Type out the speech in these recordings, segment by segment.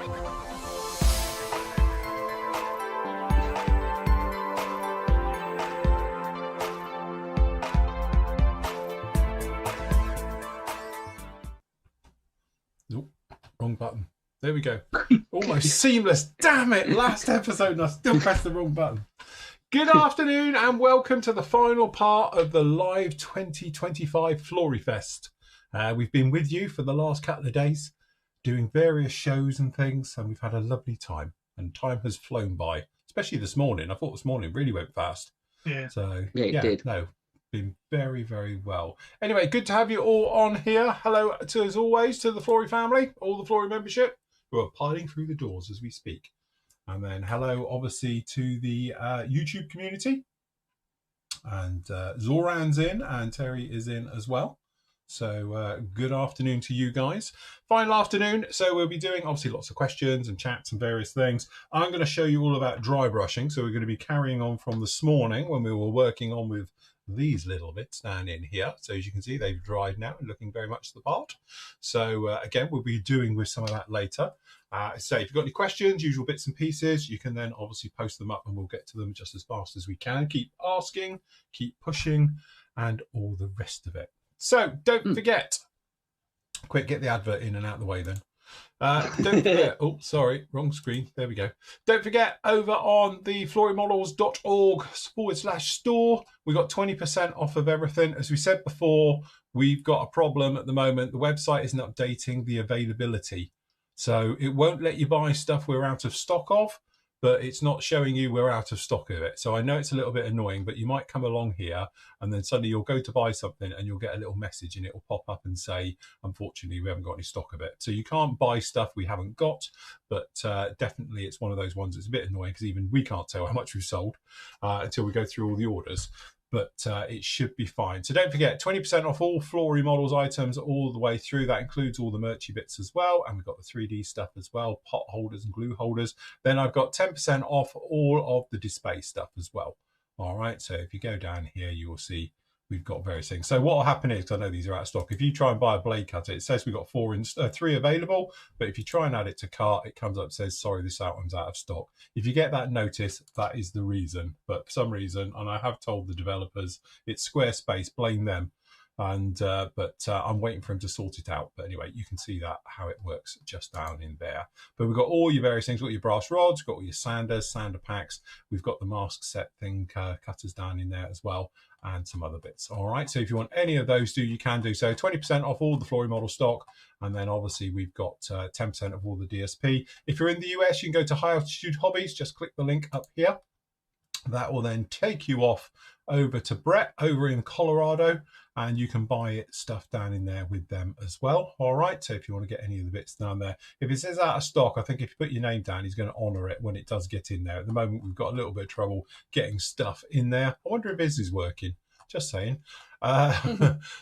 Nope, wrong button. There we go. Almost seamless. Damn it. Last episode and I still pressed the wrong button. Good afternoon and welcome to the final part of the live 2025 Flory Fest. We've been with you for the last couple of days doing various shows and things, and we've had a lovely time. And time has flown by, especially this morning. I thought this morning really went fast. Yeah. So, it did. No, been very, very well. Anyway, good to have you all on here. Hello, to, as always, to the Flory family, all the Flory membership who are piling through the doors as we speak. And then hello, obviously, to the YouTube community. And Zoran's in and Terry is in as well. So good afternoon to you guys. Final afternoon. So we'll be doing obviously lots of questions and chats and various things. I'm going to show you all about dry brushing. So we're going to be carrying on from this morning when we were working on with these little bits down in here. So as you can see, they've dried now and looking very much the part. So again, we'll be doing with some of that later. So if you've got any questions, usual bits and pieces, you can then obviously post them up and we'll get to them just as fast as we can. Keep asking, keep pushing, and all the rest of it. So don't forget, quick, get the advert in and out of the way then. Don't forget, oh, sorry, wrong screen. There we go. Don't forget, over on the florymodels.org/store, we got 20% off of everything. As we said before, we've got a problem at the moment. The website isn't updating the availability. So it won't let you buy stuff we're out of stock of, but it's not showing you we're out of stock of it. So I know it's a little bit annoying, but you might come along here and then suddenly you'll go to buy something and you'll get a little message and it will pop up and say, unfortunately, we haven't got any stock of it. So you can't buy stuff we haven't got, but definitely it's one of those ones that's a bit annoying because even we can't tell how much we've sold until we go through all the orders. But it should be fine. So don't forget, 20% off all Flory models items all the way through. That includes all the merchy bits as well. And we've got the 3D stuff as well, pot holders and glue holders. Then I've got 10% off all of the display stuff as well. All right, so if you go down here, you will see we've got various things. So what will happen is, because I know these are out of stock, if you try and buy a blade cutter, it says we've got 3 available, but if you try and add it to cart, it comes up and says, sorry, this one's out of stock. If you get that notice, that is the reason. But for some reason, and I have told the developers, it's Squarespace, blame them. And I'm waiting for him to sort it out. But anyway, you can see that how it works just down in there. But we've got all your various things. We've got your brass rods, we've got all your sanders, sander packs. We've got the mask set thing cutters down in there as well, and some other bits. All right. So if you want any of those, you can do so. 20% off all the Flory model stock. And then obviously we've got 10% of all the DSP. If you're in the US, you can go to High Altitude Hobbies. Just click the link up here. That will then take you off over to Brett over in Colorado, and you can buy stuff down in there with them as well. All right, so if you want to get any of the bits down there, if it says out of stock, I think if you put your name down, he's going to honor it when it does get in there. At the moment, we've got a little bit of trouble getting stuff in there. I wonder if his is working. Just saying.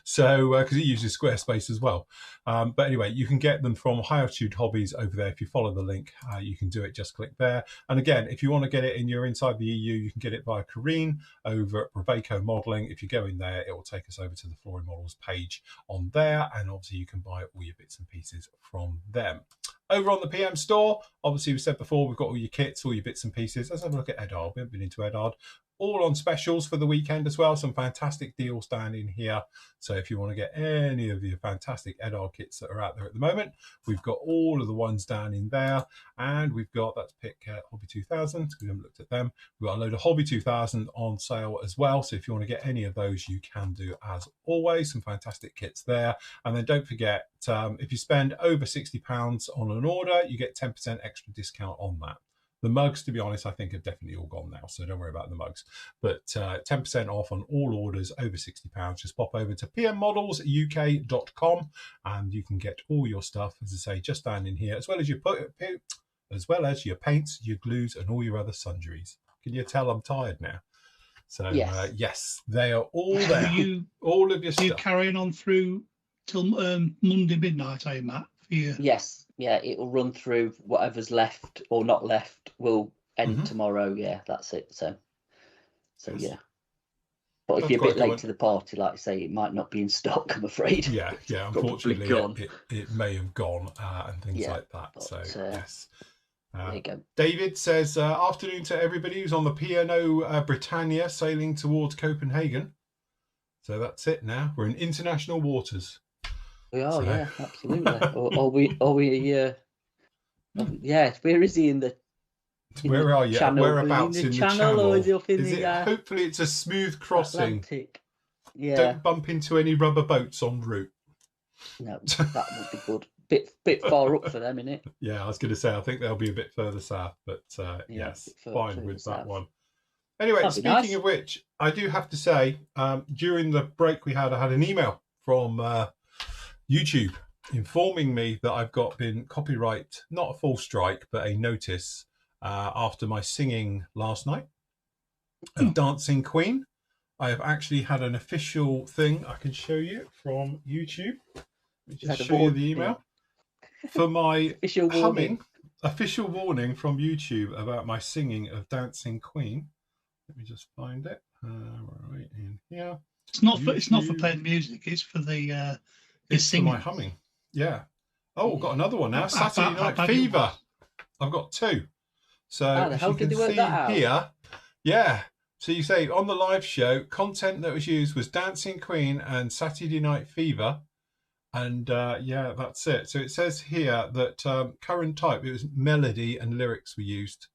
So because he uses Squarespace as well. But anyway, you can get them from High Altitude Hobbies over there. If you follow the link, you can do it. Just click there. And again, if you want to get it and you're inside the EU, you can get it via Kareen over at Brevaco Modelling. If you go in there, it will take us over to the Flory Models page on there. And obviously you can buy all your bits and pieces from them. Over on the PM store, obviously we said before, we've got all your kits, all your bits and pieces. Let's have a look at Edard. We haven't been into Edard. All on specials for the weekend as well. Some fantastic deals down in here. So if you want to get any of the fantastic Edard kits that are out there at the moment, we've got all of the ones down in there. And we've got, that's pick Hobby 2000. We haven't looked at them. We've got a load of Hobby 2000 on sale as well. So if you want to get any of those, you can do as always. Some fantastic kits there. And then don't forget, if you spend over £60 on an order, you get 10% extra discount on that. The mugs, to be honest, I think have definitely all gone now, so don't worry about the mugs. But 10% off on all orders over £60. Just pop over to pmmodelsuk.com and you can get all your stuff, as I say, just down in here, as well as your paints, your glues, and all your other sundries. Can you tell I'm tired now? So yes, they are all there. All of your stuff. Are you carrying on through till Monday midnight, are you, Matt? For you? Yes. Yeah, it will run through whatever's left or not left will end tomorrow. Yeah, that's it. So yes. Yeah. But if That's you're a quite bit a good late one. to the party, like I say, it might not be in stock, I'm afraid. Yeah, It's yeah. probably Unfortunately, gone. it may have gone and things Yeah, like that. but So yes. there you go. David says, afternoon to everybody who's on the P&O Britannia sailing towards Copenhagen. So that's it now. We're in international waters. We are, So- yeah, absolutely. Yeah, where is he in the Where are you? channel? Whereabouts in the channel? Or is he up in Is the it? Hopefully it's a smooth crossing. Atlantic? Yeah. Don't bump into any rubber boats en route. No, that would be good. Bit far up for them, innit? Yeah, I was going to say, I think they'll be a bit further south, but yes, fine with that one. Anyway, That'd be speaking nice. of which, I do have to say, during the break we had, I had an email from YouTube informing me that I've been copyright, not a full strike, but a notice after my singing last night of Dancing Queen. I have actually had an official thing I can show you from YouTube. Let me just show you the email. For my official warning from YouTube about my singing of Dancing Queen. Let me just find it. Right in here. It's not for playing music. It's for the. It's for my humming. Yeah. Oh, I've got another one now. Saturday Night Fever. I've got two. So as you can see here, yeah. So you say on the live show, content that was used was Dancing Queen and Saturday Night Fever. And yeah, that's it. So it says here that current type, it was melody and lyrics were used.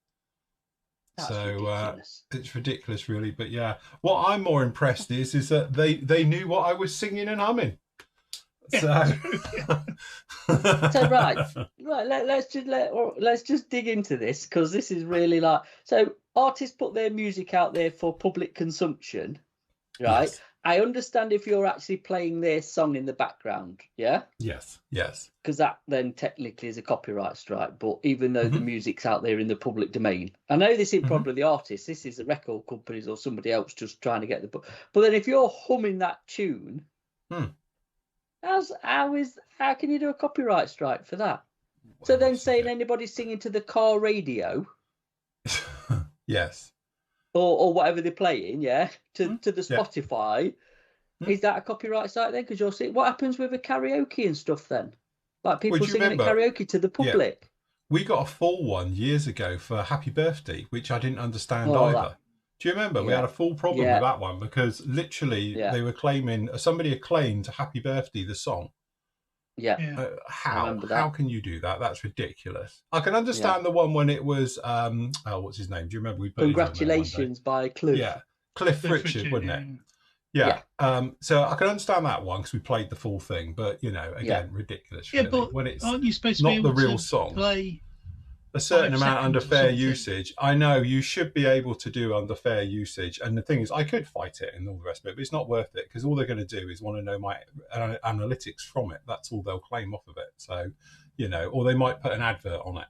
That's so ridiculous. It's ridiculous, really. But yeah, what I'm more impressed is that they knew what I was singing and humming. So, so right. Let's just dig into this, because this is really so artists put their music out there for public consumption, right? Yes. I understand if you're actually playing their song in the background, yeah? Yes. Because that then technically is a copyright strike, but even though the music's out there in the public domain. I know this isn't probably the artist, this is the record companies or somebody else just trying to get the book. But then if you're humming that tune, how can you do a copyright strike for that? Well, so then saying anybody singing to the car radio, yes, or whatever they're playing, yeah, to the Spotify, is that a copyright strike then? Because you'll see what happens with a karaoke and stuff then, like people singing at karaoke to the public. Yeah. We got a full one years ago for Happy Birthday, which I didn't understand either. Do you remember? We had a full problem with that one because literally they were claiming, somebody had claimed Happy Birthday, the song. Yeah. How can you do that? That's ridiculous. I can understand the one when it was, what's his name? Do you remember? We put Congratulations by Cliff. Yeah. Cliff Richard, wasn't it? Yeah. So I can understand that one because we played the full thing, but again, ridiculous. Yeah, really. but when it's aren't you supposed to not be able the real to song. Play a certain amount under fair usage. I know you should be able to do under fair usage. And the thing is, I could fight it and all the rest of it, but it's not worth it because all they're going to do is want to know my analytics from it. That's all they'll claim off of it. So, or they might put an advert on it,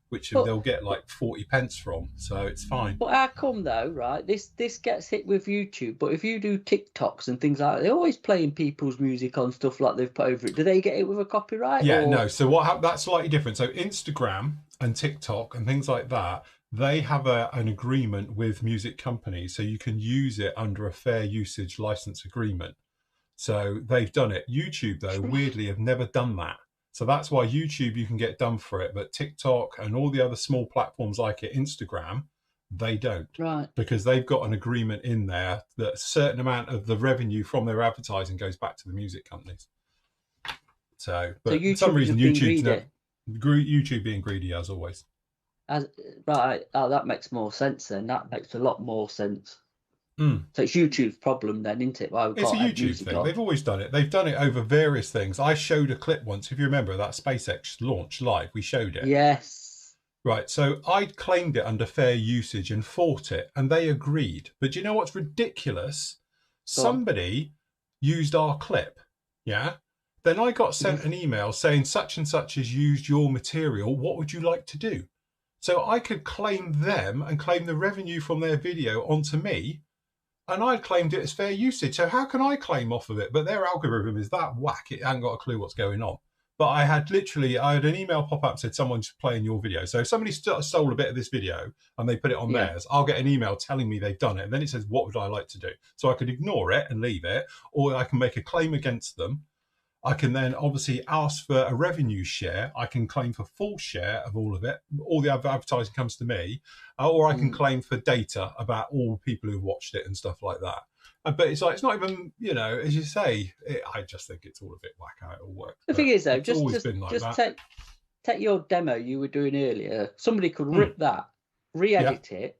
which they'll get like 40 pence from. So it's fine. But how come though, right? This gets hit with YouTube, but if you do TikToks and things like that, they're always playing people's music on stuff like they've put over it. Do they get it with a copyright? Yeah, no. So that's slightly different. So Instagram and TikTok and things like that, they have an agreement with music companies, so you can use it under a fair usage license agreement. So they've done it. YouTube, though, weirdly, have never done that. So that's why YouTube, you can get done for it, but TikTok and all the other small platforms like it, Instagram, they don't. Right. Because they've got an agreement in there that a certain amount of the revenue from their advertising goes back to the music companies. So, but for some reason, YouTube being greedy as always. Right. Oh, that makes more sense then. That makes a lot more sense. So it's YouTube's problem then, isn't it? It's a YouTube thing. They've always done it. They've done it over various things. I showed a clip once, if you remember, that SpaceX launch live. We showed it. Yes. Right. So I claimed it under fair usage and fought it, and they agreed. But do you know what's ridiculous? Somebody used our clip. Yeah. Then I got sent an email saying such and such has used your material. What would you like to do? So I could claim them and claim the revenue from their video onto me. And I claimed it as fair usage. So how can I claim off of it? But their algorithm is that whack. It hasn't got a clue what's going on. But I had an email pop up said someone's playing your video. So if somebody stole a bit of this video and they put it on theirs, I'll get an email telling me they've done it. And then it says, what would I like to do? So I could ignore it and leave it, or I can make a claim against them. I can then obviously ask for a revenue share. I can claim for full share of all of it. All the advertising comes to me, or I can claim for data about all people who've watched it and stuff like that. But it's like, it's not even, you know, as you say, I just think it's all a bit whack how it all works. The thing is, though, take your demo you were doing earlier. Somebody could rip that, re-edit it,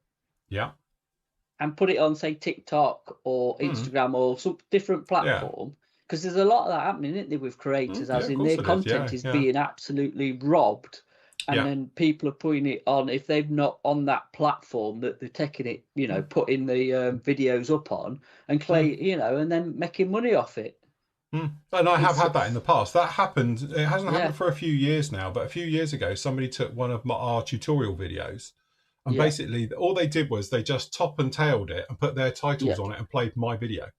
and put it on, say, TikTok or Instagram or some different platform. Because there's a lot of that happening, isn't there, with creators, as in their content is being absolutely robbed. And then people are putting it on, if they've not on that platform that they're taking it, you know, putting the videos up on and you know, and then making money off it. And I have had that in the past. That happened. It hasn't happened for a few years now, but a few years ago, somebody took one of our tutorial videos. And basically, all they did was they just top and tailed it and put their titles on it and played my video.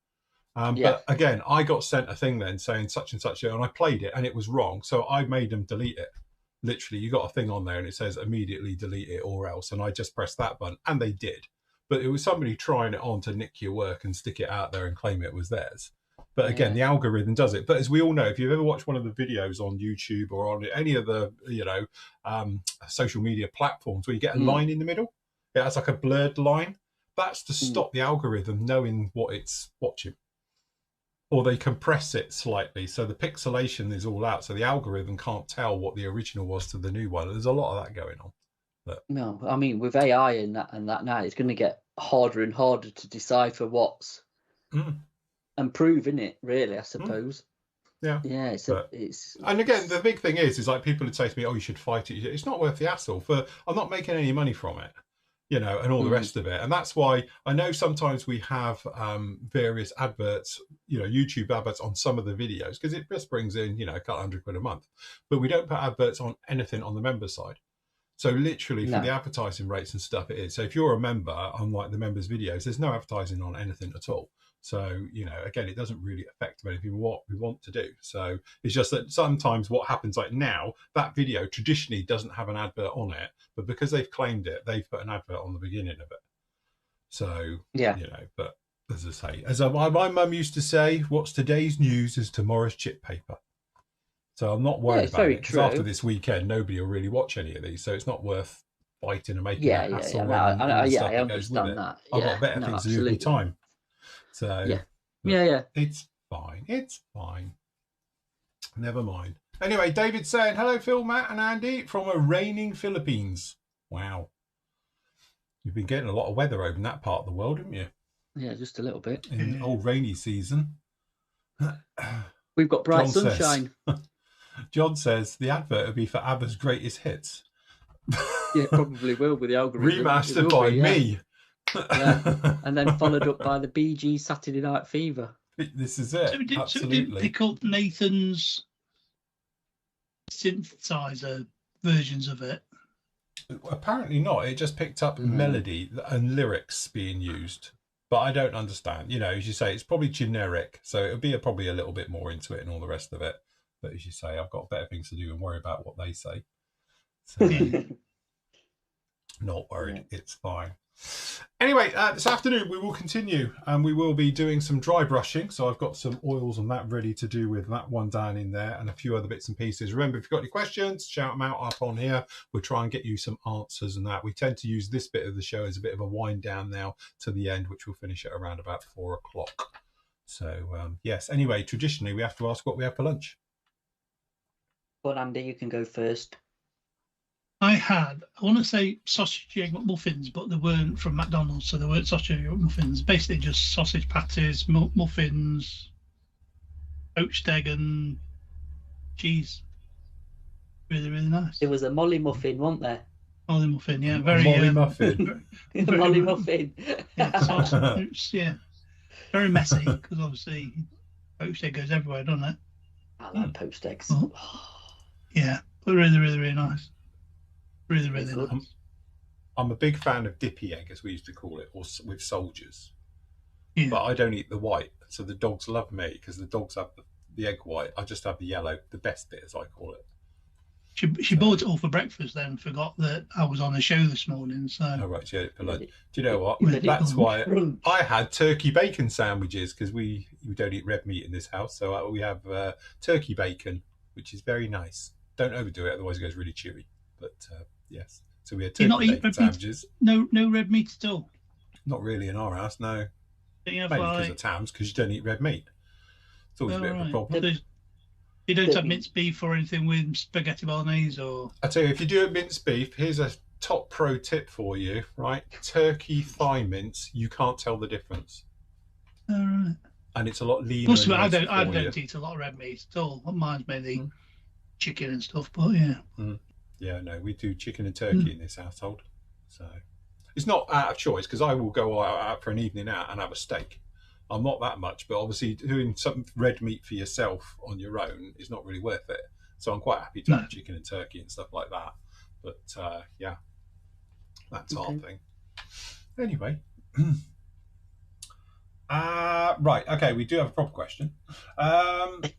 But again, I got sent a thing then saying such and such, and I played it and it was wrong. So I made them delete it. Literally, you got a thing on there and it says immediately delete it or else. And I just pressed that button and they did. But it was somebody trying it on to nick your work and stick it out there and claim it was theirs. But again, the algorithm does it. But as we all know, if you've ever watched one of the videos on YouTube or on any of the, you know, social media platforms where you get a line in the middle, it has like a blurred line. That's to stop the algorithm knowing what it's watching. Or they compress it slightly, so the pixelation is all out, so the algorithm can't tell what the original was to the new one. There's a lot of that going on. But... No, I mean, with AI and that now, it's going to get harder and harder to decipher what's and prove, isn't it? Really, I suppose. Yeah. It's and again, the big thing is like people would say to me, "Oh, you should fight it." It's not worth the hassle. I'm not making any money from it. You know, and all the rest of it. And that's why I know sometimes we have various adverts, you know, YouTube adverts on some of the videos, because it just brings in, you know, a couple £100 a month. But we don't put adverts on anything on the member side. So literally for the advertising rates and stuff, it is. So if you're a member, unlike the members' videos, there's no advertising on anything at all. So, you know, again, it doesn't really affect anything what we want to do. So it's just that sometimes what happens, like now, that video traditionally doesn't have an advert on it, but because they've claimed it, they've put an advert on the beginning of it. So, you know, but as I say, as my mum used to say, what's today's news is tomorrow's chip paper. So I'm not worried about it, because after this weekend, nobody will really watch any of these. So it's not worth fighting and making that hassle. I understand that. I've got better things to do with my time. So it's fine. It's fine. Never mind. Anyway, David's saying, hello, Phil, Matt and Andy from a raining Philippines. Wow. You've been getting a lot of weather over in that part of the world, haven't you? Yeah, just a little bit. In the old rainy season. We've got bright sunshine. John says the advert will be for ABBA's greatest hits. Yeah, probably will with the algorithm. Remastered by me. And then followed up by the Bee Gees Saturday Night Fever. This is it. So did pick up Nathan's synthesizer versions of it? Apparently not. It just picked up melody and lyrics being used. But I don't understand. You know, as you say, it's probably generic. So it'll be probably a little bit more into it and all the rest of it. But as you say, I've got better things to do and worry about what they say. So not worried. It's fine. Anyway, this afternoon we will continue and we will be doing some dry brushing. So I've got some oils and that ready to do with that one down in there and a few other bits and pieces. Remember, if you've got any questions, shout them out up on here. We'll try and get you some answers and that. We tend to use this bit of the show as a bit of a wind down now to the end, which will finish at around about 4 o'clock. So, yes, anyway, traditionally we have to ask what we have for lunch. Well, Andy, you can go first. I want to say sausage egg muffins, but they weren't from McDonald's, so they weren't sausage egg muffins. Basically, just sausage patties, muffins, poached egg, and cheese. Really, really nice. It was a molly muffin, wasn't there? Molly muffin, yeah. Very molly muffin. Molly muffin. Yeah, very messy because obviously poached egg goes everywhere, doesn't it? I like poached eggs. Oh. Yeah, but really, really, really nice. Really, really nice. I'm a big fan of dippy egg, as we used to call it, or with soldiers. Yeah. But I don't eat the white, so the dogs love me because the dogs have the egg white. I just have the yellow, the best bit, as I call it. She bought it all for breakfast, then forgot that I was on a show this morning. So Oh right, she had it for lunch. Do you know what? Read it That's why Brunch. I had turkey bacon sandwiches, because we don't eat red meat in this house, so we have turkey bacon, which is very nice. Don't overdo it, otherwise it goes really chewy. But yes, so we had Do you not turkey eat bacon red meat? sandwiches. no red meat at all. Not really in our house, no. Don't you have Mainly because like, of Tams, because you don't eat red meat. It's always a bit of a right. problem. You don't have minced beef or anything with spaghetti bolognese, or I tell you, if you do a minced beef, here's a top pro tip for you, right? Turkey thigh mince, you can't tell the difference, right. and it's a lot leaner. Plus, and I nicer don't for you. eat a lot of red meat at all. Mine's mainly chicken and stuff, but yeah. Yeah, no, we do chicken and turkey in this household, so it's not out of choice, because I will go out for an evening out and have a steak. I'm not that much, but obviously doing some red meat for yourself on your own is not really worth it. So I'm quite happy to have chicken and turkey and stuff like that. But yeah, that's our thing. Anyway. Right, okay, we do have a proper question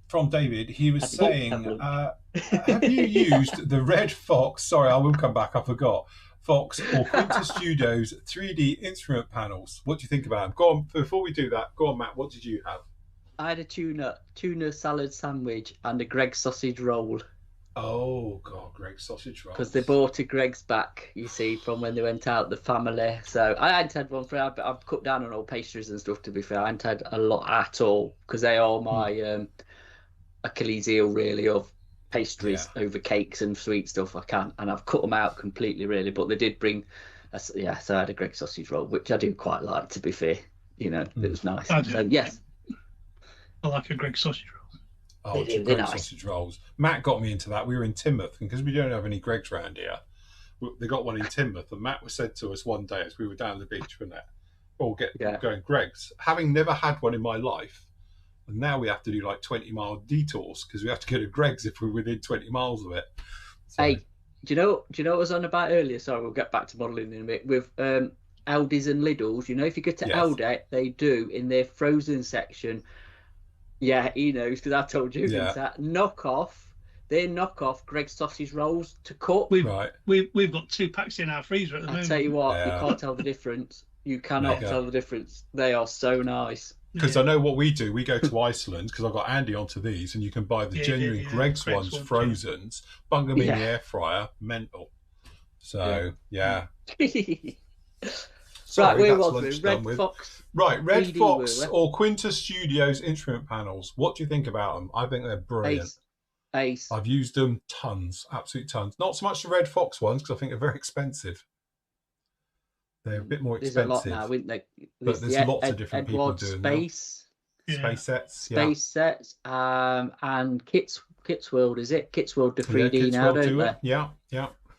from David. He was saying, have you used the Red Fox? Sorry, I will come back, I forgot. Fox or Quinta Studios 3D instrument panels. What do you think about them? Go on, before we do that, go on, Matt, what did you have? I had a tuna salad sandwich and a Greg's sausage roll. Oh, God, Greg's sausage rolls. Because they bought a Greg's back, you see, from when they went out, the family. So I hadn't had one for, I've cut down on all pastries and stuff, to be fair. I hadn't had a lot at all, because they are my Achilles heel, really, of pastries over cakes and sweet stuff. I can, and I've cut them out completely, really. But they did bring, so I had a Greg's sausage roll, which I do quite like, to be fair. You know, it was nice. So yes, I like a Greg's sausage roll. Oh, Greg's sausage rolls. Matt got me into that. We were in Teignmouth, and because we don't have any Greg's around here, they got one in Teignmouth. And Matt was said to us one day as we were down the beach, wasn't it? All going Greg's. Having never had one in my life, and now we have to do like 20-mile detours because we have to go to Greg's if we're within 20 miles of it. So, hey, do you know what I was on about earlier? Sorry, we'll get back to modelling in a bit. With Aldi's and Lidl's, you know, if you go to Aldi, they do in their frozen section. Yeah, he knows, because I told you that they knock off Greg's sausage rolls to cut. We've got 2 packs in our freezer at the moment. I tell you what, you can't tell the difference. You cannot tell the difference. They are so nice. Because I know what we do. We go to Iceland, because I've got Andy onto these, and you can buy the genuine Greg's ones, frozen, bung them in the air fryer, mental. So, yeah. Sorry, right, where was we? Red Fox. Right, Red Fox or Quinta Studios instrument panels. What do you think about them? I think they're brilliant. Ace. I've used them tons, absolute tons. Not so much the Red Fox ones, because I think they're very expensive. They're a bit more expensive. There's a lot now, isn't there? But there's lots of different people doing Space. Space sets. Space sets. And Kit's World, is it? Kit's World, the 3D now, don't they? Yeah.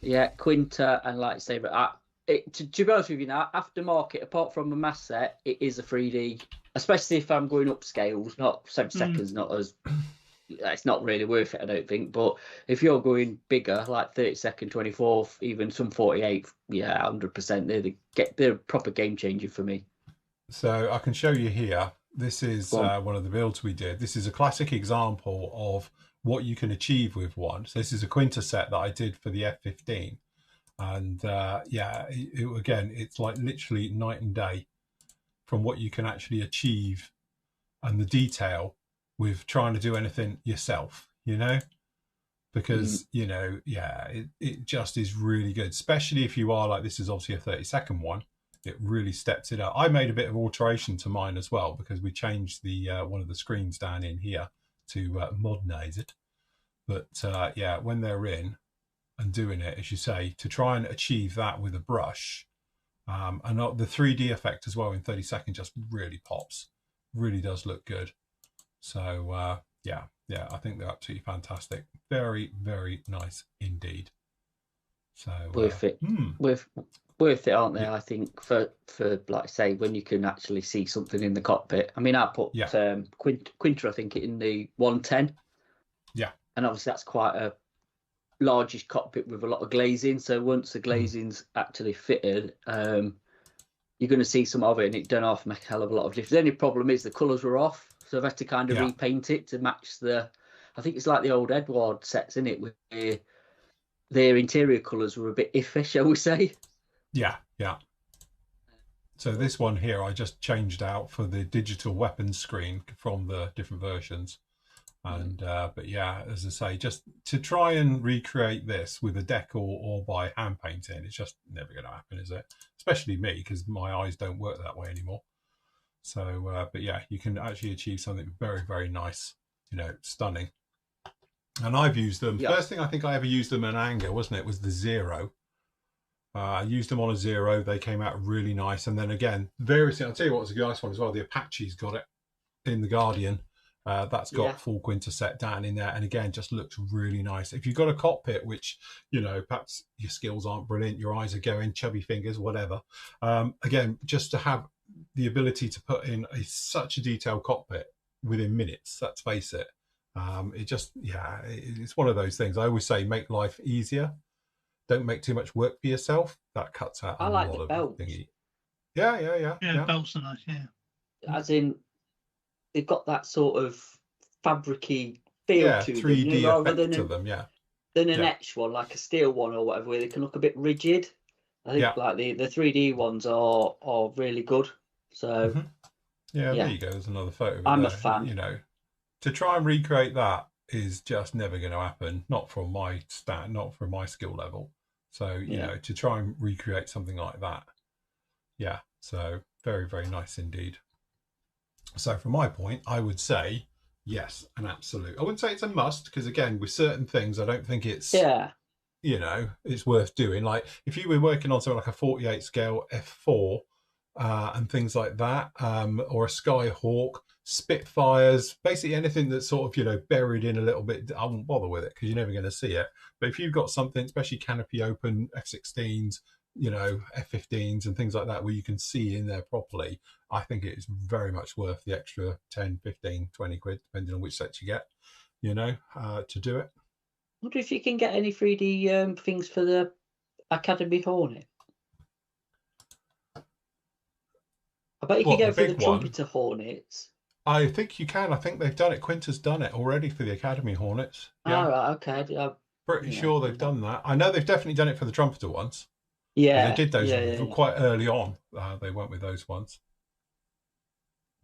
Yeah, Quinta, and like I say, but to be honest with you now, aftermarket, apart from a mass set, it is a 3D, especially if I'm going upscales, not 7 seconds, not as, it's not really worth it, I don't think. But if you're going bigger, like 30-second, 24, even some 48, 100%, they're a proper game changer for me. So I can show you here. This is one of the builds we did. This is a classic example of what you can achieve with one. So this is a Quinta set that I did for the F-15. And again, it's like literally night and day from what you can actually achieve and the detail with trying to do anything yourself, you know, because, it just is really good, especially if you are like, this is obviously a 30-second one. It really steps it up. I made a bit of alteration to mine as well, because we changed the one of the screens down in here to modernize it. But when they're in and doing it, as you say, to try and achieve that with a brush, and the 3D effect as well in 30 seconds just really pops, really does look good. So I think they're absolutely fantastic. Very, very nice indeed. So worth it. Worth it, aren't they? I think for like I say, when you can actually see something in the cockpit. I mean, I put Quinta, I think, in the 110. Yeah, and obviously that's quite a largish cockpit with a lot of glazing. So once the glazing's actually fitted, you're going to see some of it, and it don't half make a hell of a lot of difference. The only problem is the colours were off, so I've had to kind of repaint it to match the. I think it's like the old Edward sets, isn't it? Where their interior colours were a bit iffy, shall we say? Yeah, yeah. So this one here, I just changed out for the digital weapons screen from the different versions. And but yeah, as I say, just to try and recreate this with a deck or by hand painting, it's just never going to happen, is it? Especially me, because my eyes don't work that way anymore. So but yeah, you can actually achieve something very, very nice, you know, stunning. And I've used them. First thing I think I ever used them in anger, wasn't it, was the Zero. I used them on a Zero. They came out really nice. And then again, various things. I'll tell you what was a nice one as well. The Apache's got it in the Guardian. That's got full Quinter set down in there, and again, just looks really nice. If you've got a cockpit, which, you know, perhaps your skills aren't brilliant, your eyes are going, chubby fingers, whatever. Again, just to have the ability to put in such a detailed cockpit within minutes, let's face it. It just, it's one of those things. I always say, make life easier. Don't make too much work for yourself. That cuts out a lot of thingy. Yeah, belts are nice, As in, they've got that sort of fabricy feel to 3D them, rather than to them, than an etched one, like a steel one or whatever, where they can look a bit rigid. I think like the 3D ones are really good. So there you go. There's another photo. I'm a fan. You know, to try and recreate that is just never going to happen. Not from my not from my skill level. So you know, to try and recreate something like that, so very, very nice indeed. So from my point, I would say yes, an absolute. I wouldn't say it's a must, because again, with certain things, I don't think it's you know, it's worth doing. Like if you were working on something like a 48 scale F4 and things like that, or a Skyhawk, Spitfires, basically anything that's sort of, you know, buried in a little bit, I won't bother with it because you're never going to see it. But if you've got something, especially canopy open F-16s, you know, F-15s and things like that, where you can see in there properly, I think it is very much worth the extra 10, 15, 20 quid, depending on which set you get, you know, to do it. I wonder if you can get any 3D things for the Academy Hornet. I bet you can go for the Trumpeter Hornets. I think you can. I think they've done it. Quinter's done it already for the Academy Hornets. Yeah. Oh, right, okay. Pretty sure they've done that. I know they've definitely done it for the Trumpeter ones. Yeah. They did those quite early on. They went with those ones.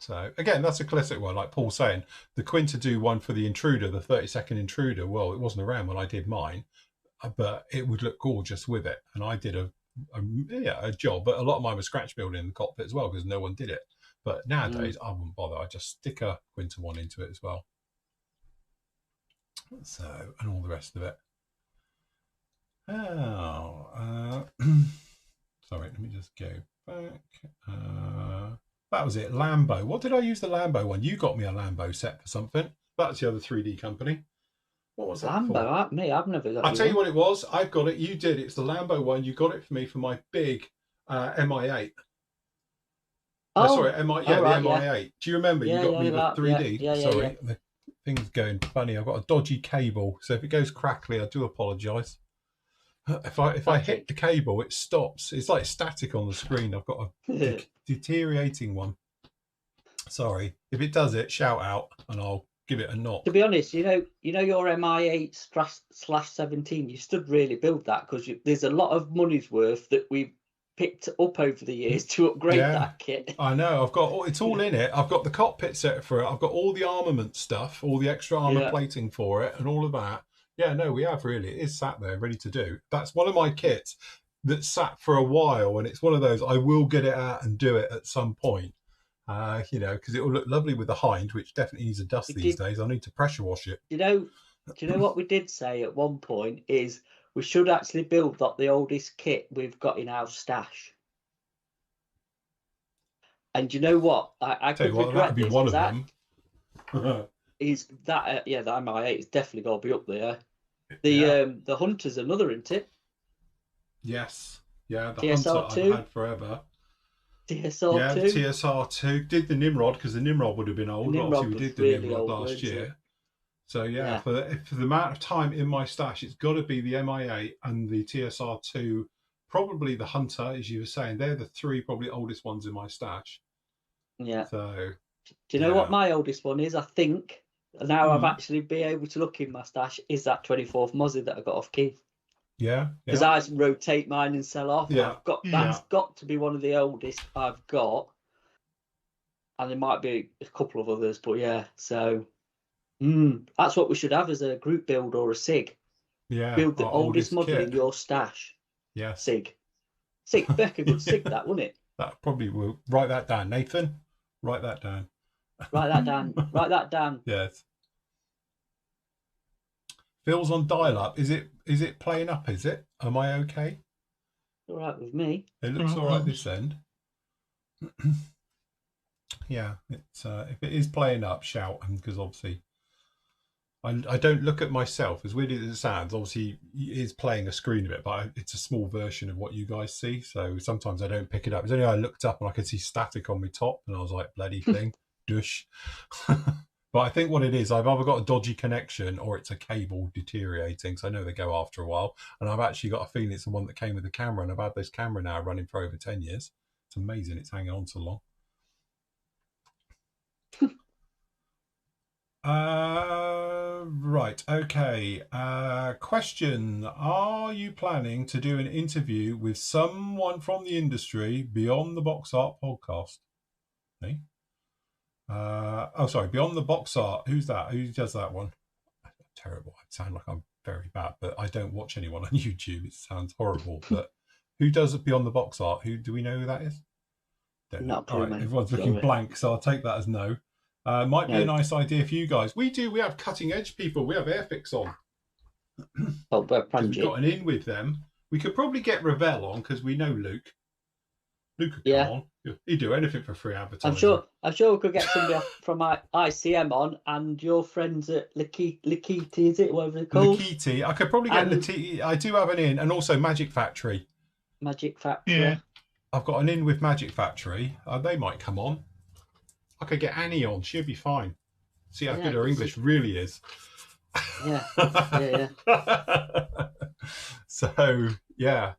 So, again, that's a classic one. Like Paul saying, the Quinter do one for the Intruder, the 30-second Intruder. Well, it wasn't around when I did mine, but it would look gorgeous with it. And I did a job, but a lot of mine was scratch building in the cockpit as well because no one did it. But nowadays, I wouldn't bother. I just stick a Quinter one into it as well. So, and all the rest of it. Sorry, let me just go back. That was it. Lambo. What did I use the Lambo one? You got me a Lambo set for something. That's the other 3D company. What was that Lambo? for? I've never got it. I'll tell you what it was. I've got it. You did. It's the Lambo one. You got it for me for my big MI8. Sorry, the MI8. Do you remember? You got me the 3D. Sorry, the thing's going funny. I've got a dodgy cable, so if it goes crackly, I do apologise. If I hit the cable, it stops. It's like static on the screen. I've got a deteriorating one. Sorry. If it does it, shout out and I'll give it a knock. To be honest, you know your MI8/17, you should really build that, because there's a lot of money's worth that we've picked up over the years to upgrade that kit. I know. It's all in it. I've got the cockpit set for it. I've got all the armament stuff, all the extra armor plating for it and all of that. Yeah, no, we have really. It is sat there ready to do. That's one of my kits that sat for a while, and it's one of those, I will get it out and do it at some point. You know, because it will look lovely with the hind, which definitely needs a dust these days. I need to pressure wash it. Do you know what we did say at one point is we should actually build the oldest kit we've got in our stash. And you know what? I could regret this. That would be one of them. Is that the MI8 is definitely got to be up there. The Hunter's another, isn't it? Yes. Yeah, the TSR2. Hunter I've had forever. TSR2. Yeah, the TSR2. Did the Nimrod, because the Nimrod would have been old. Obviously, we did the really Nimrod last year. So for the amount of time in my stash, it's got to be the MI8 and the TSR2 probably the Hunter, as you were saying. They're the three probably oldest ones in my stash. Yeah. So, do you know what my oldest one is? I think now I've actually been able to look in my stash. Is that 24th Mozzie that I got off Keith? Yeah. Because I rotate mine and sell off. Yeah. I've got that's got to be one of the oldest I've got, and there might be a couple of others, but yeah. So that's what we should have as a group build or a SIG. Yeah. Build the oldest model kit in your stash. Yes. SIG. Beck a good SIG, that, wouldn't it? That probably will. Write that down, Nathan. Write that down. Write that down. Write that down. Yes. Phil's on dial-up. Is it playing up? Is it? Am I okay? All right with me. It looks all right this end. Yeah, it's if it is playing up, shout, because obviously I don't look at myself, as weird as it sounds. Obviously, it is playing a screen of it, but it's a small version of what you guys see. So sometimes I don't pick it up. It's only I looked up and I could see static on my top, and I was like, bloody thing, dush. But I think what it is, I've either got a dodgy connection or it's a cable deteriorating. So I know they go after a while. And I've actually got a feeling it's the one that came with the camera. And I've had this camera now running for over 10 years. It's amazing it's hanging on so long. Right, okay. Question. Are you planning to do an interview with someone from the industry beyond the Box Art podcast? Hey? Beyond the Box Art. Who's that? Who does that one? Terrible. I sound like I'm very bad, but I don't watch anyone on YouTube. It sounds horrible. But who does it Beyond the Box Art? Who do we know who that is? Not all right, everyone's looking blank, so I'll take that as no. Might be a nice idea for you guys. We have cutting edge people. We have Airfix on. We've got an in with them. We could probably get Ravel on because we know Luke. Luke could come on. He'd do anything for free advertising. I'm sure we could get somebody from ICM on, and your friends at Lakiti, is it? Whatever they're called. Lakiti. I could probably get Lakiti. I do have an in, and also Magic Factory. Magic Factory. Yeah. I've got an in with Magic Factory. They might come on. I could get Annie on. She'd be fine. See how good her English really is. Yeah. So, yeah.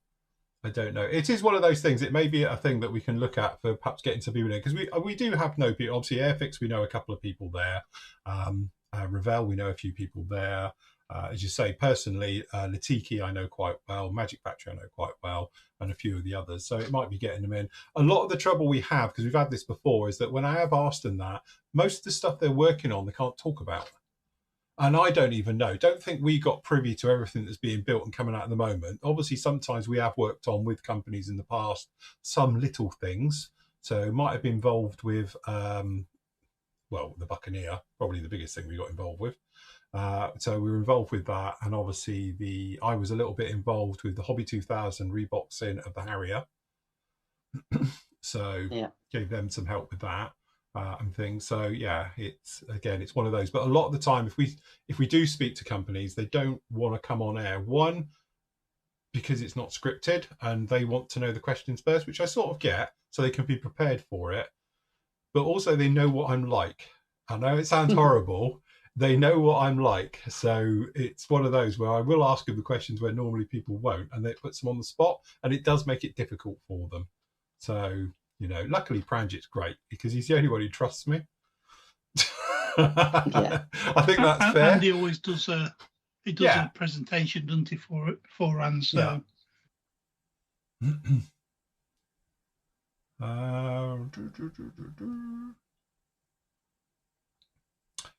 I don't know. It is one of those things. It may be a thing that we can look at for perhaps getting some people in, because we do have people. Obviously, Airfix, we know a couple of people there. Ravel, we know a few people there. As you say, personally, Latiki I know quite well. Magic Factory I know quite well, and a few of the others. So it might be getting them in. A lot of the trouble we have, because we've had this before, is that when I have asked them that, most of the stuff they're working on, they can't talk about. And I don't even know. Don't think we got privy to everything that's being built and coming out at the moment. Obviously, sometimes we have worked on with companies in the past, some little things. So might have been involved with, the Buccaneer, probably the biggest thing we got involved with. So we were involved with that. And obviously I was a little bit involved with the Hobby 2000 reboxing of the Harrier. So gave them some help with that. And things. So yeah, it's one of those. But a lot of the time, if we do speak to companies, they don't want to come on air. One, because it's not scripted and they want to know the questions first, which I sort of get, so they can be prepared for it. But also they know what I'm like. I know it sounds horrible. They know what I'm like. So it's one of those where I will ask them the questions where normally people won't, and it puts them on the spot, and it does make it difficult for them. So luckily Pranjit's great because he's the only one who trusts me. I think that's fair. And he always does a presentation, doesn't he, beforehand? So.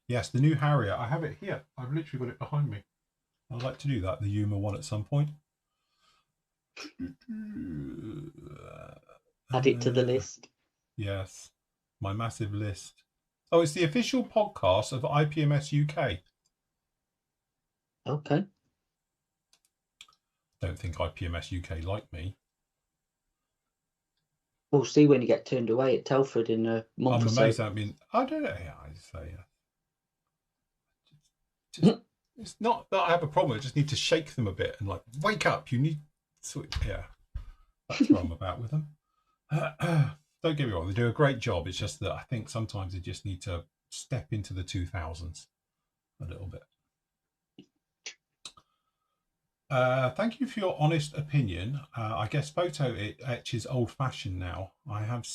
Yes, the new Harrier. I have it here. I've literally got it behind me. I'd like to do that, the Yuma one at some point. Add it to the list. Yes, my massive list. Oh, it's the official podcast of IPMS UK. Okay. Don't think IPMS UK like me. We'll see when you get turned away at Telford in a month or so. I'm amazed I don't know. Yeah, I say. It's not that I have a problem. I just need to shake them a bit and wake up. You need. Yeah, that's what I'm about with them. Don't get me wrong, they do a great job. It's just that I think sometimes they just need to step into the 2000s a little bit. Thank you for your honest opinion. I guess photo etch is old-fashioned now. I have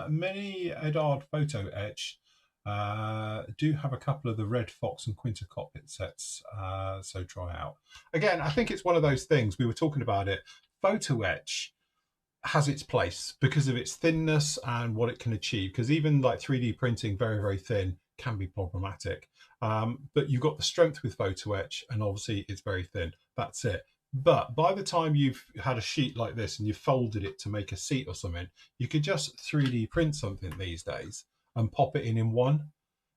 many Edard photo etch. Do have a couple of the Red Fox and Quinta cockpit sets, so try out. Again, I think it's one of those things, we were talking about it. Photo etch has its place because of its thinness and what it can achieve, because even like 3D printing very, very thin can be problematic. But you've got the strength with photo etch, and obviously it's very thin. That's it. But by the time you've had a sheet like this and you've folded it to make a seat or something, you could just 3D print something these days and pop it in one.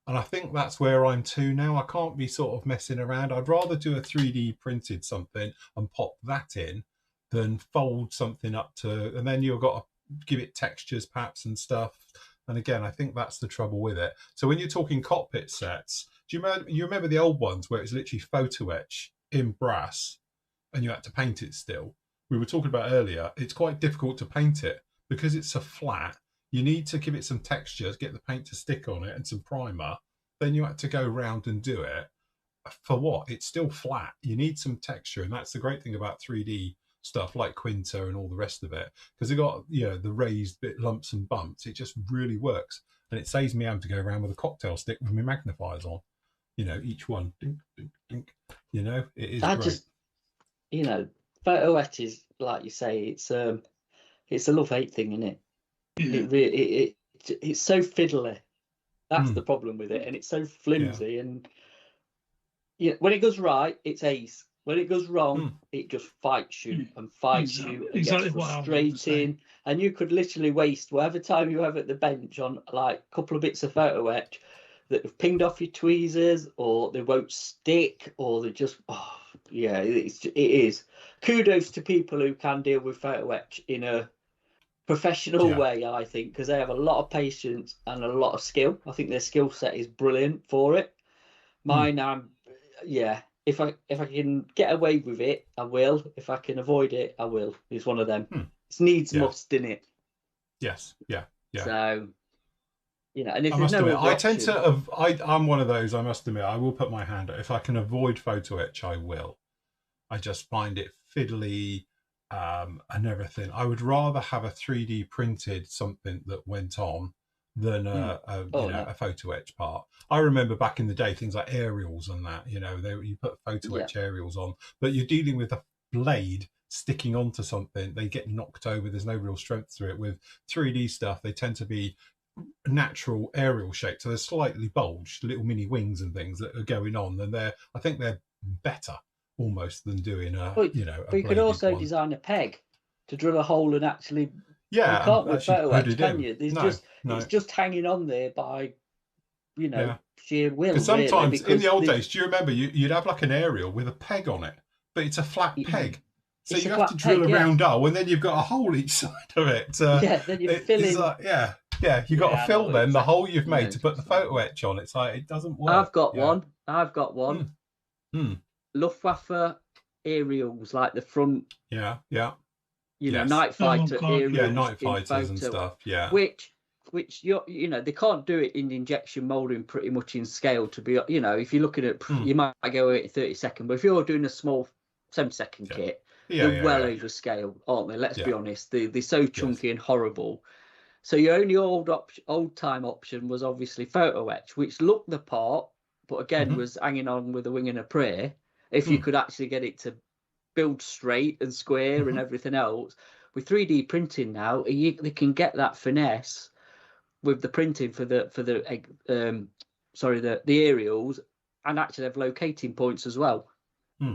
And I think that's where I'm to now. I can't be sort of messing around. I'd rather do a 3D printed something and pop that in than fold something up to, and then you've got to give it textures perhaps and stuff. And again, I think that's the trouble with it. So when you're talking cockpit sets, do you remember the old ones where it's literally photo etch in brass and you had to paint it still? We were talking about earlier, it's quite difficult to paint it because it's a flat. You need to give it some textures, get the paint to stick on it and some primer. Then you had to go around and do it. For what? It's still flat. You need some texture. And that's the great thing about 3D stuff like Quinta and all the rest of it, because they got, you know, the raised bit lumps and bumps. It just really works, and it saves me having to go around with a cocktail stick with my magnifiers on, you know, each one dink, dink, dink. You know, it is great. Just, you know, photo etch is, like you say, it's a love-hate thing, isn't it? Yeah. It's so fiddly. That's the problem with it, and it's so flimsy. And when it goes right, it's ace. When it goes wrong, it just fights you and fights you and gets frustrating. And you could literally waste whatever time you have at the bench on like a couple of bits of photo etch that have pinged off your tweezers, or they won't stick, or they just, it is. Kudos to people who can deal with photo etch in a professional way, I think, because they have a lot of patience and a lot of skill. I think their skill set is brilliant for it. Mine, if I can get away with it, I will. If I can avoid it, I will. It's one of them. It's needs must, in it. Yes. Yeah. So, you know, and if I must admit, I'm one of those. I must admit, I will put my hand up. If I can avoid photo etch, I will. I just find it fiddly and everything. I would rather have a 3D printed something that went on than a photo etch part. I remember back in the day things like aerials and that, you know, you put photo etch aerials on, but you're dealing with a blade sticking onto something, they get knocked over, there's no real strength to it. With 3D stuff, they tend to be natural aerial shapes, so they're slightly bulged, little mini wings and things that are going on, and I think they're better almost than doing but you could also design a peg to drill a hole and actually you can't with photo etch, can you? It's just hanging on there by sheer will. Because sometimes in the old days, do you remember you'd have like an aerial with a peg on it, but it's a flat peg, so you have to drill a round hole, and then you've got a hole each side of it. Then you're filling. You've got to fill then the hole you've made to put the photo etch on. It's like it doesn't work. I've got one. Luftwaffe aerials, like the front. Night fighter aerials. Night fighters and stuff. Which they can't do it in injection molding pretty much in scale to be, if you're looking at, you might go at 30 second, but if you're doing a small 7-second kit, they're well over scale, aren't they? Let's be honest. They're so chunky and horrible. So your only old time option was obviously photo etch, which looked the part, but again was hanging on with a wing and a prayer. If you could actually get it to build straight and square and everything else, with 3D printing now, they can get that finesse with the printing for the aerials, and actually have locating points as well.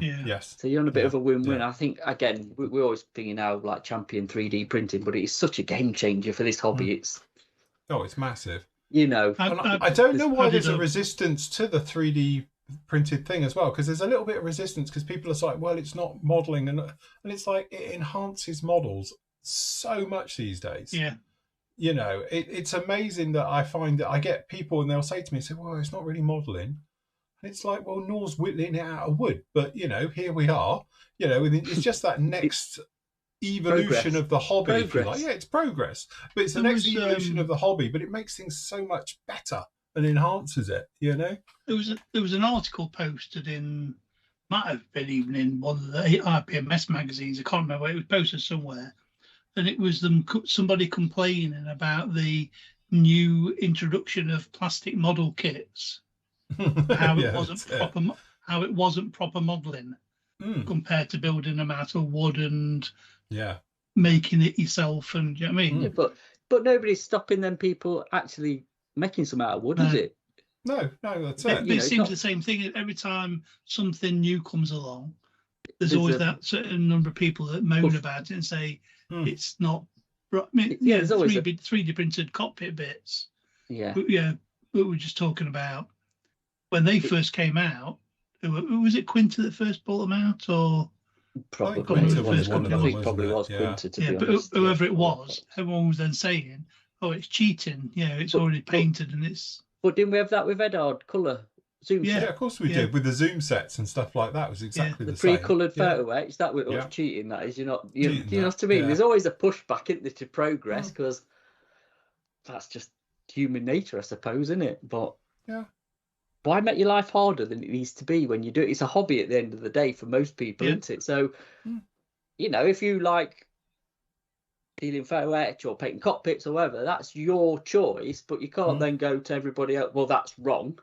Yes. So you're on a bit of a win-win. I think, again, we're always thinking now like champion 3D printing, but it's such a game changer for this hobby. It's massive. I don't know why there's a resistance to the 3D printed thing as well, because there's a little bit of resistance because people are like, well, it's not modeling, and it's like it enhances models so much these days. It's amazing that I find that I get people and they'll say to me, well, it's not really modeling, and it's like, well, Nor's whittling it out of wood, but here we are, it's just that next evolution of the hobby. If you like. It's progress, but it's the next evolution of the hobby, but it makes things so much better and enhances it. There was an article posted in might have been even in one of the IPMS magazines. I can't remember. It was posted somewhere, and it was somebody complaining about the new introduction of plastic model kits, how it wasn't proper, how it wasn't proper modelling compared to building them out of wood and making it yourself. And do you know what I mean? Yeah, but nobody's stopping them people actually making some out of wood, is it? No, that's it. It seems the same thing every time something new comes along. There's always that certain number of people that moan about it and say it's not. I mean, there's always 3D printed cockpit bits. Yeah, but we were just talking about when they first came out. Who was it, Quinta that first brought them out, or probably Quinta was one of them, was Quinta, to be honest. But whoever it was, everyone was then saying, "Oh, it's cheating. It's already painted and it's." But didn't we have that with Edard colour zoom set? Yeah, of course we did with the zoom sets and stuff like that. It was exactly the same. Pre-coloured photo etch, that was cheating. That is, you know what I mean? There's always a pushback, isn't there, to progress, because that's just human nature, I suppose, isn't it? But why make your life harder than it needs to be when you do it? It's a hobby at the end of the day for most people, isn't it? So, if you like dealing photo etch or painting cockpits or whatever, that's your choice, but you can't then go to everybody else, well, that's wrong.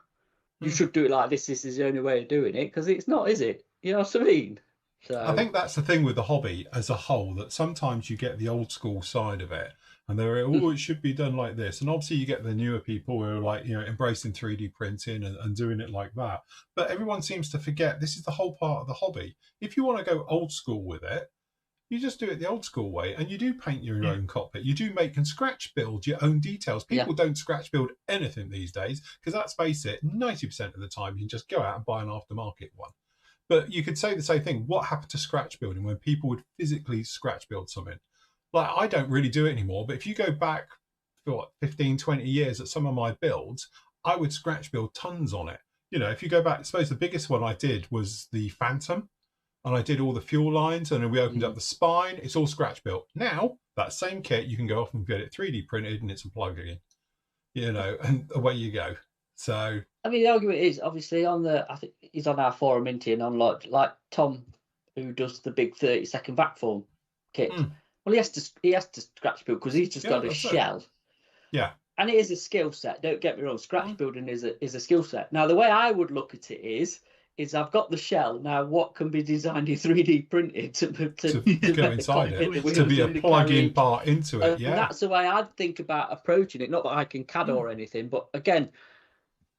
You should do it like this. This is the only way of doing it, because it's not, is it? You know what I mean? So I think that's the thing with the hobby as a whole, that sometimes you get the old school side of it, and they're it should be done like this. And obviously you get the newer people who are like, embracing 3D printing and doing it like that. But everyone seems to forget this is the whole part of the hobby. If you want to go old school with it, you just do it the old school way, and you do paint your own cockpit. You do make and scratch build your own details. People don't scratch build anything these days, because let's face it, 90% of the time you can just go out and buy an aftermarket one. But you could say the same thing. What happened to scratch building when people would physically scratch build something? Like, I don't really do it anymore, but if you go back for 15, 20 years at some of my builds, I would scratch build tons on it. If you go back, I suppose the biggest one I did was the Phantom. And I did all the fuel lines, and then we opened up the spine. It's all scratch built. Now, that same kit, you can go off and get it 3D printed, and it's a plug-in, and away you go. So, I mean, the argument is obviously I think he's on our forum, isn't he? And on like Tom, who does the big 30-second vac form kit. Well, he has to scratch build, because he's just got a shell. Yeah. And it is a skill set. Don't get me wrong. Scratch building is a skill set. Now, the way I would look at it is I've got the shell. Now, what can be designed in 3D printed to go inside it, to be a plug-in part into it? And that's the way I'd think about approaching it. Not that I can CAD or anything, but again,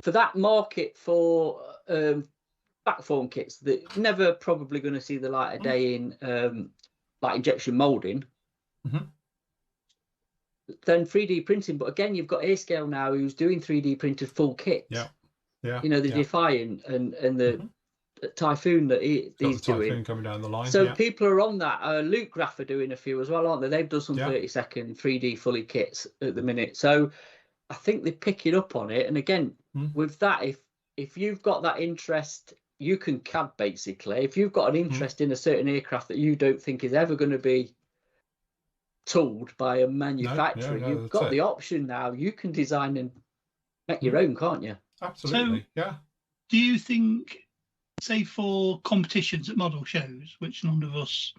for that market for backform kits that never probably going to see the light of day in like injection molding, then 3D printing. But again, you've got A-Scale now who's doing 3D printed full kits. The Defiant and the Typhoon that he's doing coming down the line. So people are on that. Luke Graff are doing a few as well, aren't they? They've done some 30-second 3D fully kits at the minute. So I think they're picking up on it. And again, with that, if you've got that interest, you can CAD basically. If you've got an interest in a certain aircraft that you don't think is ever going to be tooled by a manufacturer, you've got the option now. You can design and make your own, can't you? Absolutely. So, do you think, say for competitions at model shows, which none of us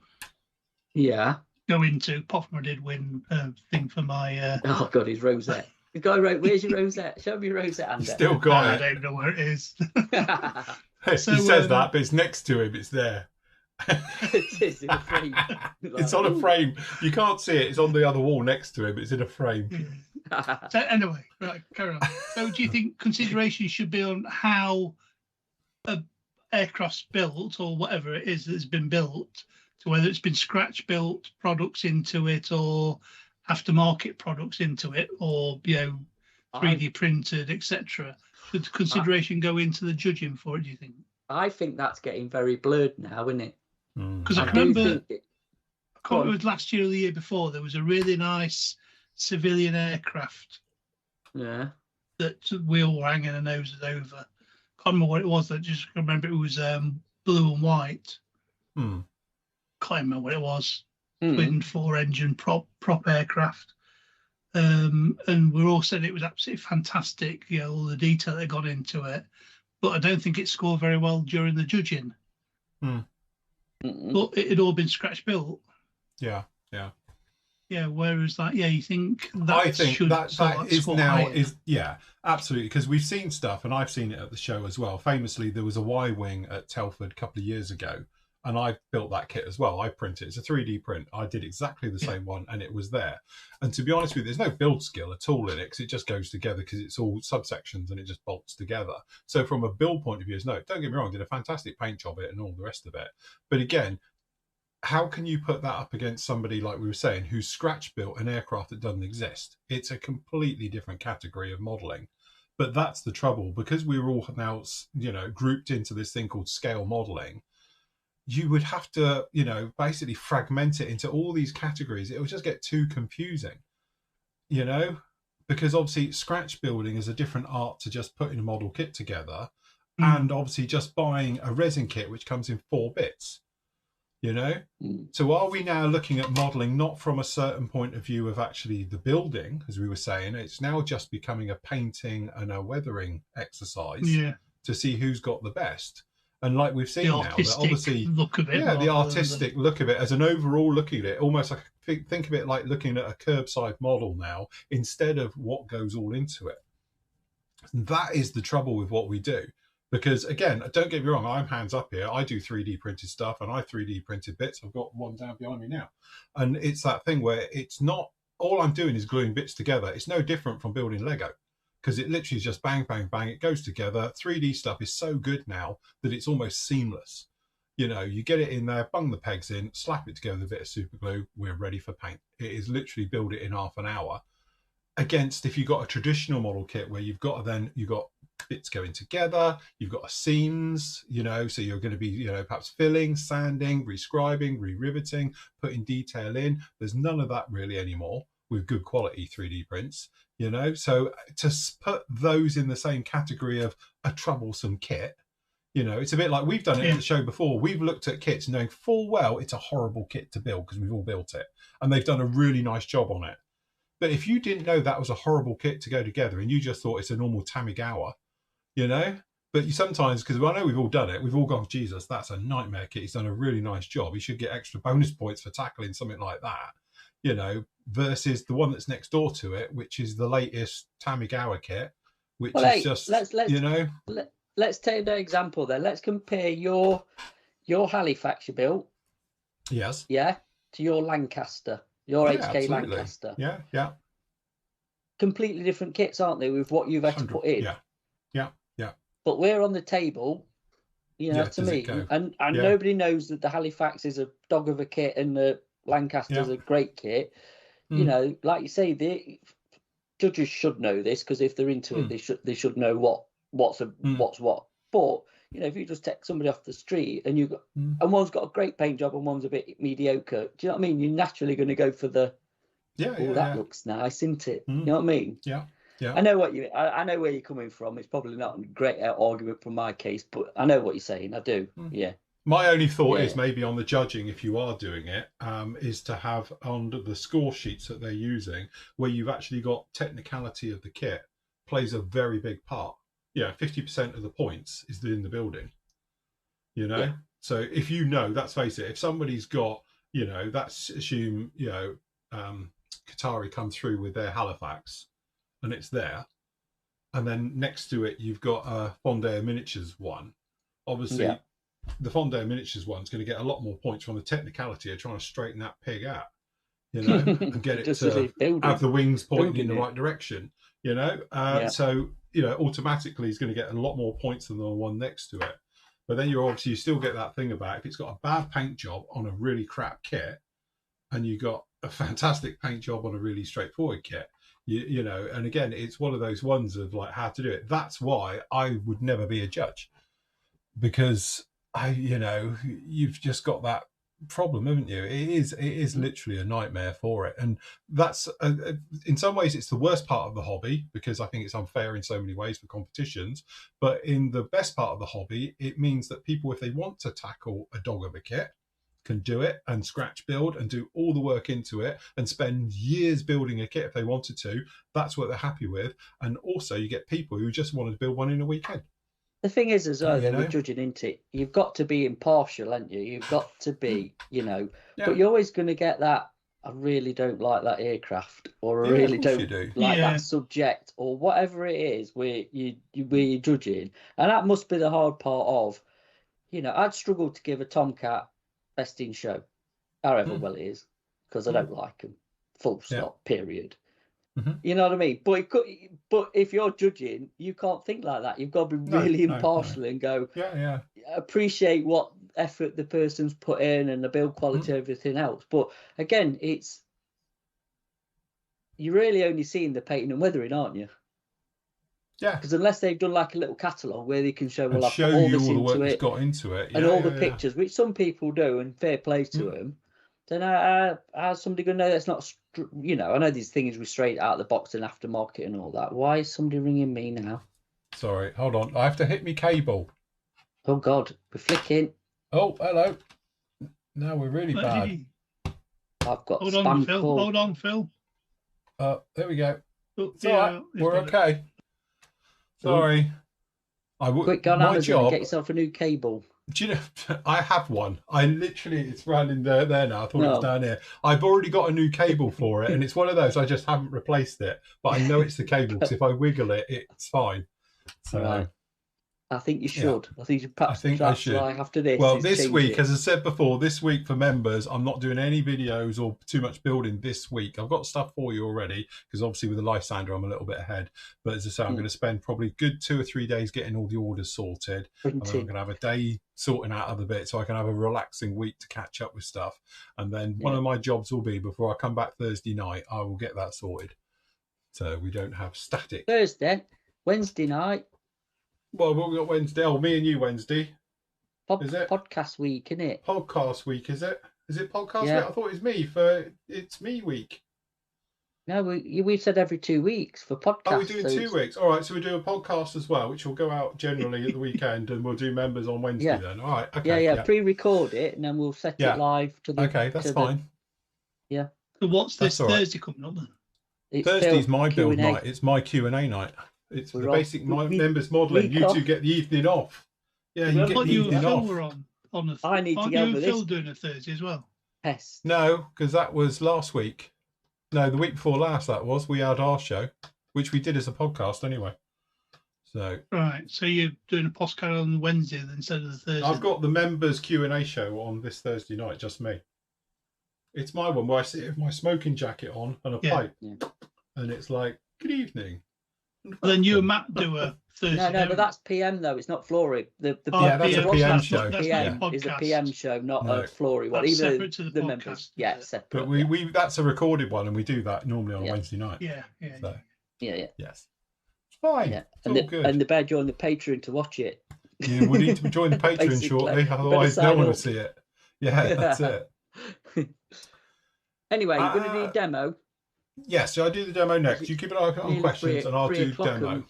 go into, apart from I did win a thing for my oh god, his rosette. The guy wrote, "Where's your rosette? Show me your rosette." Andy. Still got it. I don't know where it is. He says that, but it's next to him. It's there. It is in a frame. It's on a frame. You can't see it. It's on the other wall next to him. It's in a frame. So anyway, right, carry on. So do you think consideration should be on how a aircraft's built, or whatever it is that's been built, to whether it's been scratch built products into it or aftermarket products into it, or 3D printed, etc.? Should consideration go into the judging for it, do you think? I think that's getting very blurred now, isn't it? Because I remember, I can't remember, it was last year or the year before, there was a really nice civilian aircraft that we all were hanging our noses over. Can't remember what it was. I just remember it was blue and white. Can't remember what it was. Twin 4-engine prop aircraft. And we all said it was absolutely fantastic, all the detail that got into it. But I don't think it scored very well during the judging. but it had all been scratch built. Yeah. Yeah, whereas like, you think that I think that is now higher. is absolutely, because we've seen stuff, and I've seen it at the show as well. Famously, there was a Y-wing at Telford a couple of years ago, and I built that kit as well. I printed it's a 3D print. I did exactly the same one, and it was there. And to be honest with you, there's no build skill at all in it, because it just goes together, because it's all subsections and it just bolts together. So from a build point of view, no, don't get me wrong, did a fantastic paint job it and all the rest of it. But again, how can you put that up against somebody, like we were saying, who's scratch built an aircraft that doesn't exist? It's a completely different category of modeling. But that's the trouble, because we're all now, grouped into this thing called scale modeling. You would have to, basically fragment it into all these categories. It would just get too confusing, because obviously scratch building is a different art to just putting a model kit together, and obviously just buying a resin kit which comes in 4 bits. So are we now looking at modeling not from a certain point of view of actually the building, as we were saying? It's now just becoming a painting and a weathering exercise to see who's got the best. And like we've seen now, that obviously look of it, the artistic look of it, as an overall look at it, almost like think of it like looking at a curbside model now instead of what goes all into it. And that is the trouble with what we do. Because again, don't get me wrong, I'm hands up here. I do 3D printed stuff, and I 3D printed bits. I've got one down behind me now. And it's that thing where it's not, all I'm doing is gluing bits together. It's no different from building Lego, because it literally is just bang, bang, bang. It goes together. 3D stuff is so good now that it's almost seamless. You get it in there, bung the pegs in, slap it together with a bit of super glue. We're ready for paint. It is literally build it in half an hour. Against if you've got a traditional model kit where you've got bits going together, you've got seams, so you're going to be, perhaps filling, sanding, rescribing, re-riveting, putting detail in. There's none of that really anymore with good quality 3D prints, so to put those in the same category of a troublesome kit, it's a bit like we've done it at the show before. We've looked at kits knowing full well it's a horrible kit to build because we've all built it, and they've done a really nice job on it. But if you didn't know that was a horrible kit to go together and you just thought it's a normal Tamigawa, but you sometimes, because I know we've all done it, we've all gone, Jesus, that's a nightmare kit. He's done a really nice job. He should get extra bonus points for tackling something like that, versus the one that's next door to it, which is the latest Tamigawa kit, which is just, Let's take an example then. Let's compare your Halifax you built. Yes. Yeah. To your Lancaster. Your HK absolutely. Lancaster. Yeah. Completely different kits, aren't they, with what you've had to put in? Yeah. But we're on the table, to me, and nobody knows that the Halifax is a dog of a kit and the Lancaster's a great kit. Like you say, the judges should know this, because if they're into it, they should know what's what. But if you just take somebody off the street and and one's got a great paint job and one's a bit mediocre, do you know what I mean? You're naturally going to go for the that looks nice, isn't it? You know what I mean? Yeah. I know I know where you're coming from. It's probably not a great argument from my case, but I know what you're saying. I do. Yeah. My only thought is maybe on the judging, if you are doing it, is to have on the score sheets that they're using, where you've actually got technicality of the kit plays a very big part. 50% of the points is in the building, So if let's face it, if somebody's got, let's assume, Qatari come through with their Halifax and it's there, and then next to it you've got a Fondare Miniatures one. Obviously, the Fondare Miniatures one's going to get a lot more points from the technicality of trying to straighten that pig out, and get it to have the wings pointing in the right direction, so automatically he's going to get a lot more points than the one next to it. But then you still get that thing about if it's got a bad paint job on a really crap kit and you got a fantastic paint job on a really straightforward kit, and again, it's one of those ones of like how to do it. That's why I would never be a judge, because you've just got that problem, haven't you? It is literally a nightmare for it, and that's in some ways it's the worst part of the hobby, because I think it's unfair in so many ways for competitions. But in the best part of the hobby, it means that people, if they want to tackle a dog of a kit, can do it and scratch build and do all the work into it and spend years building a kit if they wanted to. That's what they're happy with. And also you get people who just want to build one in a weekend. The thing is, as well, we're judging into it. You've got to be impartial, haven't you? You've got to be, but you're always going to get that. I really don't like that aircraft, or I really don't like that subject, or whatever it is where you're judging, and that must be the hard part of, I'd struggle to give a Tomcat best in show, however well it is, because I don't like them. Full stop. Period. You know what I mean? But if you're judging, you can't think like that. You've got to be really impartial and go, appreciate what effort the person's put in and the build quality, everything else. But again, you're really only seeing the painting and weathering, aren't you? Yeah. Because unless they've done like a little catalogue where they can show, well, I've put all this into it, got into it, and all the pictures, which some people do, and fair play to them. Then how's somebody going to know that's not, I know these things were straight out of the box and aftermarket and all that. Why is somebody ringing me now? Sorry, hold on. I have to hit me cable. Oh, God, we're flicking. Oh, hello. No, we're really bad. I've got Hold spam on, Phil. call. Hold on, Phil. There we go. Oh, it's all right. We're okay. Sorry. Quick, go on Amazon and get yourself a new cable. Do you know, I have one. It's running there now. I thought it was down here. I've already got a new cable for it, and it's one of those. I just haven't replaced it, but I know it's the cable because if I wiggle it, it's fine. So right. I think you should. I think you should perhaps I should. After this. Well, this week, as I said before, this week for members, I'm not doing any videos or too much building this week. I've got stuff for you already because obviously with the Lysander, I'm a little bit ahead. But as I say, I'm going to spend probably good 2 or 3 days getting all the orders sorted. And then I'm going to have a day sorting out other bits so I can have a relaxing week to catch up with stuff. And then one of my jobs will be before I come back Thursday night, I will get that sorted. So we don't have static. Wednesday night. Well, we've got Wednesday. Oh, me and you Wednesday. Is it? Podcast week, isn't it? Podcast week, is it? Is it podcast week? I thought it was me for It's Me week. No, we've said every 2 weeks for podcasts. Oh, we're doing 2 weeks. All right, so we do a podcast as well, which will go out generally at the weekend, and we'll do members on Wednesday then. All right, okay. Yeah. Pre-record it, and then we'll set it live to the... Okay, that's fine. So what's this Thursday coming up then? Thursday's my build night. It's my Q&A night. It's for the basic members modelling. You two get the evening off. Yeah, you get the evening off. On the I need to get over this. Phil doing a Thursday as well? Yes. No, because that was last week. No, the week before last that was. We had our show, which we did as a podcast anyway. So right, so you're doing a podcast on Wednesday instead of the Thursday. I've got the members Q&A show on this Thursday night, just me. It's my one where I sit with my smoking jacket on and a pipe, and it's like, good evening. Well, then you and Matt do a Thursday. No, but that's PM though. It's not Flory. That's a PM show. PM is a PM show, not a Flory one. That's separate to the podcast, members. Separate. But we that's a recorded one, and we do that normally on a Wednesday night. Yeah. Yes. It's fine. Yeah. It's all good. And the bear join the Patreon to watch it. Yeah, we need to join the Patreon shortly, otherwise no one will see it. Yeah, that's it. Anyway, you're going to do a demo. Yes, so I do the demo next. You keep an eye on questions and I'll do demo.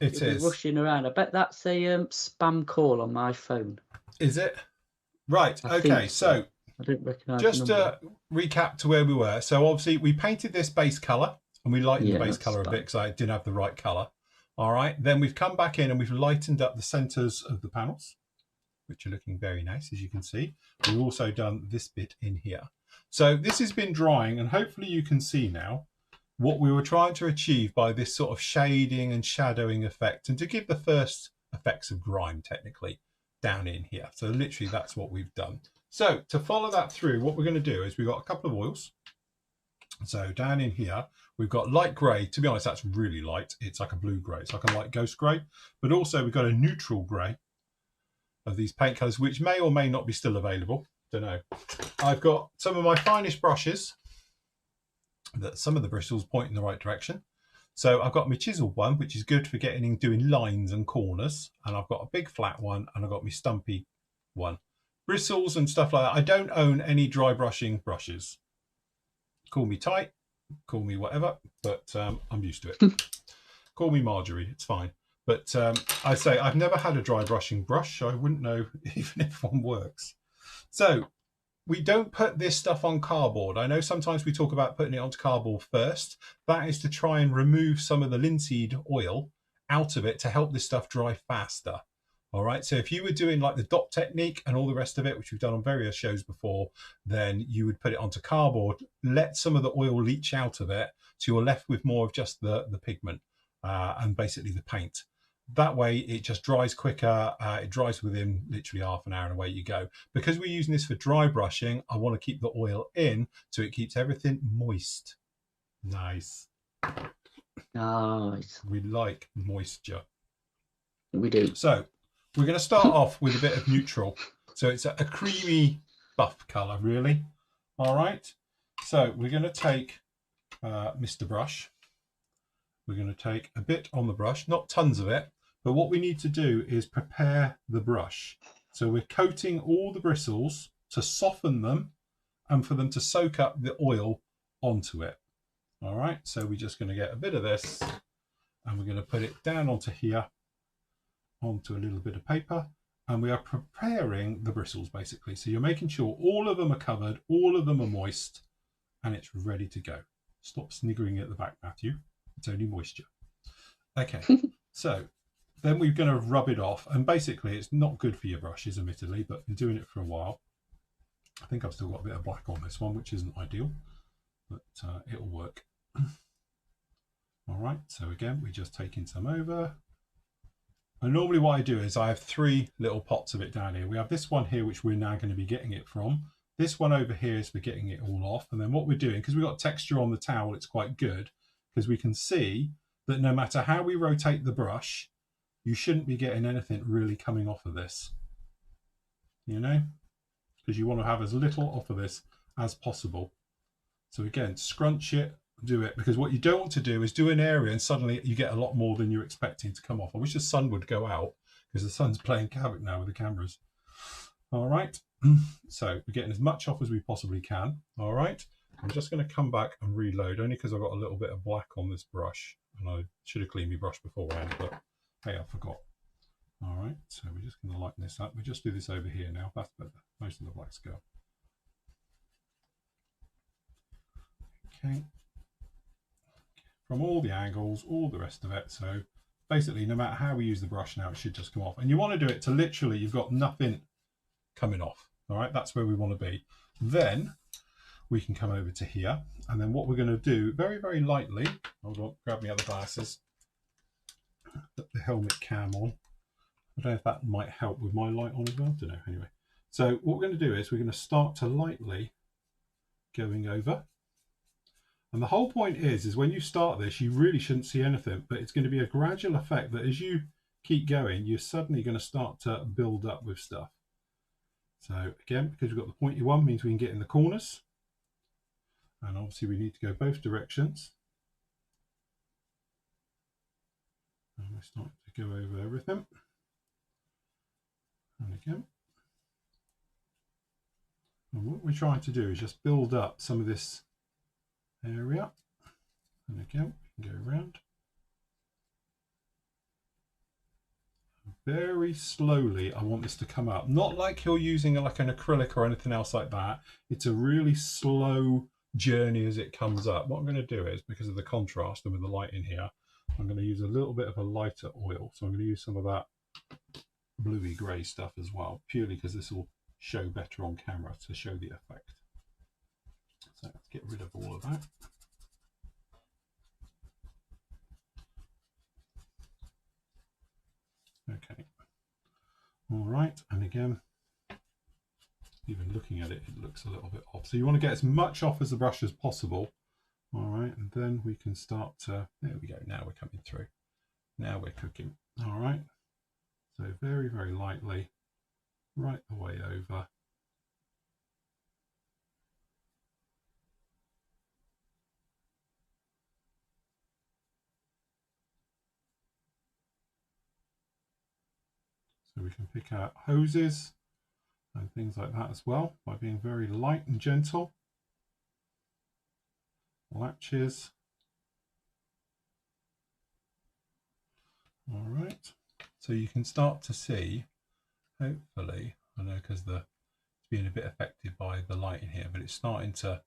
It is. Rushing around. I bet that's a spam call on my phone. Is it? Right. Okay. So I don't recognise. Just to recap to where we were. So obviously we painted this base colour and we lightened the base colour a bit because I didn't have the right colour. All right. Then we've come back in and we've lightened up the centres of the panels, which are looking very nice, as you can see. We've also done this bit in here. So this has been drying, and hopefully you can see now what we were trying to achieve by this sort of shading and shadowing effect, and to give the first effects of grime technically down in here. So literally that's what we've done. So to follow that through, what we're going to do is we've got a couple of oils. So down in here, we've got light grey. To be honest, that's really light. It's like a blue grey. It's like a light ghost grey. But also we've got a neutral grey of these paint colours, which may or may not be still available. Don't know. I've got some of my finest brushes that some of the bristles point in the right direction. So I've got my chiseled one, which is good for getting in doing lines and corners, and I've got a big flat one, and I've got my stumpy one. Bristles and stuff like that. I don't own any dry brushing brushes. Call me tight, call me whatever, but I'm used to it. Call me Marjorie, it's fine. But I say I've never had a dry brushing brush, so I wouldn't know even if one works. So we don't put this stuff on cardboard. I know sometimes we talk about putting it onto cardboard first. That is to try and remove some of the linseed oil out of it to help this stuff dry faster. All right, so if you were doing like the dot technique and all the rest of it, which we've done on various shows before, then you would put it onto cardboard, let some of the oil leach out of it, so you're left with more of just the pigment and basically the paint. That way it just dries quicker. It dries within literally half an hour and away you go. Because we're using this for dry brushing, I want to keep the oil in so it keeps everything moist. Nice. Nice. We like moisture. We do. So we're going to start off with a bit of neutral. So it's a creamy buff colour, really. All right. So we're going to take Mr. Brush. We're going to take a bit on the brush, not tons of it, but what we need to do is prepare the brush. So we're coating all the bristles to soften them and for them to soak up the oil onto it. All right, so we're just going to get a bit of this and we're going to put it down onto here, onto a little bit of paper, and we are preparing the bristles basically. So you're making sure all of them are covered, all of them are moist, and it's ready to go. Stop sniggering at the back, Matthew. It's only moisture. Okay, so then we're going to rub it off, and basically it's not good for your brushes, admittedly, but I'm doing it for a while. I think I've still got a bit of black on this one, which isn't ideal, but it'll work. All right, so again, we're just taking some over. And normally what I do is I have 3 little pots of it down here. We have this one here, which we're now going to be getting it from. This one over here is for getting it all off. And then what we're doing, because we've got texture on the towel, it's quite good, because we can see that no matter how we rotate the brush, you shouldn't be getting anything really coming off of this, you know, because you want to have as little off of this as possible. So again, scrunch it, do it, because what you don't want to do is do an area and suddenly you get a lot more than you're expecting to come off. I wish the sun would go out because the sun's playing havoc now with the cameras. All right, so we're getting as much off as we possibly can. All right, I'm just going to come back and reload, only because I've got a little bit of black on this brush and I should have cleaned my brush beforehand, but hey, I forgot. All right, so we're just going to lighten this up. We just do this over here now. That's better. Most of the black's go. Okay. From all the angles, all the rest of it. So basically, no matter how we use the brush now, it should just come off. And you want to do it to literally, you've got nothing coming off. All right, that's where we want to be. Then we can come over to here. And then what we're going to do, very, very lightly, hold on, grab my other glasses, put the helmet cam on. I don't know if that might help with my light on as well. I don't know. Anyway, so what we're going to do is we're going to start to lightly going over. And the whole point is when you start this, you really shouldn't see anything, but it's going to be a gradual effect that as you keep going, you're suddenly going to start to build up with stuff. So again, because we've got the pointy one, means we can get in the corners. And obviously we need to go both directions. And we're starting to go over everything. And again. And what we're trying to do is just build up some of this area, and again we can go around very slowly. I want this to come up, not like you're using like an acrylic or anything else like that. It's a really slow journey as it comes up. What I'm going to do is, because of the contrast and with the light in here, I'm going to use a little bit of a lighter oil. So I'm going to use some of that bluey grey stuff as well, purely because this will show better on camera to show the effect. So let's get rid of all of that. Okay. All right. And again, even looking at it, it looks a little bit off. So you want to get as much off as the brush as possible. All right. And then we can start to, there we go. Now we're coming through. Now we're cooking. All right. So very, very lightly, right the way over. So we can pick out hoses and things like that as well by being very light and gentle. Latches. All right. So you can start to see, hopefully, I know because it's being a bit affected by the light in here, but it's starting to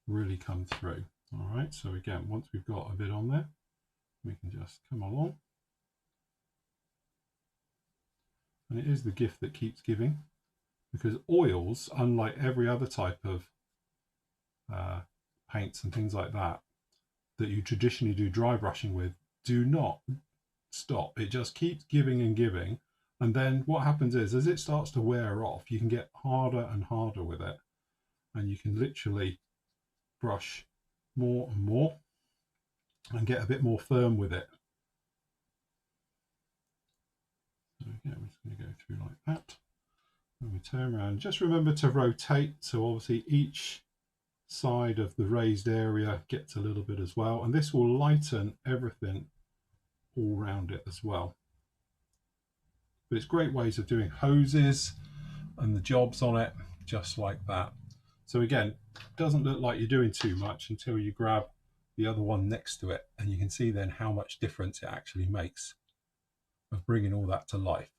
really come through. All right. So again, once we've got a bit on there, we can just come along. And it is the gift that keeps giving, because oils, unlike every other type of paints and things like that you traditionally do dry brushing with, do not stop. It just keeps giving and giving. And then what happens is, as it starts to wear off, you can get harder and harder with it. And you can literally brush more and more and get a bit more firm with it. So again, we're just going to go through like that. And we turn around. Just remember to rotate. So obviously each side of the raised area gets a little bit as well. And this will lighten everything all around it as well. But it's great ways of doing hoses and the jobs on it, just like that. So again, it doesn't look like you're doing too much until you grab the other one next to it, and you can see then how much difference it actually makes of bringing all that to life.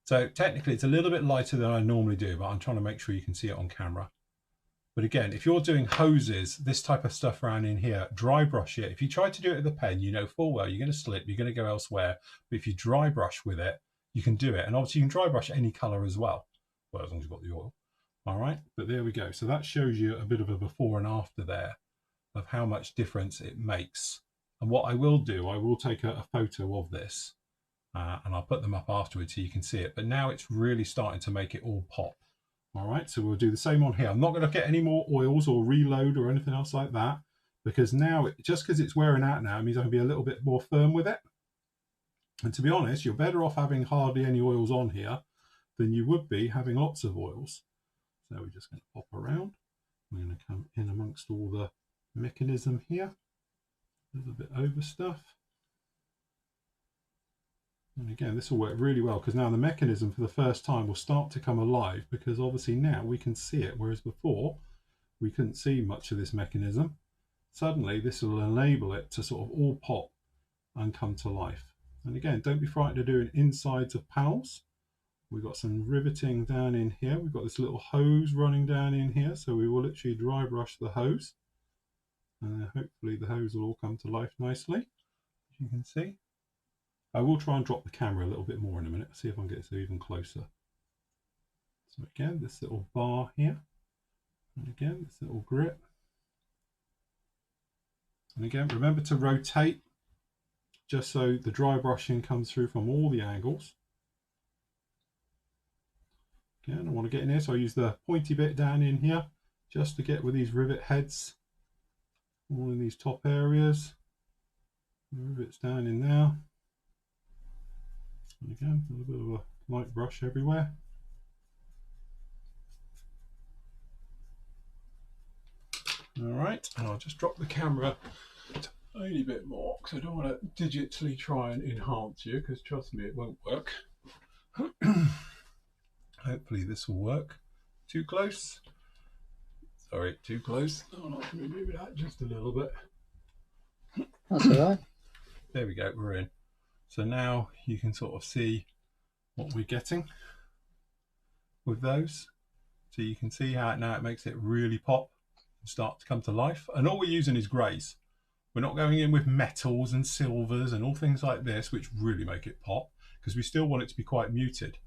So technically it's a little bit lighter than I normally do, but I'm trying to make sure you can see it on camera. But again, if you're doing hoses, this type of stuff around in here, dry brush it. If you try to do it with a pen, you know full well you're going to slip, you're going to go elsewhere. But if you dry brush with it, you can do it. And obviously you can dry brush any color as well. Well, as long as you've got the oil. All right, but there we go. So that shows you a bit of a before and after there of how much difference it makes. And what I will do, I will take a photo of this and I'll put them up afterwards so you can see it. But now it's really starting to make it all pop. All right, so we'll do the same on here. I'm not going to get any more oils or reload or anything else like that, because now, just because it's wearing out now, it means I can be a little bit more firm with it. And to be honest, you're better off having hardly any oils on here than you would be having lots of oils. So we're just going to pop around. We're going to come in amongst all the mechanism here. A little bit over stuff. And again, this will work really well, because now the mechanism for the first time will start to come alive, because obviously now we can see it, whereas before we couldn't see much of this mechanism. Suddenly this will enable it to sort of all pop and come to life. And again, don't be frightened of doing insides of panels. We've got some riveting down in here. We've got this little hose running down in here, so we will literally dry brush the hose. And hopefully the hose will all come to life nicely, as you can see. I will try and drop the camera a little bit more in a minute, see if I can get it even closer. So again, this little bar here, and again, this little grip. And again, remember to rotate, just so the dry brushing comes through from all the angles. Again, I want to get in here, so I use the pointy bit down in here, just to get with these rivet heads, all in these top areas. The rivets down in there. And again, a little bit of a light brush everywhere. All right, and I'll just drop the camera a tiny bit more, because I don't want to digitally try and enhance you, because trust me, it won't work. Hopefully this will work. Too close. Sorry, too close. Oh, no, let me move it out just a little bit. That's all right. There we go, we're in. So now you can sort of see what we're getting with those. So you can see how now it makes it really pop and start to come to life. And all we're using is greys. We're not going in with metals and silvers and all things like this, which really make it pop, because we still want it to be quite muted.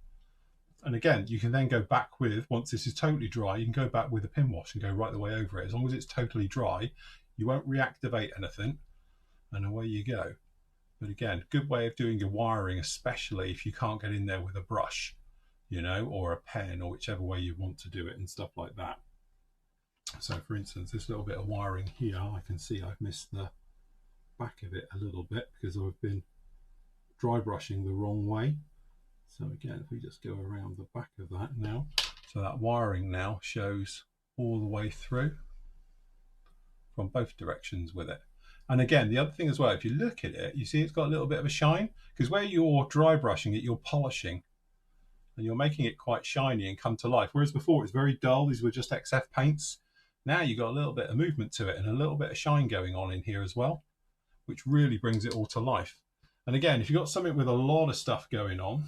And again, you can then go back with, once this is totally dry, you can go back with a pin wash and go right the way over it. As long as it's totally dry, you won't reactivate anything, and away you go. But again, good way of doing your wiring, especially if you can't get in there with a brush, you know, or a pen, or whichever way you want to do it and stuff like that. So for instance, this little bit of wiring here, I can see I've missed the back of it a little bit because I've been dry brushing the wrong way. So again, if we just go around the back of that now, so that wiring now shows all the way through from both directions with it. And again, the other thing as well, if you look at it, you see it's got a little bit of a shine, because where you're dry brushing it, you're polishing and you're making it quite shiny and come to life. Whereas before it's very dull, these were just XF paints. Now you've got a little bit of movement to it and a little bit of shine going on in here as well, which really brings it all to life. And again, if you've got something with a lot of stuff going on,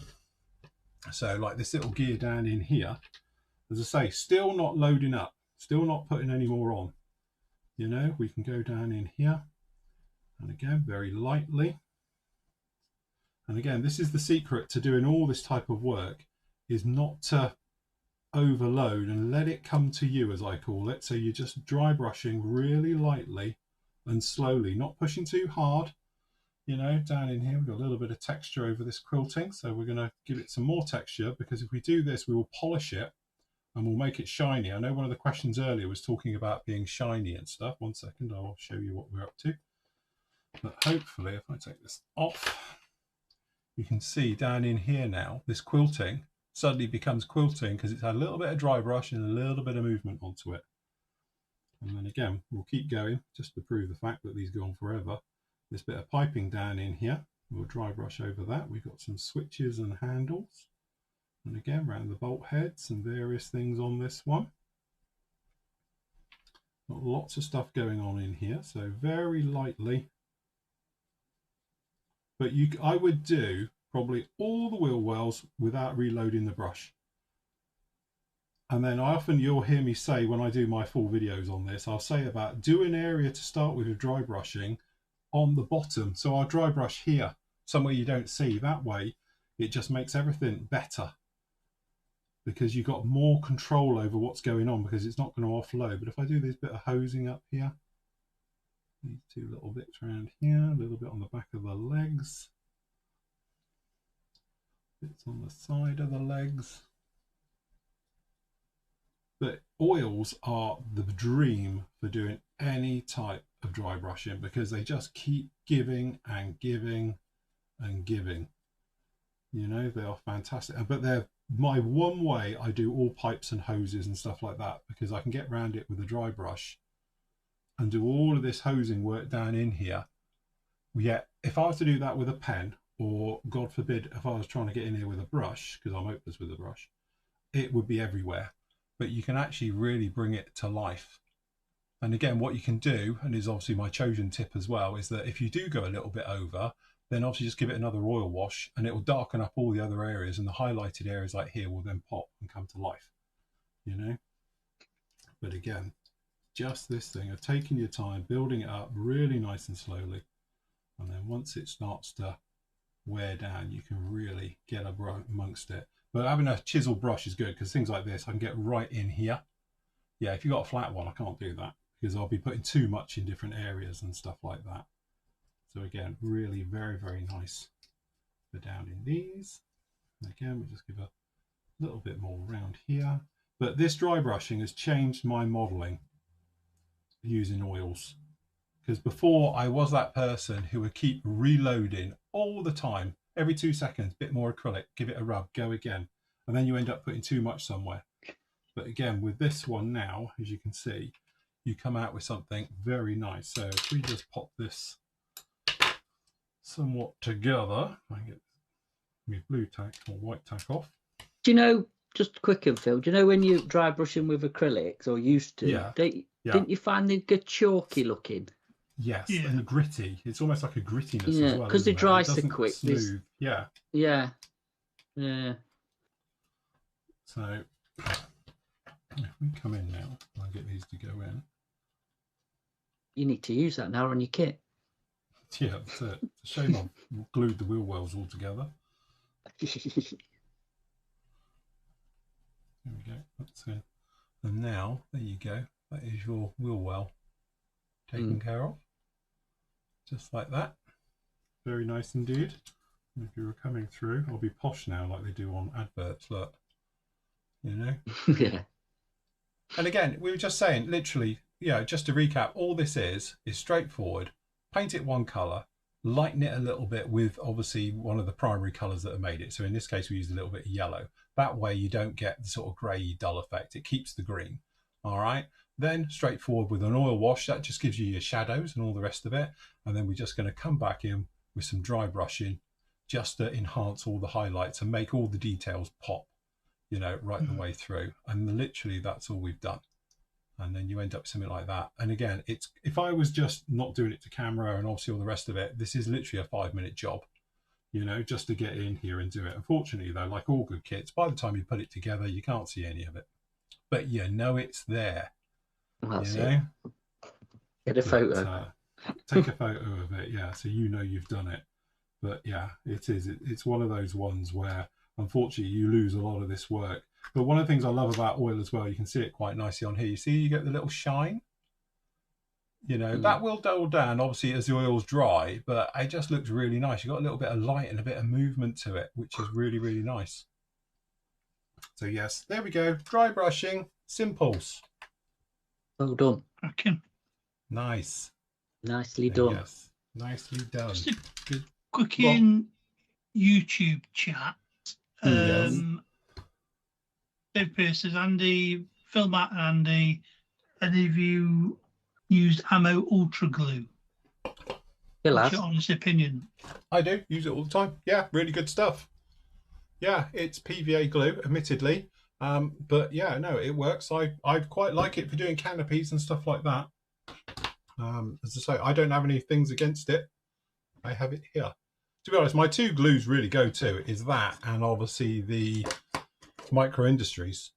so like this little gear down in here, as I say, still not loading up, still not putting any more on. You know, we can go down in here, and again, very lightly. And again, this is the secret to doing all this type of work, is not to overload and let it come to you, as I call it. So you're just dry brushing really lightly and slowly, not pushing too hard. You know, down in here, we've got a little bit of texture over this quilting. So we're going to give it some more texture, because if we do this, we will polish it and we'll make it shiny. I know one of the questions earlier was talking about being shiny and stuff. One second, I'll show you what we're up to. But hopefully, if I take this off, you can see down in here now, this quilting suddenly becomes quilting because it's had a little bit of dry brush and a little bit of movement onto it. And then again, we'll keep going just to prove the fact that these go on forever. This bit of piping down in here, we'll dry brush over that. We've got some switches and handles. And again, around the bolt heads and various things on this one. Got lots of stuff going on in here, so very lightly. But I would do probably all the wheel wells without reloading the brush. And then you'll hear me say when I do my full videos on this, I'll say about do an area to start with dry brushing on the bottom. So I'll dry brush here, somewhere you don't see. That way it just makes everything better, because you've got more control over what's going on, because it's not going to offload. But if I do this bit of hosing up here, these two little bits around here, a little bit on the back of the legs, bits on the side of the legs. But oils are the dream for doing any type of dry brushing, because they just keep giving and giving and giving. You know, they are fantastic. But they're my one way I do all pipes and hoses and stuff like that, because I can get around it with a dry brush and do all of this hosing work down in here. Yet if I was to do that with a pen, or God forbid if I was trying to get in here with a brush, because I'm hopeless with a brush, it would be everywhere. But you can actually really bring it to life. And again, what you can do, and is obviously my chosen tip as well, is that if you do go a little bit over, then obviously just give it another oil wash and it will darken up all the other areas, and the highlighted areas like here will then pop and come to life, you know. But again, just this thing of taking your time, building it up really nice and slowly, and then once it starts to wear down, you can really get amongst it. But having a chisel brush is good, because things like this I can get right in here. Yeah, if you've got a flat one, I can't do that, because I'll be putting too much in different areas and stuff like that. So again, really very, very nice for down in these. And again, we'll just give a little bit more around here. But this dry brushing has changed my modeling using oils, because before I was that person who would keep reloading all the time, every 2 seconds, bit more acrylic, give it a rub, go again, and then you end up putting too much somewhere. But again, with this one now, as you can see, you come out with something very nice. So if we just pop this somewhat together, I get my blue tack or white tack off. Do you know, just quick and Phil, do you know when you dry brushing with acrylics, or used to, yeah. Didn't you find they get chalky looking? Yes, yeah. And gritty. It's almost like a grittiness yeah, as well. Because they dry so quick. Smooth. Yeah. Yeah. Yeah. So if we come in now, I'll get these to go in. You need to use that now on your kit. Yeah, that's it. It's a shame I've glued the wheel wells all together. There we go. That's in. And now, there you go. That is your wheel well taken care of. Just like that. Very nice indeed. And if you were coming through, I'll be posh now like they do on adverts, look. You know? Yeah. And again, we were just saying, literally, you know, just to recap, all this is straightforward. Paint it one colour, lighten it a little bit with obviously one of the primary colours that have made it. So in this case, we used a little bit of yellow. That way you don't get the sort of grey dull effect. It keeps the green. All right. Then straightforward with an oil wash, that just gives you your shadows and all the rest of it. And then we're just going to come back in with some dry brushing just to enhance all the highlights and make all the details pop, you know, right the way through. And literally that's all we've done. And then you end up something like that. And again, it's, if I was just not doing it to camera and obviously all the rest of it, this is literally a 5-minute job, you know, just to get in here and do it. Unfortunately though, like all good kits, by the time you put it together, you can't see any of it, but you know it's there. Well, you know? Get a photo. Take a photo of it, yeah, so you know you've done it. But yeah, it is. It's one of those ones where, unfortunately, you lose a lot of this work. But one of the things I love about oil as well, you can see it quite nicely on here. You see, you get the little shine. That will dull down, obviously, as the oil's dry, but it just looks really nice. You've got a little bit of light and a bit of movement to it, which is really, really nice. So yes, there we go. Dry brushing, simples. Well done. Cracking. Nice. Nicely done. Yes, nicely done. Just a Good. quick in YouTube chat. Yes. Dave Pierce says, Andy, Phil, Matt and Andy, any of you used Ammo Ultra Glue? What's your honest opinion? I do use it all the time. Yeah, really good stuff. Yeah, it's PVA glue, admittedly, but yeah, no, it works. I quite like it for doing canopies and stuff like that. As I say, I don't have any things against it. I have it here. To be honest, my two glues really go to is that, and obviously the Micro Industries.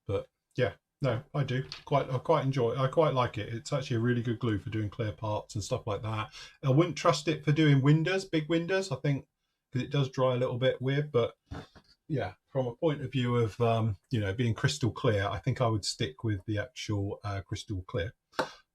But yeah. No, I do. I quite enjoy it. I quite like it. It's actually a really good glue for doing clear parts and stuff like that. I wouldn't trust it for doing windows, big windows, I think, because it does dry a little bit weird. But yeah, from a point of view of, being crystal clear, I think I would stick with the actual crystal clear.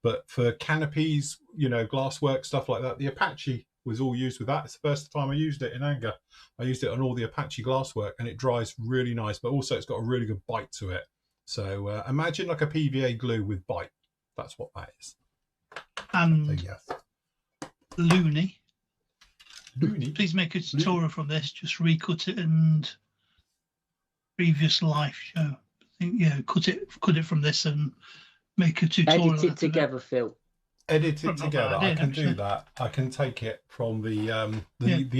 But for canopies, glasswork, stuff like that, the Apache was all used with that. It's the first time I used it in anger. I used it on all the Apache glasswork and it dries really nice, but also it's got a really good bite to it. So imagine like a PVA glue with bite. That's what that is. And so, yes. Looney. Please make a tutorial from this. Just recut it and previous life show. I think cut it from this and make a tutorial. Edit it together, Phil. Edit it together. I can do that. I can take it from the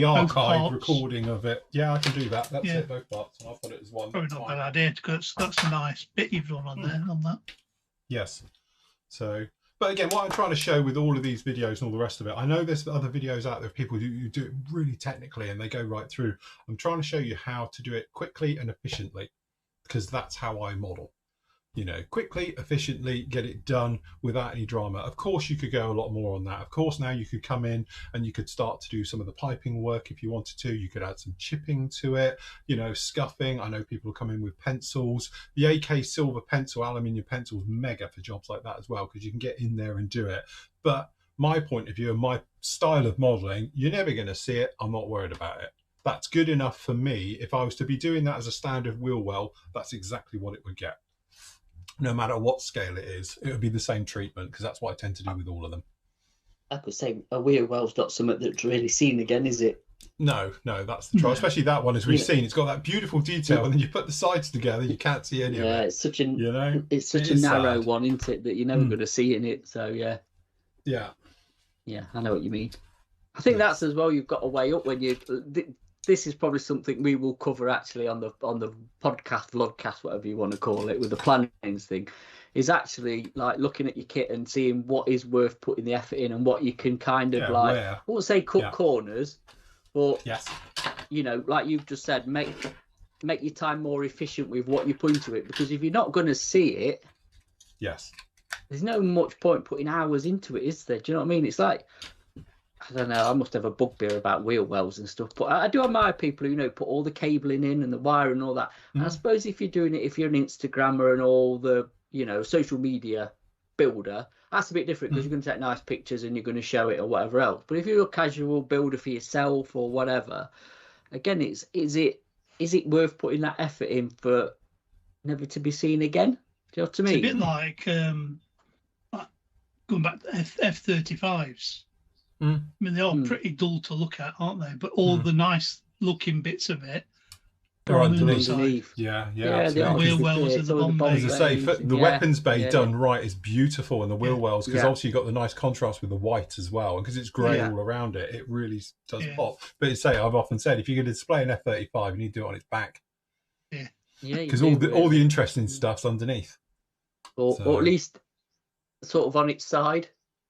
archive recording of it. Yeah, I can do that. That's it, both parts. And I'll put it as one. Probably not a bad idea, because that's a nice bit you've done on there on that. Yes. So, but again, what I'm trying to show with all of these videos and all the rest of it, I know there's other videos out there of people who do it really technically and they go right through. I'm trying to show you how to do it quickly and efficiently, because that's how I model. Quickly, efficiently, get it done without any drama. Of course, you could go a lot more on that. Of course, now you could come in and you could start to do some of the piping work if you wanted to. You could add some chipping to it, scuffing. I know people come in with pencils. The AK silver pencil, aluminium pencil is mega for jobs like that as well, because you can get in there and do it. But my point of view and my style of modeling, you're never going to see it. I'm not worried about it. That's good enough for me. If I was to be doing that as a standard wheel well, that's exactly what it would get. No matter what scale it is, it would be the same treatment, because that's what I tend to do with all of them. I could say a wheel well's not something that's really seen again, is it? No, that's the trouble. Especially that one, as we've seen, it's got that beautiful detail, and then you put the sides together, you can't see any of it. Yeah, it's such a it's such a narrow one, isn't it, that you're never going to see in it. So yeah, I know what you mean. I think that's as well. You've got to weigh up when you. This is probably something we will cover actually on the podcast, vlogcast, whatever you want to call it, with the plannings thing, is actually like looking at your kit and seeing what is worth putting the effort in and what you can kind of I won't say cut corners, but like you've just said, make your time more efficient with what you put into it, because if you're not going to see it, there's no much point putting hours into it, is there? Do you know what I mean? It's like, I don't know, I must have a bugbear about wheel wells and stuff, but I do admire people who put all the cabling in and the wire and all that. And I suppose if you're doing it, if you're an Instagrammer and all the social media builder, that's a bit different, because you're going to take nice pictures and you're going to show it or whatever else. But if you're a casual builder for yourself or whatever, again, is it worth putting that effort in for never to be seen again? Do you know what I mean? It's a bit like going back to F-35s. I mean, they are pretty dull to look at, aren't they? But all the nice looking bits of it are underneath. Yeah, the wheel wells and the bomb bay. As I say, the weapons bay done right is beautiful, and the wheel wells, because obviously you've got the nice contrast with the white as well, and because it's grey all around it, it really does pop. But I've often said, if you're going to display an F-35, you need to do it on its back. Because all the interesting stuff's underneath, or at least sort of on its side,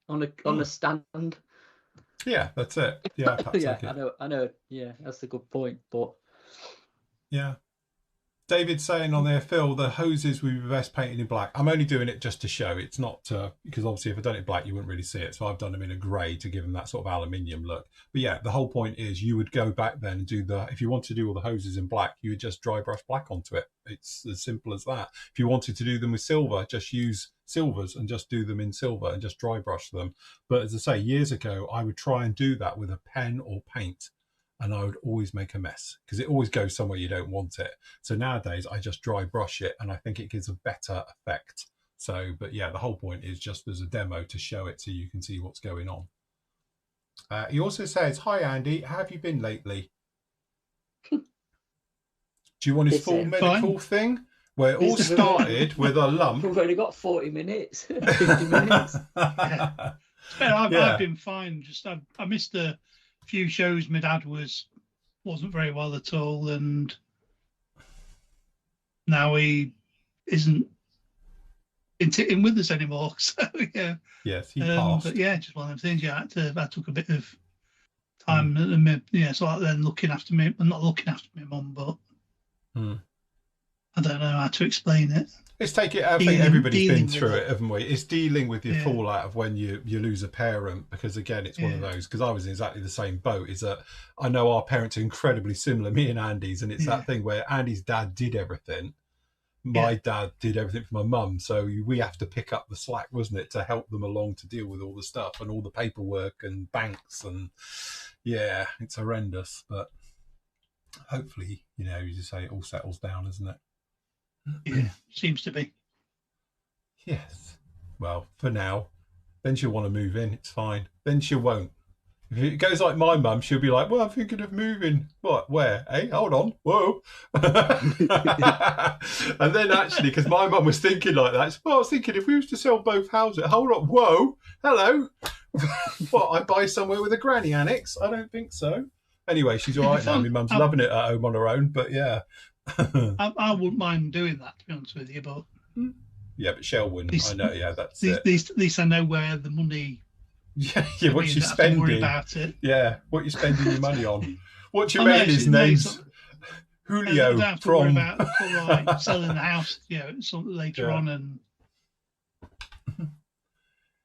on a stand. Yeah, that's it. Yeah, I know. Yeah, that's a good point. But yeah, David's saying on there, Phil, the hoses would be best painted in black. I'm only doing it just to show. It's not because obviously if I done it black, you wouldn't really see it. So I've done them in a grey to give them that sort of aluminium look. But yeah, the whole point is you would go back then and do if you want to do all the hoses in black, you would just dry brush black onto it. It's as simple as that. If you wanted to do them with silver, just use silvers and just do them in silver and just dry brush them. But as I say, years ago, I would try and do that with a pen or paint. And I would always make a mess because it always goes somewhere you don't want it. So nowadays I just dry brush it and I think it gives a better effect. So, but yeah, the whole point is just as a demo to show it so you can see what's going on. He also says, hi, Andy, how have you been lately? Do you want his full medical thing? Where it all started with a lump. We've only got 40 minutes, 50 minutes. I've been fine. Just I missed a few shows. My dad wasn't very well at all, and now he isn't in with us anymore. So yeah, yes, he passed. But yeah, just one of the things. Yeah, I took a bit of time. So like then looking after me. I'm not looking after my mum, but I don't know how to explain it. It's I think everybody's been through it, haven't we? It's dealing with your fallout of when you lose a parent, because again, it's one of those, because I was in exactly the same boat, is that I know our parents are incredibly similar, me and Andy's, and it's that thing where Andy's dad did everything. My dad did everything for my mum, so we have to pick up the slack, wasn't it, to help them along to deal with all the stuff and all the paperwork and banks, and yeah, it's horrendous, but hopefully, you just say it all settles down, isn't it? Yeah, seems to be. Yes. Well, for now. Then she'll want to move in. It's fine. Then she won't. If it goes like my mum, she'll be like, well, I'm thinking of moving. What? Where? Hey, hold on. Whoa. And then actually, because my mum was thinking like that, I was thinking if we was to sell both houses, hold on. Whoa. Hello. What? I buy somewhere with a granny annex? I don't think so. Anyway, she's all right now. My mum's loving it at home on her own, but yeah. I wouldn't mind doing that, to be honest with you, but yeah, but Shell wouldn't. I know. Yeah, that's it. At least I know where the money. Yeah, what you're spending. Worry about it. Yeah, what you're spending your money on. What's your main? His name's Julio. I don't have to worry about selling the house, something later on, and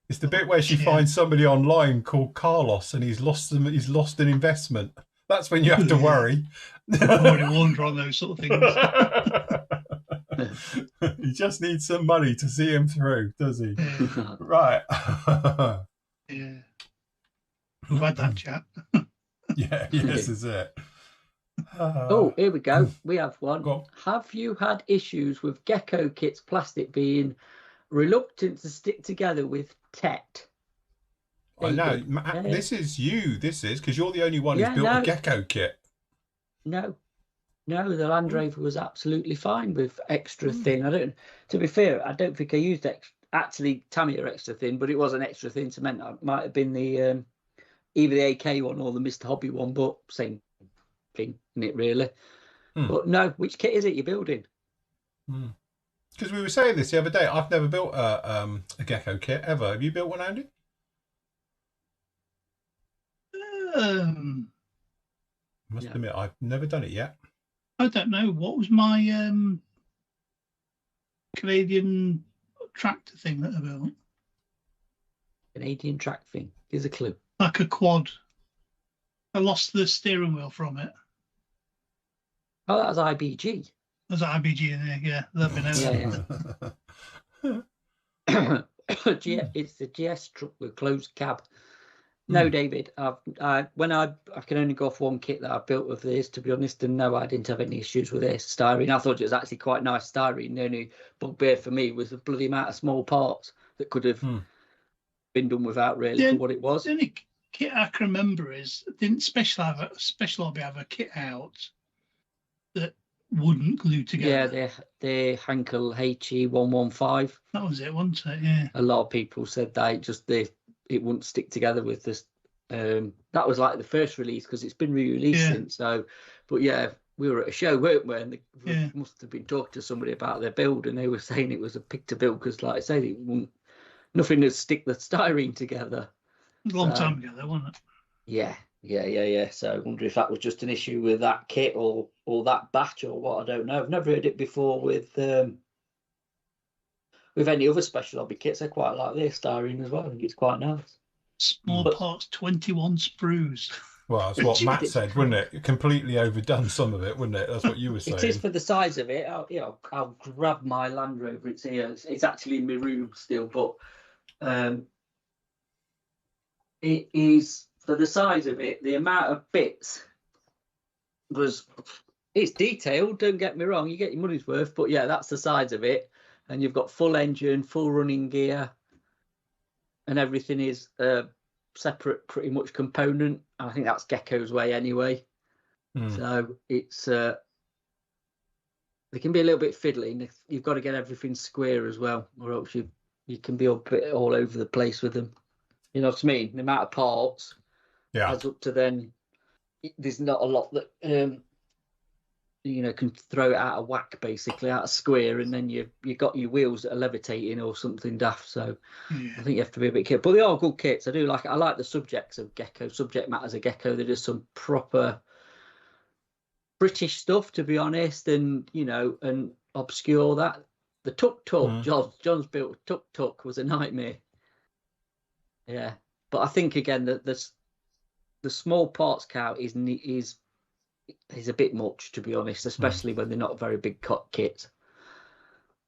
it's the bit where she finds somebody online called Carlos, and he's lost an investment. That's when you have to worry. I already wonder on those sort of things. He just needs some money to see him through, does he? Yeah. Right. Yeah. We've had that chat. Yeah, this is it. Oh, here we go. We have one. Have you had issues with Gecko Kit's plastic being reluctant to stick together with TET? I know. This is because you're the only one who's built a Gecko kit. No, the Land Rover was absolutely fine with extra thin. To be fair, I don't think I used actually Tamiya extra thin, but it was an extra thin cement. It might have been the either the AK one or the Mr. Hobby one, but same thing, isn't it really? But no, which kit is it you're building? Because we were saying this the other day. I've never built a Gecko kit ever. Have you built one, Andy? Must admit, I've never done it yet. I don't know. What was my Canadian tractor thing that I built? Canadian track thing. Here's a clue. Like a quad. I lost the steering wheel from it. Oh, that was IBG. There's IBG in there, yeah. That'd been It's the GS truck with closed cab. No, David. I can only go off one kit that I've built with this, to be honest, and no, I didn't have any issues with this styrene. I thought it was actually quite nice styrene. The only bugbear for me was the bloody amount of small parts that could have been done without, really, for what it was. The only kit I can remember is, didn't Special Hobby have a kit out that wouldn't glue together? Yeah, the Hankel HE115. That was it, wasn't it? Yeah. A lot of people said that it wouldn't stick together with this. That was like the first release, because it's been re-released since. So, but yeah, we were at a show, weren't we? And they must have been talking to somebody about their build, and they were saying it was a pig to build because, like I say, nothing to stick the styrene together. A long time ago, though, wasn't it? Yeah, Yeah. So I wonder if that was just an issue with that kit or that batch or what. I don't know. I've never heard it before with any other special hobby kits. I quite like this styrene as well. I think it's quite nice. Small parts, 21 sprues. Well, that's what Matt said, wouldn't it? Completely overdone some of it, wouldn't it? That's what you were saying. It is for the size of it. I'll grab my Land Rover. It's here. It's actually in my room still, but it is for the size of it. The amount of bits it's detailed. Don't get me wrong. You get your money's worth, but yeah, that's the size of it. And you've got full engine, full running gear, and everything is separate, pretty much component. I think that's Gecko's way anyway. So it's they can be a little bit fiddly, and you've got to get everything square as well, or else you can be a bit all over the place with them. You know what I mean? The amount of parts adds up to then. There's not a lot that can throw it out of whack, basically out of square, and then you got your wheels that are levitating or something daft. So I think you have to be a bit careful. But they are good kits. I like the subjects of Gecko, subject matters of Gecko. They're just some proper British stuff, to be honest, and and obscure. That the tuk tuk, John's built tuk tuk was a nightmare. Yeah, but I think again that the small parts count is a bit much, to be honest, especially when they're not very big cut kits.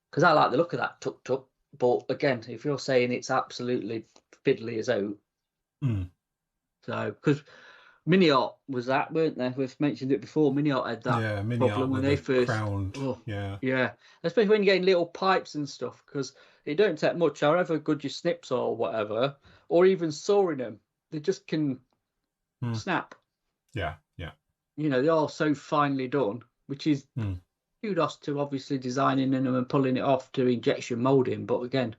Because I like the look of that tuk tuk, but again, if you're saying it's absolutely fiddly as out, so because Mini Art was that, weren't they? We've mentioned it before. Mini Art had that problem when they first. Yeah, especially when you're getting little pipes and stuff, because it don't take much. However good your snips are or whatever, or even sawing them, they just can snap. Yeah. They are so finely done, which is kudos to obviously designing them and pulling it off to injection molding. But again,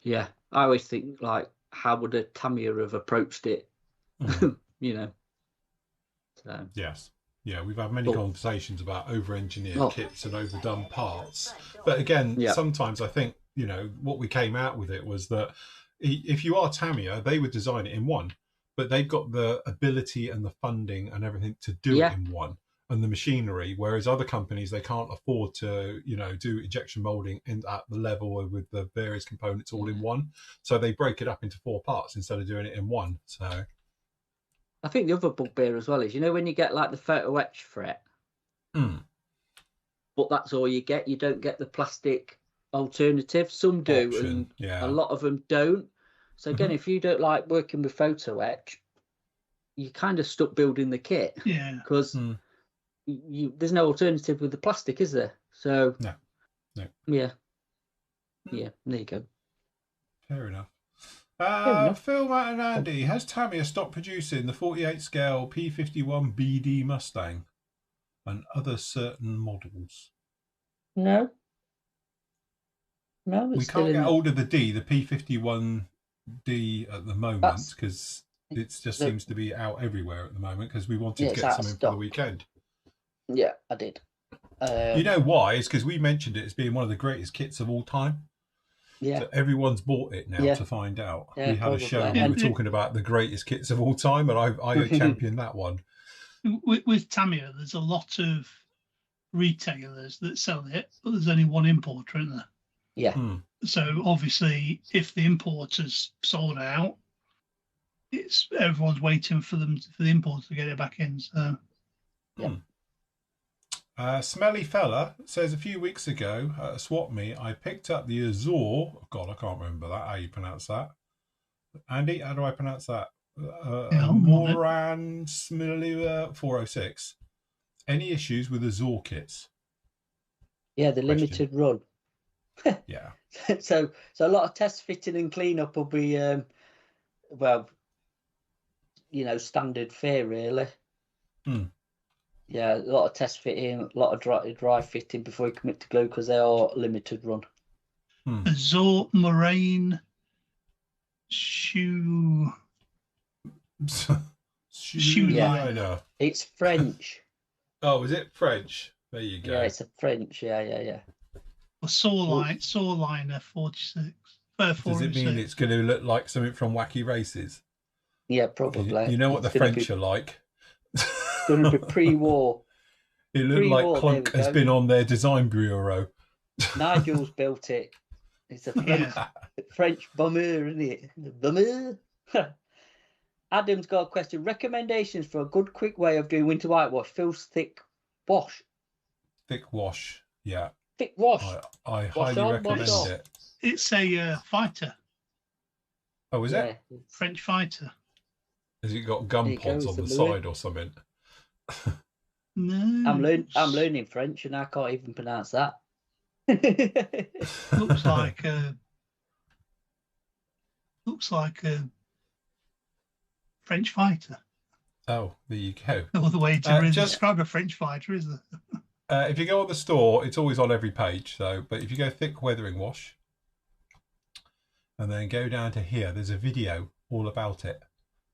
I always think, like, how would a Tamiya have approached it? So. Yes. Yeah, we've had many conversations about over-engineered kits and overdone parts. But again, sometimes I think, what we came out with it was that if you are Tamiya, they would design it in one. But they've got the ability and the funding and everything to do it in one, and the machinery, whereas other companies, they can't afford to, do injection molding at the level with the various components all in one. So they break it up into 4 parts instead of doing it in one. So I think the other bugbear as well is, when you get like the photo etch fret, but that's all you get. You don't get the plastic alternative. Some do, option, and a lot of them don't. So again, if you don't like working with photo etch, you're kind of stuck building the kit. Yeah. Because there's no alternative with the plastic, is there? So no. Yeah. There you go. Fair enough. Phil, Matt, and Andy, has Tamiya stopped producing the 48 scale P51 BD Mustang and other certain models? No. We can't get hold of the P51D at the moment, because it just seems to be out everywhere at the moment, because we wanted to get something for the weekend. Yeah, I did. You know why? It's because we mentioned it as being one of the greatest kits of all time. Yeah. So everyone's bought it now to find out. We had a show and we were talking about the greatest kits of all time, and I championed that one. With Tamiya, there's a lot of retailers that sell it, but there's only one importer, isn't there? Yeah. So obviously, if the importer's sold out, everyone's waiting for the importer to get it back in. So, Smelly Fella says, a few weeks ago at a swap meet, I picked up the Azure. God, I can't remember that. How you pronounce that? Andy, how do I pronounce that? Moran Smelly 406. Any issues with Azure kits? Yeah, the limited run. Yeah. So a lot of test fitting and cleanup will be, standard fare, really. Yeah, a lot of test fitting, a lot of dry fitting before you commit to glue, because they are limited run. Azure Moraine shoe. Liner. It's French. Oh, is it French? There you go. Yeah, it's a French. Yeah. A saw liner 46. Does it mean it's going to look like something from Wacky Races? Yeah, probably. You know what the French are like. It's going to be pre-war. It looked like Clunk has been on their design bureau. Nigel's built it. It's a French bomber, isn't it? The bomber. Adam's got a question. Recommendations for a good, quick way of doing winter whitewash. Phil's thick wash. Thick wash, yeah. Thick wash. I highly recommend it. It's a fighter. Oh, is it? French fighter. Has it got gun pods on the side or something? No. I'm learning French and I can't even pronounce that. Looks like a French fighter. Oh, there you go. No other way to really describe a French fighter, is there? If you go on the store, it's always on every page. So, but if you go thick weathering wash, and then go down to here, there's a video all about it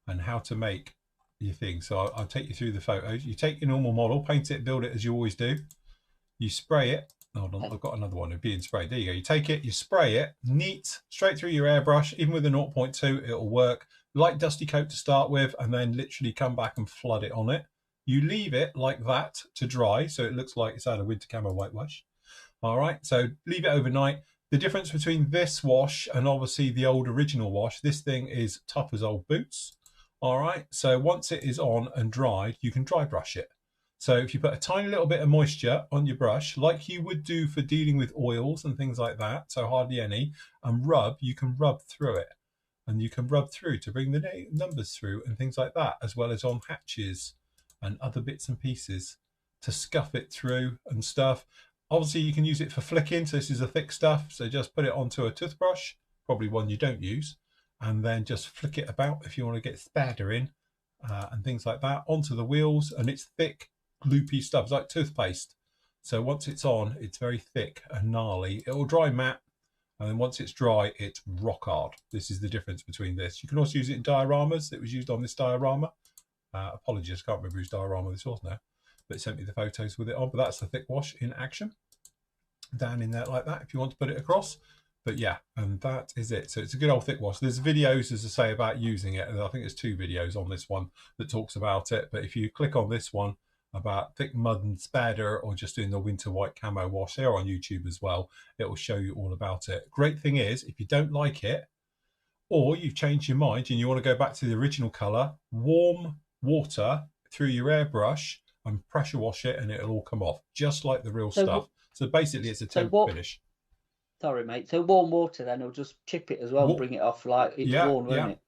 and how to make your thing. So I'll take you through the photos. You take your normal model, paint it, build it as you always do. You spray it. Hold on, I've got another one of being sprayed. There you go. You take it, you spray it, neat, straight through your airbrush. Even with a 0.2, it'll work. Light dusty coat to start with, and then literally come back and flood it on it. You leave it like that to dry, so it looks like it's had a winter camo whitewash. All right, so leave it overnight. The difference between this wash and obviously the old original wash, this thing is tough as old boots. All right, so once it is on and dried, you can dry brush it. So if you put a tiny little bit of moisture on your brush, like you would do for dealing with oils and things like that, so hardly any, and rub, you can rub through it. And you can rub through to bring the numbers through and things like that, as well as on hatches and other bits and pieces to scuff it through and stuff. Obviously, you can use it for flicking. So this is a thick stuff. So just put it onto a toothbrush, probably one you don't use, and then just flick it about if you want to get spatter in and things like that onto the wheels. And it's thick, loopy stuff. It's like toothpaste. So once it's on, it's very thick and gnarly. It will dry matte. And then once it's dry, it's rock hard. This is the difference between this. You can also use it in dioramas. It was used on this diorama. Apologies, I can't remember whose diorama this was now. But it sent me the photos with it on. But that's the thick wash in action. Down in there like that if you want to put it across. But yeah, and that is it. So it's a good old thick wash. There's videos, as I say, about using it. And I think there's 2 videos on this one that talks about it. But if you click on this one, about thick mud and spatter, or just doing the winter white camo wash, they're on YouTube as well. It will show you all about it. Great thing is, if you don't like it, or you've changed your mind and you want to go back to the original color, warm water through your airbrush and pressure wash it, and it'll all come off just like the real stuff. So basically, it's a temp finish. Sorry, mate. So warm water, then it'll just chip it as well and bring it off like it's worn, won't it?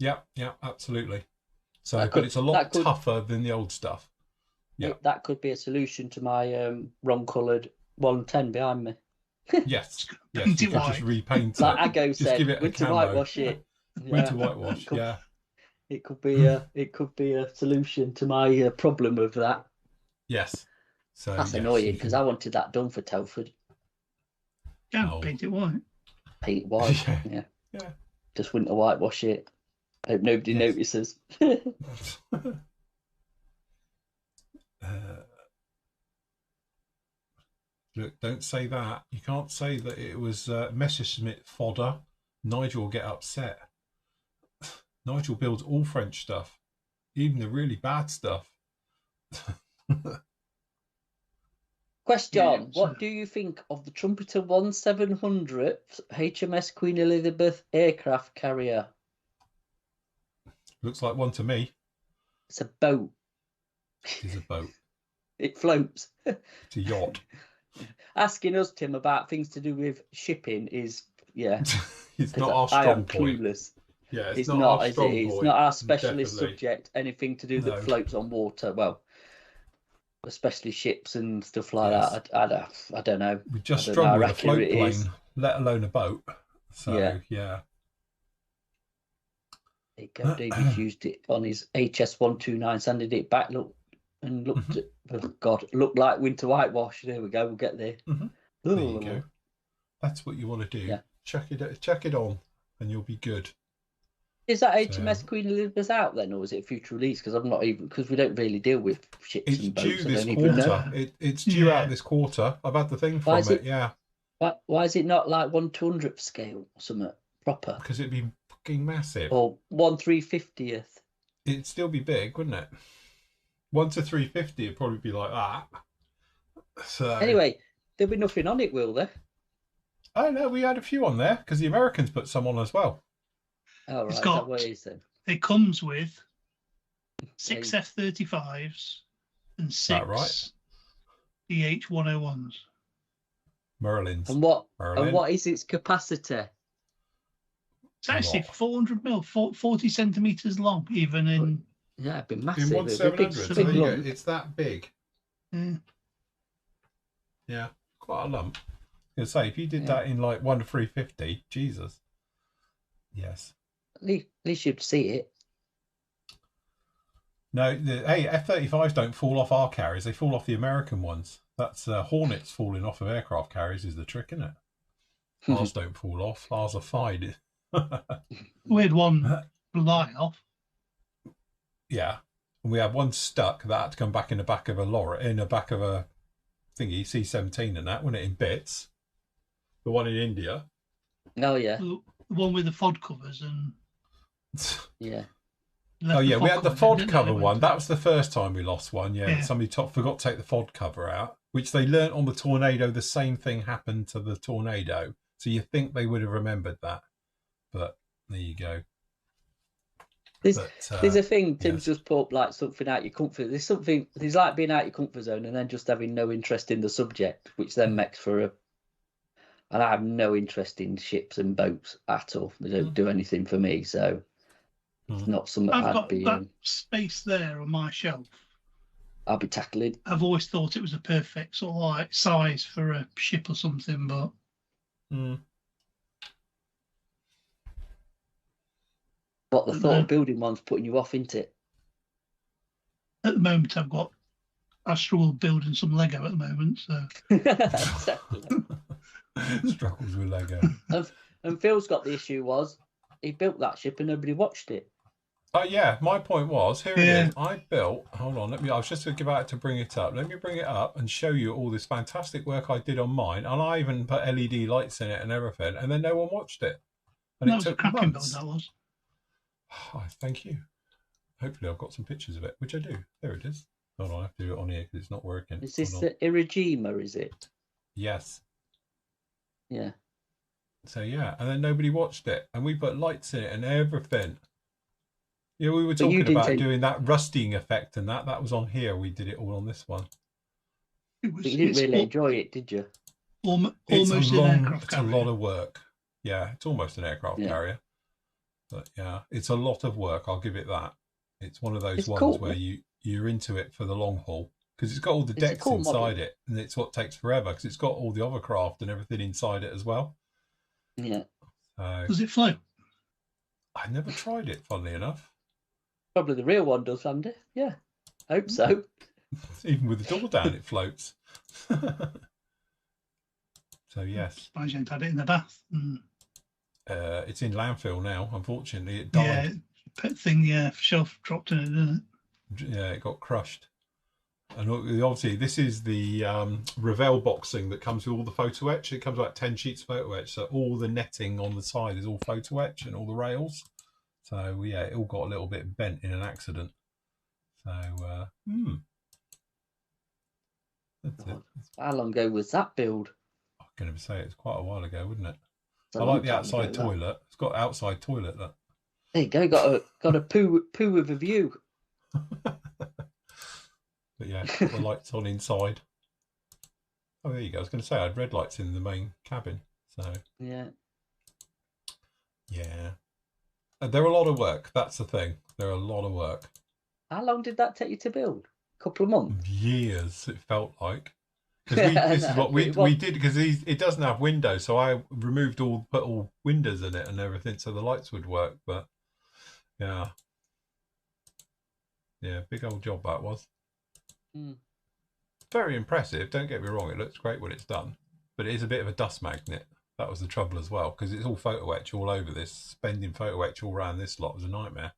Yeah, absolutely. So, but it's a lot tougher than the old stuff. Yeah, that could be a solution to my wrong-coloured 110 behind me. Yes, you can just repaint it. Like Aggo said, give it winter whitewash it. Winter whitewash, It could be a solution to my problem of that. Yes. So that's annoying because I wanted that done for Telford. Paint it white. Paint it white. Yeah. Just winter whitewash it. Hope nobody notices. Look, don't say that. You can't say that it was Messerschmitt fodder. Nigel will get upset. Nigel builds all French stuff, even the really bad stuff. Question: what do you think of the Trumpeter 1700 HMS Queen Elizabeth aircraft carrier? Looks like one to me. It's a boat. It is a boat. It floats. It's a yacht. Asking us, Tim, about things to do with shipping is, it's not our strong point. Clueless. Yeah, it's not, is it? It's not our specialist subject. Anything to do that floats on water. Well, especially ships and stuff like that. I don't know. We just struggle with a float plane, let alone a boat. So yeah. There you go. David's used it on his HS129, sanded it back. Looked like winter whitewash. There we go. We'll get there. There you go. That's what you want to do. Yeah. Check it on, and you'll be good. Is that HMS Queen Elizabeth out then, or is it a future release? Because I'm not even because we don't really deal with ships and boats. It's due this quarter. It's due out this quarter. I've had the thing from it. Yeah. Why is it not like 1/200th scale or something proper? Because it'd be fucking massive. Or 1/350th. It'd still be big, wouldn't it? 1 to 350 would probably be like that. So anyway, there'll be nothing on it, will there? Oh no, we had a few on there because the Americans put some on as well. Oh right, it's got, that way is then. It comes with 6 F-35s and 6 right? DH-101s. Merlins. And what is its capacity? It's actually 400 mil, 40 centimeters long, even in. Yeah, it'd be massive. In 1/700, so there you go. It's that big. Yeah, quite a lump. I was gonna say, if you did that in like 1 to 350, Jesus. Yes. At least you'd see it. No, F-35s don't fall off our carriers; they fall off the American ones. That's Hornets falling off of aircraft carriers is the trick, isn't it? Ours don't fall off; ours are fine. We had one fly off. Yeah, and we had one stuck that had to come back in the back of a lorry, in the back of a thingy, C-17 and that, wasn't it, in bits? The one in India. Oh yeah. The one with the FOD covers and. Yeah. Oh yeah, we had the FOD cover one. That was the first time we lost one. Yeah. Somebody forgot to take the FOD cover out, which they learnt on the Tornado. The same thing happened to the Tornado, so you think they would have remembered that, but there you go. There's a thing Tim's just put like something out your comfort. There's like being out your comfort zone and then just having no interest in the subject, which then makes for a. And I have no interest in ships and boats at all. They don't do anything for me, so it's not something I'd be. That space there on my shelf. I'll be tackling. I've always thought it was a perfect sort of like size for a ship or something, but. But the thought of building one's putting you off, isn't it? At the moment, I struggle building some Lego at the moment, so. Struggles with Lego. And Phil's got the issue was he built that ship and nobody watched it. Yeah, my point was, here it is. I built, hold on, I was just about to bring it up. Let me bring it up and show you all this fantastic work I did on mine. And I even put LED lights in it and everything, and then no one watched it. And that was a cracking build, that was. Oh, thank you. Hopefully I've got some pictures of it, which I do. There it is. Hold on, I have to do it on here because it's not working. Is this the Irajima, is it? Yes. Yeah. So yeah, and then nobody watched it, and we put lights in it and everything. Yeah, we were talking about doing that rusting effect, and that was on here. We did it all on this one. But you didn't really enjoy it, did you? Almost an aircraft carrier. It's a lot of work. Yeah, it's almost an aircraft carrier. But yeah, it's a lot of work. I'll give it that. It's one of those ones where you're into it for the long haul because it's got all the decks inside it, and it's what takes forever because it's got all the hovercraft and everything inside it as well. Yeah. Does it float? I never tried it, funnily enough. Probably the real one does, Andy. Yeah, I hope so. Even with the door down, it floats. So yes. I ain't had it in the bath. It's in landfill now. Unfortunately, it died. Yeah, pet thing. Yeah, shelf dropped in it, didn't it? Yeah, it got crushed. And obviously, this is the Revell boxing that comes with all the photo etch. It comes with like 10 sheets of photo etch, so all the netting on the side is all photo etch and all the rails. So yeah, it all got a little bit bent in an accident. So that's it. How long ago was that build? I'm going to say it's quite a while ago, wouldn't it? I like the outside toilet. It's got outside toilet. That. There you go. Got a poo with a view. But yeah, the lights on inside. Oh, there you go. I was going to say I had red lights in the main cabin. So yeah. They're a lot of work. That's the thing. They're a lot of work. How long did that take you to build? A couple of months. Years. It felt like. This is what we did because it doesn't have windows, so I put all windows in it and everything, so the lights would work. But yeah, big old job that was. Very impressive. Don't get me wrong; it looks great when it's done, but it is a bit of a dust magnet. That was the trouble as well because it's all photo etch all over this. Spending photo etch all around this lot was a nightmare.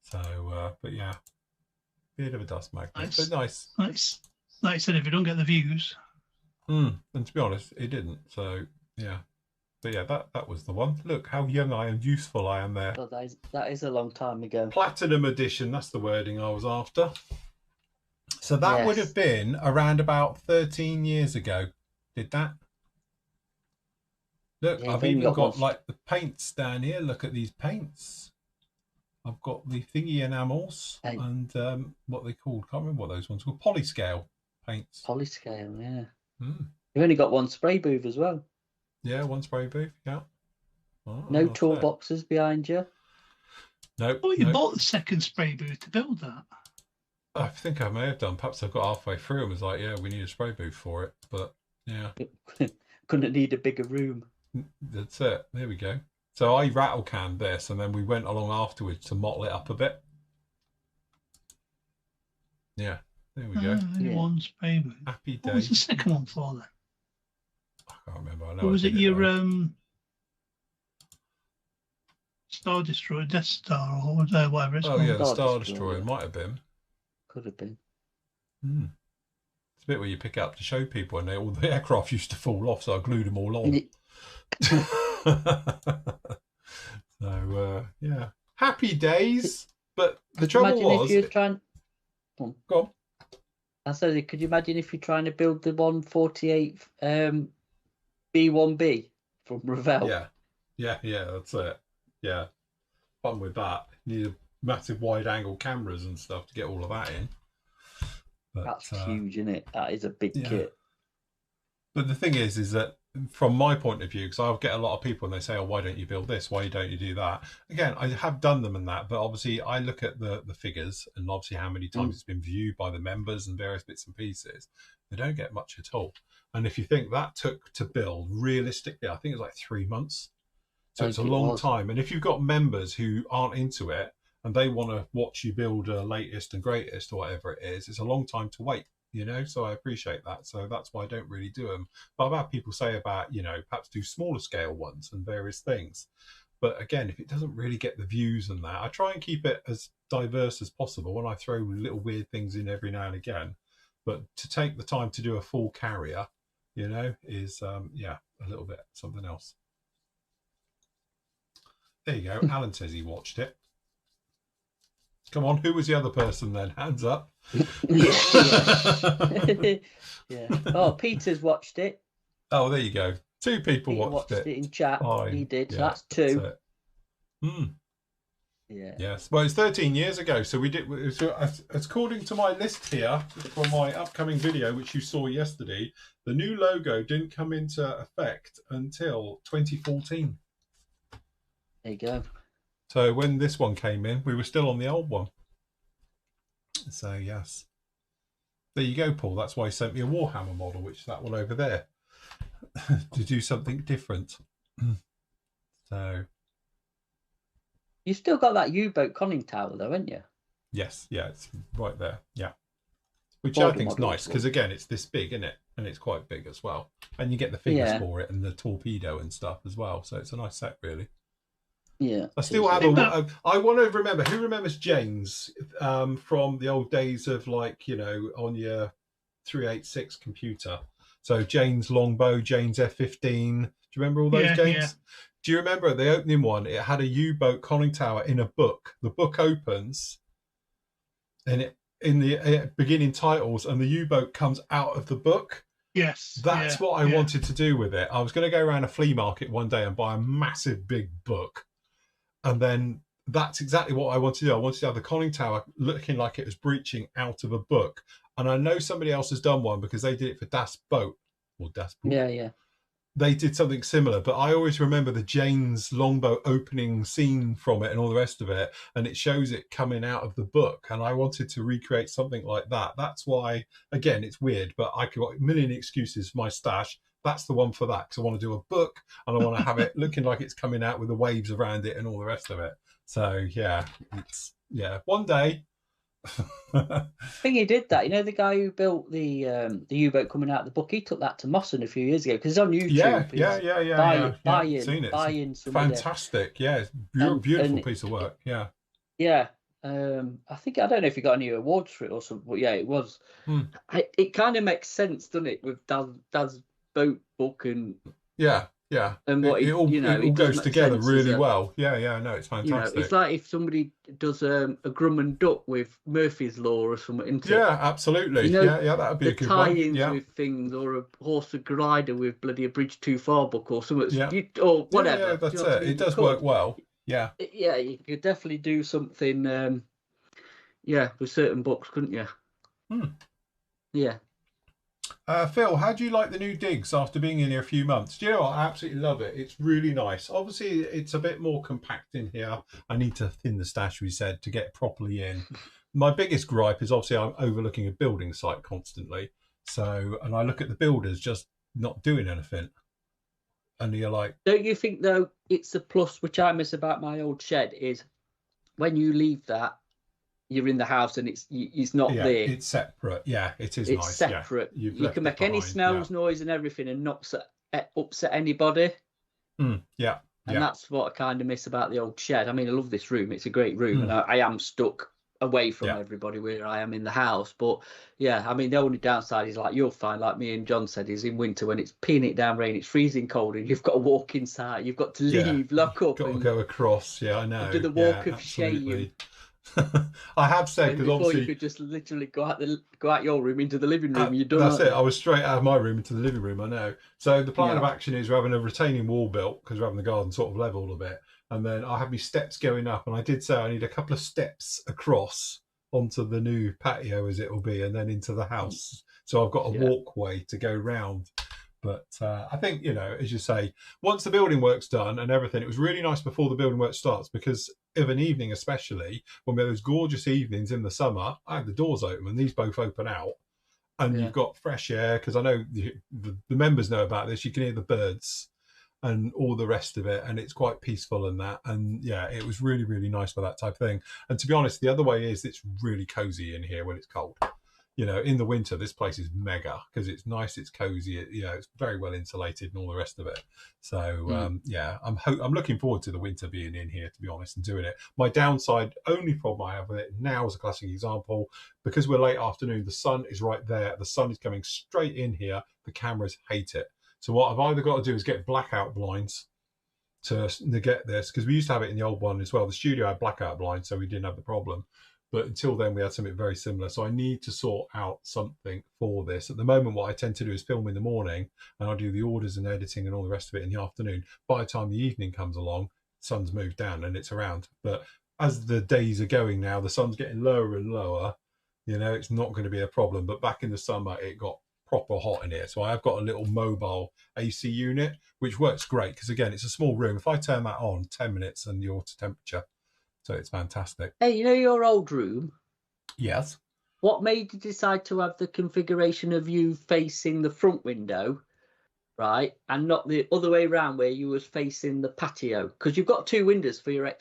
So, but yeah, bit of a dust magnet, but nice. Like I said, if you don't get the views. And to be honest, it didn't. So, yeah. But yeah, that was the one. Look how young I and useful I am there. Oh, that is a long time ago. Platinum edition, that's the wording I was after. So that would have been around about 13 years ago. Did that? Look, I've even got like the paints down here. Look at these paints. I've got the thingy enamels and what they called. Can't remember what those ones were. Polyscale paints. Polyscale, yeah. You've only got one spray booth as well. Yeah, one spray booth. Yeah. Oh, no toolboxes behind you. Nope. Oh, you bought the second spray booth to build that. I think I may have done. Perhaps I got halfway through and was like, "Yeah, we need a spray booth for it." But yeah, couldn't need a bigger room. That's it. There we go. So I rattle canned this, and then we went along afterwards to mottle it up a bit. Yeah, there we go. One spray booth. Happy day. What was the second one for then? I can't remember. I know. Or was it your Star Destroyer, Death Star, or whatever it's called? Oh yeah, the Star Destroyer might have been. Could have been. It's a bit where you pick up to show people, and all the aircraft used to fall off, so I glued them all on. So yeah, happy days. But the trouble was, if you're trying. Go on. I said, could you imagine if you're trying to build the 148 B1B from Revell? Yeah, that's it. Yeah, fun with that. You need a massive wide-angle cameras and stuff to get all of that in. But, that's huge, isn't it? That is a big kit. But the thing is that from my point of view, because I'll get a lot of people and they say, "Oh, why don't you build this? Why don't you do that?" Again, I have done them and that, but obviously I look at the figures and obviously how many times it's been viewed by the members and various bits and pieces. They don't get much at all. And if you think that took to build, realistically, I think it's like 3 months. So it's a long time. And if you've got members who aren't into it and they want to watch you build a latest and greatest or whatever it is, it's a long time to wait. So I appreciate that. So that's why I don't really do them. But I've had people say about, perhaps do smaller scale ones and various things. But again, if it doesn't really get the views and that, I try and keep it as diverse as possible. And I throw little weird things in every now and again. But to take the time to do a full carrier, is, a little bit something else. There you go. Alan says he watched it. Come on, who was the other person then? Hands up. Yeah. Oh, Peter's watched it. Oh, there you go. 2 people watched it. In chat. He did. So that's 2. Yeah. Yes. Well, it's 13 years ago. So we did. So according to my list here for my upcoming video, which you saw yesterday, the new logo didn't come into effect until 2014. There you go. So when this one came in, we were still on the old one. So yes. There you go, Paul. That's why he sent me a Warhammer model, which is that one over there, to do something different. So. You still got that U-boat conning tower, though, haven't you? Yes. Yeah, it's right there. Yeah. Which I think is nice because, again, it's this big, isn't it? And it's quite big as well. And you get the figures for it and the torpedo and stuff as well. So it's a nice set, really. Yeah. I still have I want to remember, who remembers James from the old days of, like, on your 386 computer? So Jane's longbow, Jane's F-15. Do you remember all those games? Yeah. Do you remember the opening one? It had a U-boat conning tower in a book. The book opens and it in the beginning titles and the U-boat comes out of the book. Yes. That's what I wanted to do with it. I was going to go around a flea market one day and buy a massive big book. And then that's exactly what I wanted to do. I wanted to have the conning tower looking like it was breaching out of a book. And I know somebody else has done one because they did it for Das Boat. Or Das Boat. Yeah. They did something similar, but I always remember the Jane's longboat opening scene from it and all the rest of it. And it shows it coming out of the book. And I wanted to recreate something like that. That's why, again, it's weird, but I could got a million excuses for my stash. That's the one for that, because I want to do a book and I want to have it looking like it's coming out with the waves around it and all the rest of it. So one day. I think he did that. The guy who built the U-boat coming out of the book, he took that to Mosson a few years ago because it's on YouTube. Buy-in. Fantastic. Yeah, it's beautiful piece of work. Yeah. Yeah. I don't know if he got any awards for it or something, but yeah, it was. It kind of makes sense, doesn't it, with Dad's boat book and Yeah, And what it all goes together really well. Yeah, no, it's fantastic. It's like if somebody does a Grumman duck with Murphy's Law or something. Yeah, absolutely. Yeah, that would be a good one. The tie-ins with things, or a horse with glider with bloody a bridge too far book or something, or whatever. Yeah, that's it. It does work well. Yeah. Yeah, you could definitely do something. With certain books, couldn't you? Yeah. Phil, how do you like the new digs after being in here a few months? Do you know what? I absolutely love it. It's really nice. Obviously, it's a bit more compact in here. I need to thin the stash, we said, to get properly in. My biggest gripe is obviously I'm overlooking a building site constantly. So, and I look at the builders just not doing anything. And you're like... Don't you think, though, it's a plus, which I miss about my old shed, is when you leave that, you're in the house and it's not there. It's separate. Yeah, it is nice. It's separate. Yeah. You can make any smells, noise and everything and not upset anybody. And that's what I kind of miss about the old shed. I mean, I love this room. It's a great room. And I am stuck away from everybody where I am in the house. But yeah, I mean, the only downside is, like you'll find, like me and John said, is in winter when it's peeing it down rain, it's freezing cold and you've got to walk inside. You've got to leave, lock up. Got to go across. Yeah, I know. Do the walk of shame. I have said, because obviously you could just literally go out your room into the living room. You done. That's it. I was straight out of my room into the living room. I know. So the plan of action is we're having a retaining wall built because we're having the garden sort of leveled a bit, and then I have my steps going up. And I did say I need a couple of steps across onto the new patio, as it will be, and then into the house. So I've got a walkway to go round. But I think, as you say, once the building work's done and everything, it was really nice before the building work starts, because of an evening, especially when we have those gorgeous evenings in the summer, I have the doors open and these both open out, and you've got fresh air, because I know the members know about this. You can hear the birds and all the rest of it, and it's quite peaceful and that. And yeah, it was really, really nice for that type of thing. And to be honest, the other way is it's really cozy in here when it's cold. In the winter, this place is mega because it's nice, it's cozy, it's very well insulated and all the rest of it. So I'm looking forward to the winter being in here, to be honest, and doing it. My downside, only problem I have with it now, is a classic example, because we're late afternoon, the sun is right there, the sun is coming straight in here, the cameras hate it. So what I've either got to do is get blackout blinds to negate this, because we used to have it in the old one as well. The studio had blackout blinds, so we didn't have the problem. But until then, we had something very similar. So I need to sort out something for this. At the moment, what I tend to do is film in the morning, and I'll do the orders and editing and all the rest of it in the afternoon. By the time the evening comes along, the sun's moved down and it's around. But as the days are going now, the sun's getting lower and lower. It's not going to be a problem. But back in the summer, it got proper hot in here. So I have got a little mobile AC unit, which works great because, again, it's a small room. If I turn that on, 10 minutes and you're to temperature. So it's fantastic. Hey, your old room? Yes. What made you decide to have the configuration of you facing the front window, right, and not the other way around where you was facing the patio? Because you've got two windows for your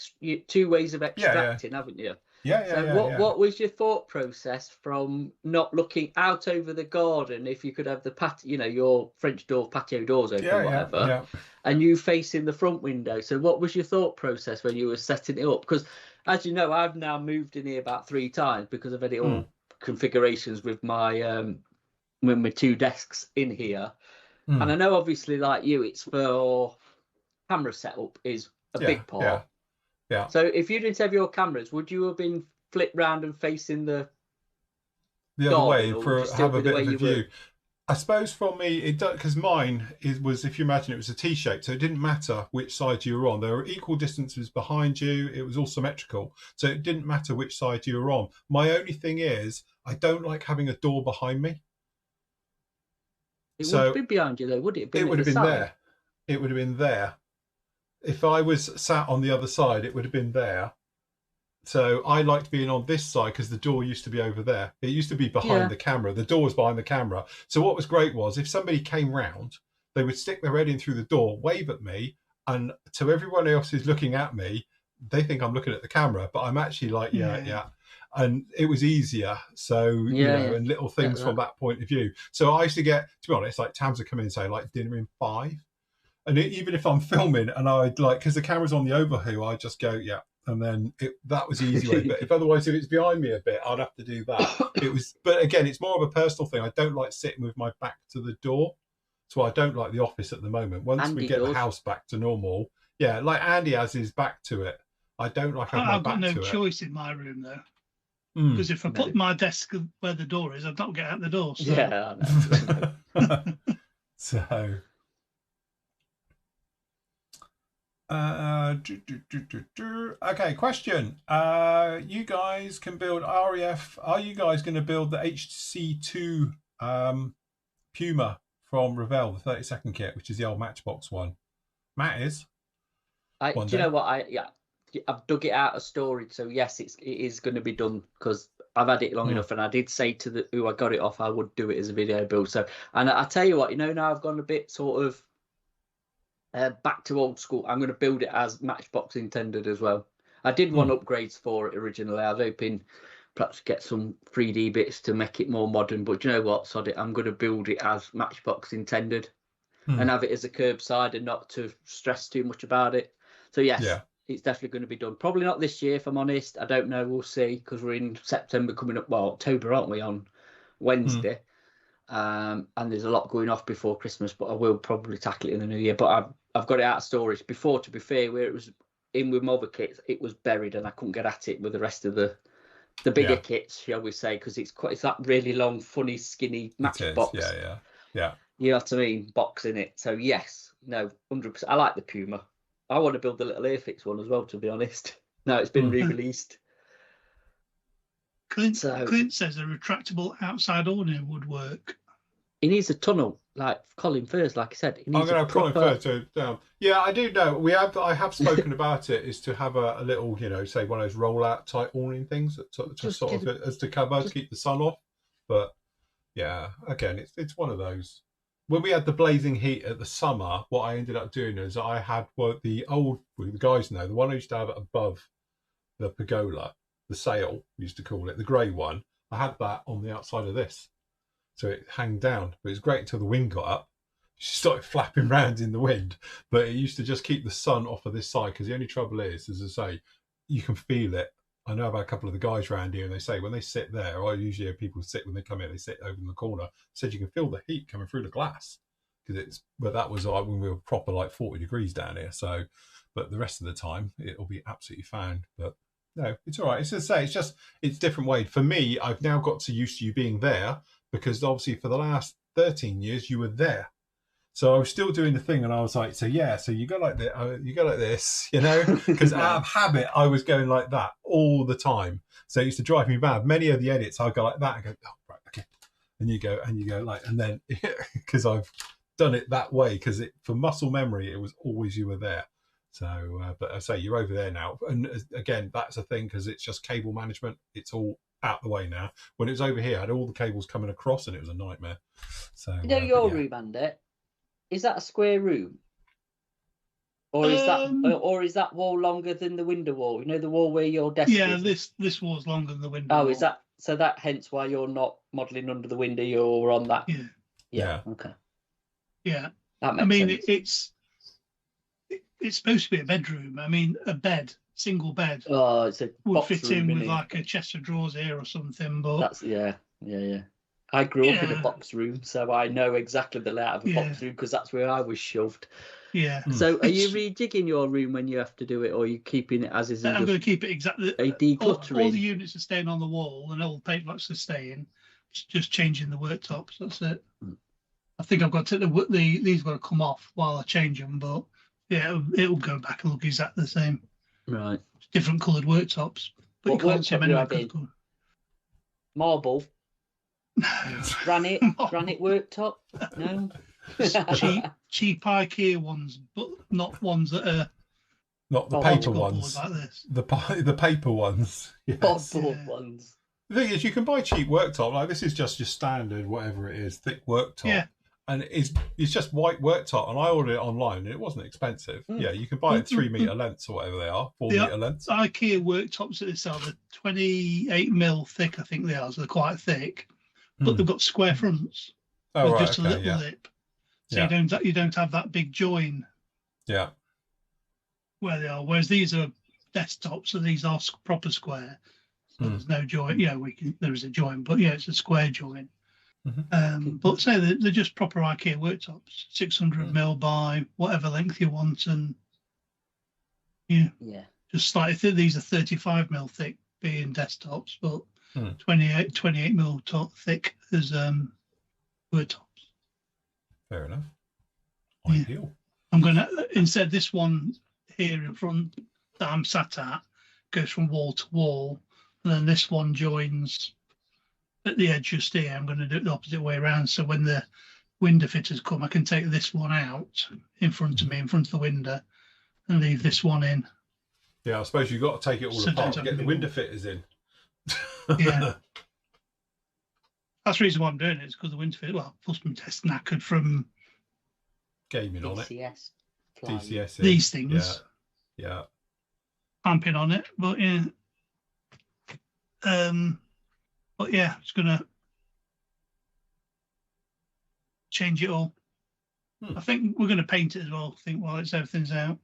two ways of extracting, haven't you? What was your thought process from not looking out over the garden, if you could have the patio, your French door, patio doors open, whatever, and you facing the front window? So what was your thought process when you were setting it up? Because, as you know, I've now moved in here about 3 times because I've had it all configurations with my two desks in here. And I know, obviously, like you, it's for camera setup is a big part. Yeah. So if you didn't have your cameras, would you have been flipped round and facing the other way for have a bit of a view? I suppose for me, it does, because mine was, if you imagine, it was a T-shape, so it didn't matter which side you were on. There were equal distances behind you. It was all symmetrical, so it didn't matter which side you were on. My only thing is, I don't like having a door behind me. It wouldn't be behind you, though, would it? It would have been there. It would have been there. If I was sat on the other side, it would have been there. So I liked being on this side because the door used to be over there. It used to be behind the camera. The door was behind the camera. So what was great was if somebody came round, they would stick their head in through the door, wave at me, and to everyone else who's looking at me, they think I'm looking at the camera, but I'm actually like, yeah. And it was easier. So, and little things from that point of view. So I used to get, to be honest, like Tams would come in and say, like, dinner in 5. And even if I'm filming and I'd because the camera's on the overhead, I'd just go, and then that was the easy way. But if it's behind me a bit, I'd have to do that. But again, it's more of a personal thing. I don't like sitting with my back to the door. So I don't like the office at the moment. Once we get the house back to normal, yeah, like Andy has his back to it. I don't like having my back to it. I've got no choice in my room though, because if I put my desk where the door is, I've not get out the door. So. Yeah, I know. So. Okay, question. You guys can build REF. Are you guys going to build the HC2 Puma from Revell, the 32nd kit, which is the old Matchbox one? Matt is. Do you know what? I've dug it out of storage, so yes, it is going to be done because I've had it long enough, and I did say to who I got it off, I would do it as a video build. So, and I tell you what, now I've gone a bit sort of back to old school. I'm going to build it as Matchbox intended as well. I did want upgrades for it originally. I was hoping perhaps get some 3D bits to make it more modern, but you know what? Sod it. I'm going to build it as Matchbox intended and have it as a curbside and not to stress too much about it. So yes, it's definitely going to be done. Probably not this year, if I'm honest. I don't know. We'll see, because we're in September coming up. Well, October, aren't we, on Wednesday? And there's a lot going off before Christmas, but I will probably tackle it in the new year. But I've got it out of storage. Before, to be fair, where it was in with my other kits, it was buried and I couldn't get at it with the rest of the bigger kits, shall we say, because it's that really long, funny, skinny Matchbox. Yeah. You know what I mean? Box in it. So yes, no, 100%. I like the Puma. I want to build the little Airfix one as well, to be honest. No, it's been re-released. Clint says a retractable outside awning would work. He needs a tunnel, like Colin Firth, like I said. I'm going to have Colin Firth down. Yeah, I do know. I have spoken about it, is to have a little, say one of those roll-out type awning things as to cover, to keep the sun off. But yeah, again, it's one of those. When we had the blazing heat at the summer, what I ended up doing is I had the guys know, the one I used to have above the pergola, the sail, we used to call it, the grey one. I had that on the outside of this. So it hung down, but it was great until the wind got up. She started flapping around in the wind, but it used to just keep the sun off of this side, because the only trouble is, as I say, you can feel it. I know about a couple of the guys around here, and they say when they sit there, I usually hear people sit when they come in, they sit over in the corner, said you can feel the heat coming through the glass, but that was like when we were proper like 40 degrees down here. So, but the rest of the time it'll be absolutely fine. But no, it's all right. It's to say, it's different way. For me, I've now got used to you being there, because obviously for the last 13 years you were there. So I was still doing the thing, and I was like, so you go like this, because out of habit, I was going like that all the time. So it used to drive me mad. Many of the edits, I'd go like that and go, oh, right, okay. And you go like, and then, because I've done it that way, because for muscle memory, it was always you were there. So, but I say you're over there now. And again, that's a thing, because it's just cable management. It's all out the way now. When it was over here, I had all the cables coming across, and it was a nightmare. So your room, Andy, is that a square room, or is that wall longer than the window wall? The wall where your desk is. Yeah, this wall's longer than the window. Oh, wall. is that so? That hence why you're not modelling under the window. You're on that. Yeah. Okay. Yeah. That makes sense. It's supposed to be a bedroom. A bed, single bed. Oh, it's a would box fit room, in with like a chest of drawers here or something. But that's yeah. I grew up in a box room, so I know exactly the layout of a box room, because that's where I was shoved. Yeah. So, are you rejigging your room when you have to do it, or are you keeping it as is? I'm going to keep it exactly. Decluttering. All the units are staying on the wall, and all the paint blocks are staying. Just changing the worktops. That's it. I think I've got to these got to come off while I change them, but yeah, it'll go back and look exactly the same. Right. Different coloured worktops, but you can't see them anyway. Marble. Granite worktop. No. cheap IKEA ones, but not ones that are not the paper ones. Like this. The paper ones. Yes. Ones. The thing is, you can buy cheap worktop. Like this is just your standard, whatever it is, thick worktop. Yeah. And it's just white worktop, and I ordered it online, and it wasn't expensive. Yeah, you can buy it 3 metre lengths or whatever they are, 4 metre lengths. IKEA worktops that they sell, they're 28mm thick, I think they are, so they're quite thick, but they've got square fronts with just a little lip, so you don't have that big join. Yeah. Where they are, whereas these are desktops, so these are proper square. So there's no join. Yeah, there is a join, but yeah, it's a square join. But say they're just proper IKEA worktops, 600mm by whatever length you want, and just slightly. These are 35mm thick, being desktops, but 28mm thick as worktops. Fair enough. Ideal. I'm gonna instead this one here in front that I'm sat at goes from wall to wall, and then this one joins at the edge just here. I'm going to do it the opposite way around, so when the window fitters come, I can take this one out in front of me, in front of the window, and leave this one in. Yeah, I suppose you've got to take it all apart to get the window fitters in. Yeah. That's the reason why I'm doing it, is because the window fitter, well, plus my test knackered from gaming on DCS. DCS. These things. Yeah. Clamping on it, but yeah. But yeah, it's gonna change it all. I think we're gonna paint it as well. I think while everything's out.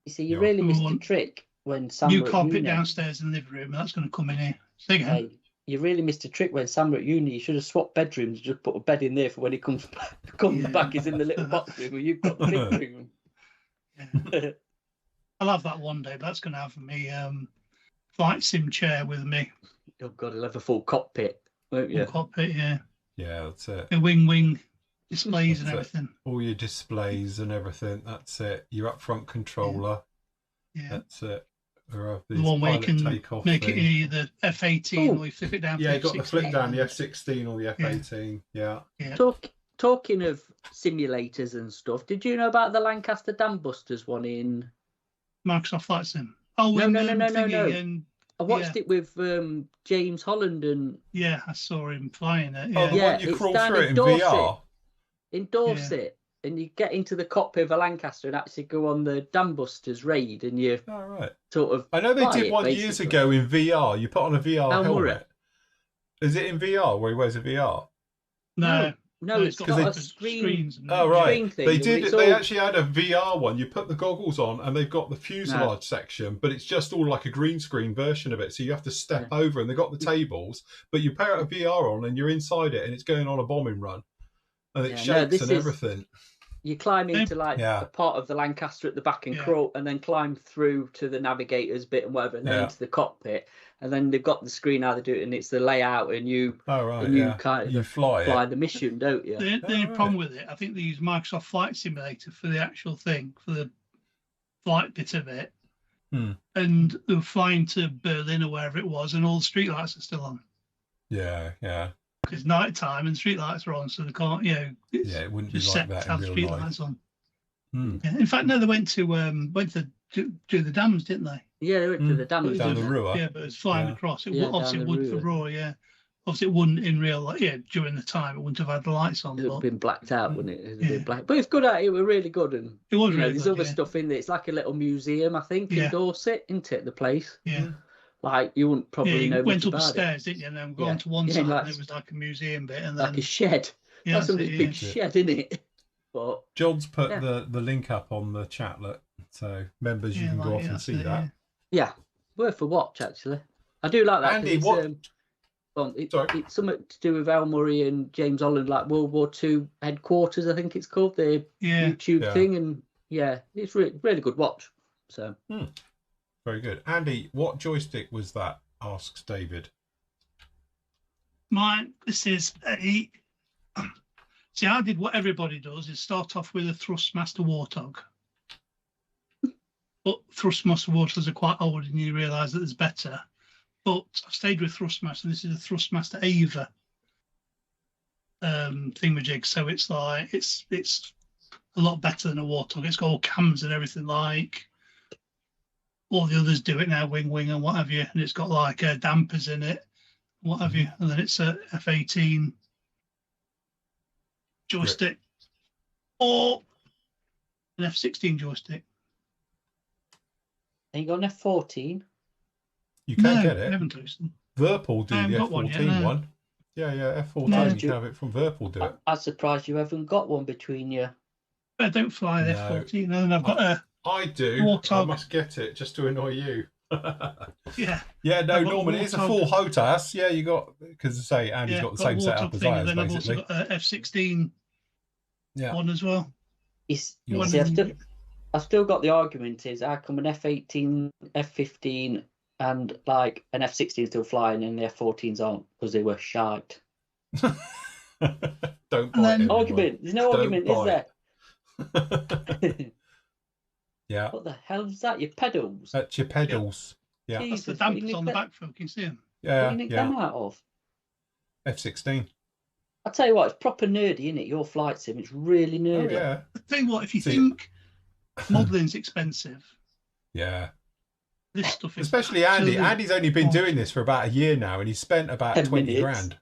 You see, you really missed a trick when Sam new carpet downstairs in the living room. That's gonna come in here. Say again. Hey, you really missed a trick when Sam were at uni. You should have swapped bedrooms. Just put a bed in there for when he comes back. He's in the little box room, where you've got the big room. Yeah. I'll have that one day, but that's gonna have me flight sim chair with me. Oh God, he'll have a full cockpit, won't you? Full cockpit, yeah. Yeah, that's it. The wing displays and everything. All your displays and everything. That's it. Your up front controller. Yeah. That's it. The one where you can make it either F18 or you flip it down. Yeah, you got the flip down, the F16 or the F18. Yeah. Talking of simulators and stuff, did you know about the Lancaster Dam Busters one in Microsoft Flight Sim? Oh, no. I watched it with James Holland and I saw him flying it. Oh, the one you crawl through it in VR. In Dorset, and you get into the cockpit of a Lancaster and actually go on the Dam Busters raid, and you sort of. I know they did one years ago in VR. You put on a VR helmet. Is it in VR where he wears a VR? No, it's got screens. Oh right, they did. They actually had a VR one. You put the goggles on, and they've got the fuselage section, but it's just all like a green screen version of it. So you have to step over, and they've got the tables, but you put a VR on, and you're inside it, and it's going on a bombing run, and it shakes and everything. You climb into a part of the Lancaster at the back and crawl, and then climb through to the navigator's bit and whatever, and then into the cockpit. And then they've got the screen how they do it, and it's the layout, and you kind of fly the mission, don't you? The only problem with it, I think they use Microsoft Flight Simulator for the actual thing, for the flight bit of it. And they were flying to Berlin or wherever it was, and all the streetlights are still on. Yeah. It's night time and streetlights are on, so they can't, it wouldn't be like that in real life. On. Yeah. In fact, no, they went to do the dams, didn't they? Yeah, they went to the dams. Down the Ruhr. Yeah, but it was flying across. Obviously, it would for Ruhr, Obviously, it wouldn't in real life. Yeah, during the time, it wouldn't have had the lights on. It would have been blacked out, wouldn't it? It would have been black. But it's good. It was really good. And it was really there's other stuff in there. It's like a little museum, I think, in Dorset, isn't it, the place? Yeah. Like, you wouldn't probably know much about it. You went upstairs, didn't you? And then gone to one side, and it was like a museum bit. And then, like a shed. Yeah, that's a big shed, isn't it? But John's put the link up on the chatlet, so members you can go off and see that. Yeah, worth a watch actually. I do like that. Andy, it's something to do with Al Murray and James Holland, like World War II headquarters, I think it's called, the YouTube thing, and it's really good watch. So very good. Andy, what joystick was that? Asks David. This is a. See, I did what everybody does: is start off with a Thrustmaster Warthog. But Thrustmaster Warthogs are quite old, and you realise that there's better. But I've stayed with Thrustmaster. This is a Thrustmaster Ava thingamajig, so it's like it's a lot better than a Warthog. It's got all cams and everything like all the others do it now, wing and what have you, and it's got like dampers in it, what have you, and then it's a F18 joystick or an F16 joystick. And you got an F14? You can get it. I haven't used them. Verpal do the F14 one. Yeah, F14. You can have it from Verpal do it. I'm surprised you haven't got one between you. I don't fly the F14, and I've got a. I do. Warthog. I must get it just to annoy you. Yeah. Yeah, no, Norman, it is a full HOTAS. Yeah, you got, because I say Andy's got the same setup as I have, then basically. I've also got a F16 one as well. See, I've still got the argument is how come an F18, F15 and like an F16 still flying and the F14s aren't, because they were shite. Don't buy it. Argument. There's no argument, is there? Yeah. What the hell is that? Your pedals? That's your pedals. Yeah. That's the dampers on the back, Phil. Can you see them? Yeah. What do you nick them out of? F16. I'll tell you what, it's proper nerdy, isn't it? Your flight sim, it's really nerdy. Oh, yeah. I tell you what, if you think modeling's expensive, yeah, this stuff is especially Andy. Andy's only been doing this for about a year now, and he's spent about 20 grand.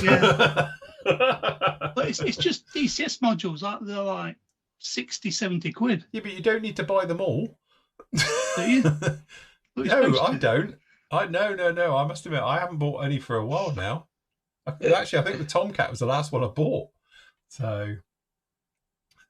Yeah. But it's just DCS modules. They're like 60, 70 quid. Yeah, but you don't need to buy them all. Do you? No, I don't. No. I must admit, I haven't bought any for a while now. Actually, I think the Tomcat was the last one I bought. So,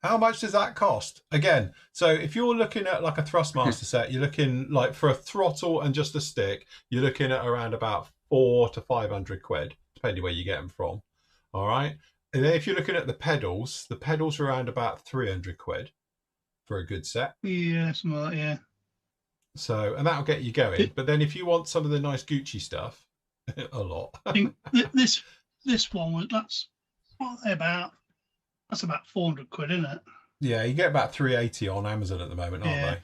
how much does that cost? Again, so if you're looking at like a Thrustmaster set, you're looking like for a throttle and just a stick, you're looking at around about 400 to 500 quid, depending where you get them from. All right. And then if you're looking at the pedals are around about 300 quid for a good set. Yeah, something like that, yeah. So, and that'll get you going. But then if you want some of the nice Gucci stuff, a lot. I think this one was that's about 400 quid, isn't it? Yeah, you get about 380 on Amazon at the moment, aren't they?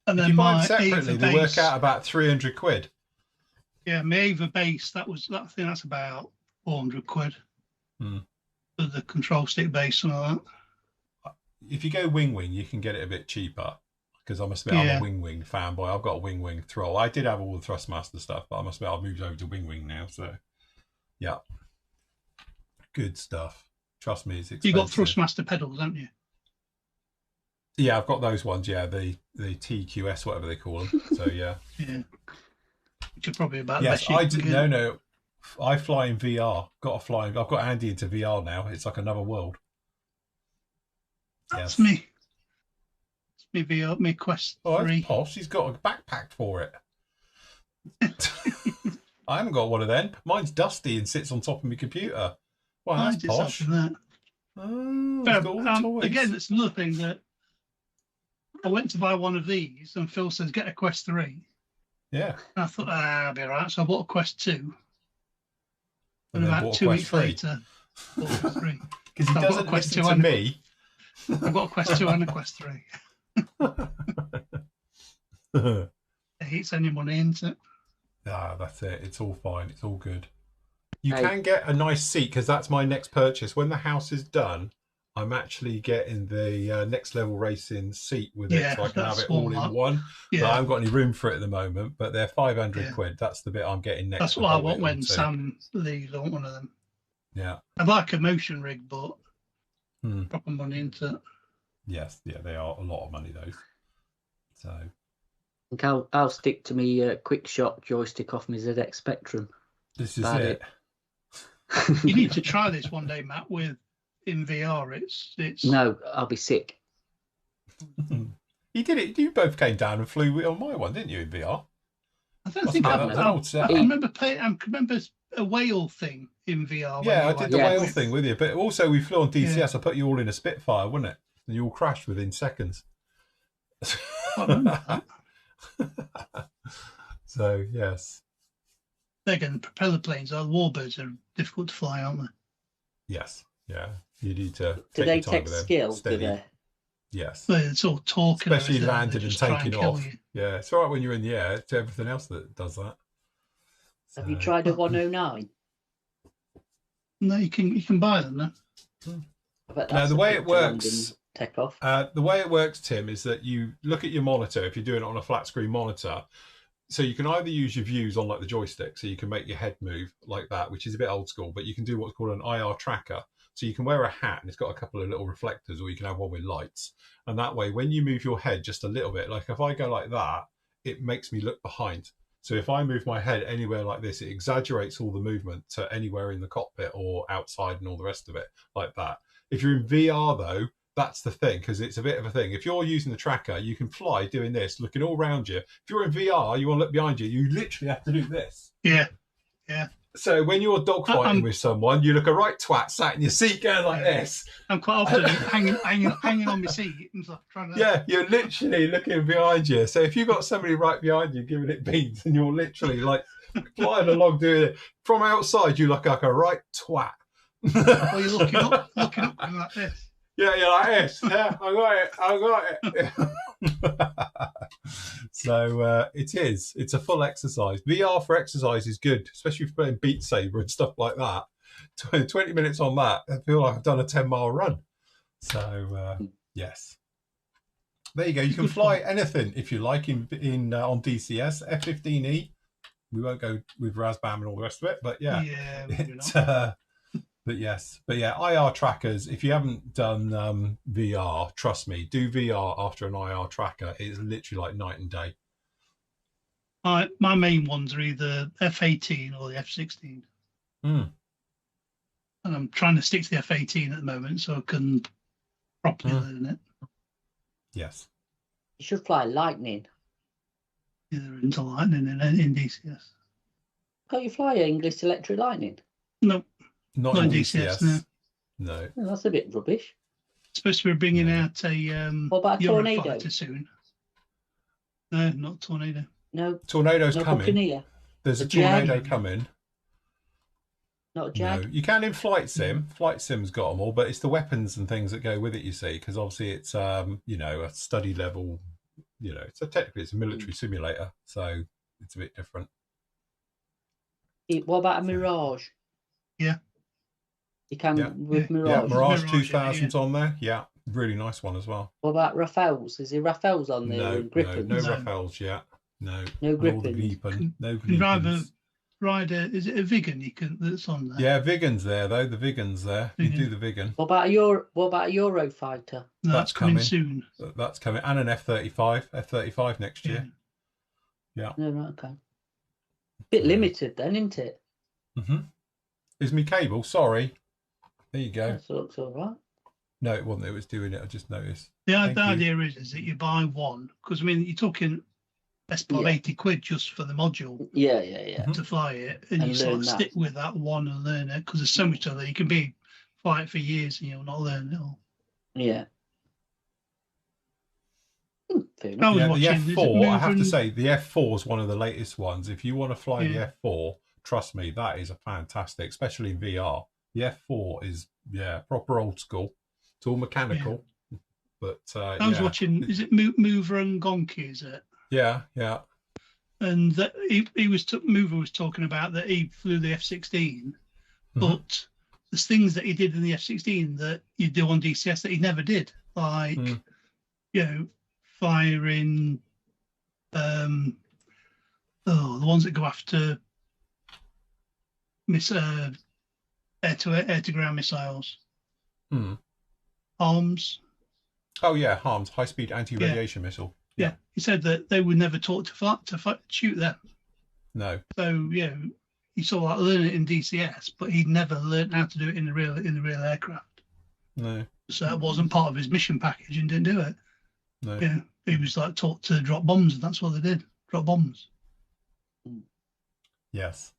And then if you buy them separately, they work out about 300 quid. Yeah, my Ava base, I think that's about 400 quid. For the control stick base and all that. If you go wing, you can get it a bit cheaper. Because I must admit, I'm a wing fanboy. I've got a wing throttle. I did have all the Thrustmaster stuff, but I must admit, I've moved over to wing now. So, yeah, good stuff. Trust me, it's expensive. You got Thrustmaster pedals, haven't you? Yeah, I've got those ones. Yeah, the TQS, whatever they call them. So yeah, yeah, which are probably about. Yes, I did. No. I fly in VR. I've got Andy into VR now. It's like another world. That's me. It's me VR, me Quest 3. That's posh. He's got a backpack for it. I haven't got one of them. Mine's dusty and sits on top of my computer. Well, that's posh. That. Again, it's another thing that I went to buy one of these, and Phil says, "Get a Quest 3." Yeah. And I thought, I'll be all right. So I bought a Quest 2. And about 2 weeks later, bought a Quest 3. Because he doesn't listen to me. I've got a Quest 2 and a Quest 3. I hate sending money into it. Ah, that's it. It's all fine. It's all good. You can get a nice seat, because that's my next purchase. When the house is done, I'm actually getting the next level racing seat with it, so I can have it all in one. Yeah. I haven't got any room for it at the moment, but they're 500 quid. That's the bit I'm getting next. That's what I want when Sam leaves. I want one of them. Yeah. I'd like a motion rig, but proper money into it. Yes, yeah, they are a lot of money, those. So. I think I'll stick to me quick shot joystick off my ZX Spectrum. This is it. You need to try this one day, Matt, in VR. It's No, I'll be sick. You did it. You both came down and flew on my one, didn't you, in VR? I don't think I remember a whale thing in VR. Yeah, I did the whale thing with you, but also we flew on DCS. Yeah. I put you all in a Spitfire, wasn't it? And you all crashed within seconds. I remember that. So yes. Again, propeller planes, the warbirds are difficult to fly, aren't they? Yes. Yeah. You need to. Do they take skill? Do they? Yes. Well, it's all talking. Especially landed and taking off. Yeah, it's all right when you're in the air. It's everything else that does that. So. Have you tried a 109? No, you can buy them now. Now the way it works. Take off. The way it works, Tim, is that you look at your monitor. If you're doing it on a flat screen monitor, so you can either use your views on like the joystick, so you can make your head move like that, which is a bit old school, but you can do what's called an IR tracker. So you can wear a hat and it's got a couple of little reflectors, or you can have one with lights. And that way, when you move your head just a little bit, like if I go like that, it makes me look behind. So if I move my head anywhere like this, it exaggerates all the movement to anywhere in the cockpit or outside and all the rest of it like that. If you're in VR though, That's the thing, because it's a bit of a thing. If you're using the tracker, you can fly doing this, looking all around you. If you're in VR, you want to look behind you, you literally have to do this. Yeah. So when you're dogfighting with someone, you look a right twat sat in your seat going like this. I'm quite often hanging on my seat and stuff, trying to... Yeah, you're literally looking behind you. So if you've got somebody right behind you giving it beans, and you're literally like flying along doing it from outside, you look like a right twat. Or you're looking up and like this. Yeah, you're like this. Yeah, I got it. So it's a full exercise. VR for exercise is good, especially if you're playing Beat Saber and stuff like that. 20 minutes on that, I feel like I've done a 10-mile run. So yes, there you go. You can fly anything if you like on DCS F-15E. We won't go with Razbam and all the rest of it, but yeah, maybe not. But yeah, IR trackers, if you haven't done VR, trust me, do VR after an IR tracker. It's literally like night and day. My main ones are either F-18 or the F-16. And I'm trying to stick to the F-18 at the moment so I can properly learn it. Yes. You should fly Lightning. Yeah, they're into Lightning in DCS. Can't you fly English Electric Lightning? No. Not in DCS. No. Well, that's a bit rubbish. Supposed to be bringing out a what about a Tornado soon. No, not Tornado. No. Tornado's coming. Buccaneer. There's a Tornado coming. Not a Jag. No, you can in Flight Sim. Flight Sim's got them all, but it's the weapons and things that go with it, you see, because obviously it's a study level, so technically it's a military simulator, so it's a bit different. What about a Mirage? Yeah. You can with Mirage. Yeah, Mirage 2000's on there. Yeah, really nice one as well. What about Rafales? Is there Rafales on there? No Rafales yet. No Grippins. No Grippins. Rider, is it a Vigan that's on there? Yeah, Vigan's there though. The Vigan's there. You do the Vigan. What about a Eurofighter? No, that's coming soon. That's coming, and an F-35 next year. Yeah. No, right, okay. Bit limited then, isn't it? Is me cable? Sorry. There you go. That looks all right. No, it wasn't. It was doing it. I just noticed. The idea is that you buy one, because I mean you're talking best part 80 quid just for the module. Yeah. To fly it, and you sort of stick with that one and learn it, because there's so much of it. You can fly it for years and you'll not learn it all. Yeah. The F4, I have to say, the F4 is one of the latest ones. If you want to fly the F4, trust me, that is a fantastic, especially in VR. The F4 is proper old school. It's all mechanical, but I was watching. Is it Mover and Gonki? Is it? Yeah. And that Mover was talking about that he flew the F-16, but there's things that he did in the F-16 that you do on DCS that he never did, like firing the ones that go after air-to-ground missiles. HARMS. Oh yeah, HARMS, high-speed anti-radiation missile. Yeah, he said that they were never taught to shoot them. No. So he saw that learn it in DCS, but he'd never learned how to do it in the real aircraft. No. So that wasn't part of his mission package and didn't do it. No. Yeah, he was like taught to drop bombs, and that's what they did. Drop bombs. Yes.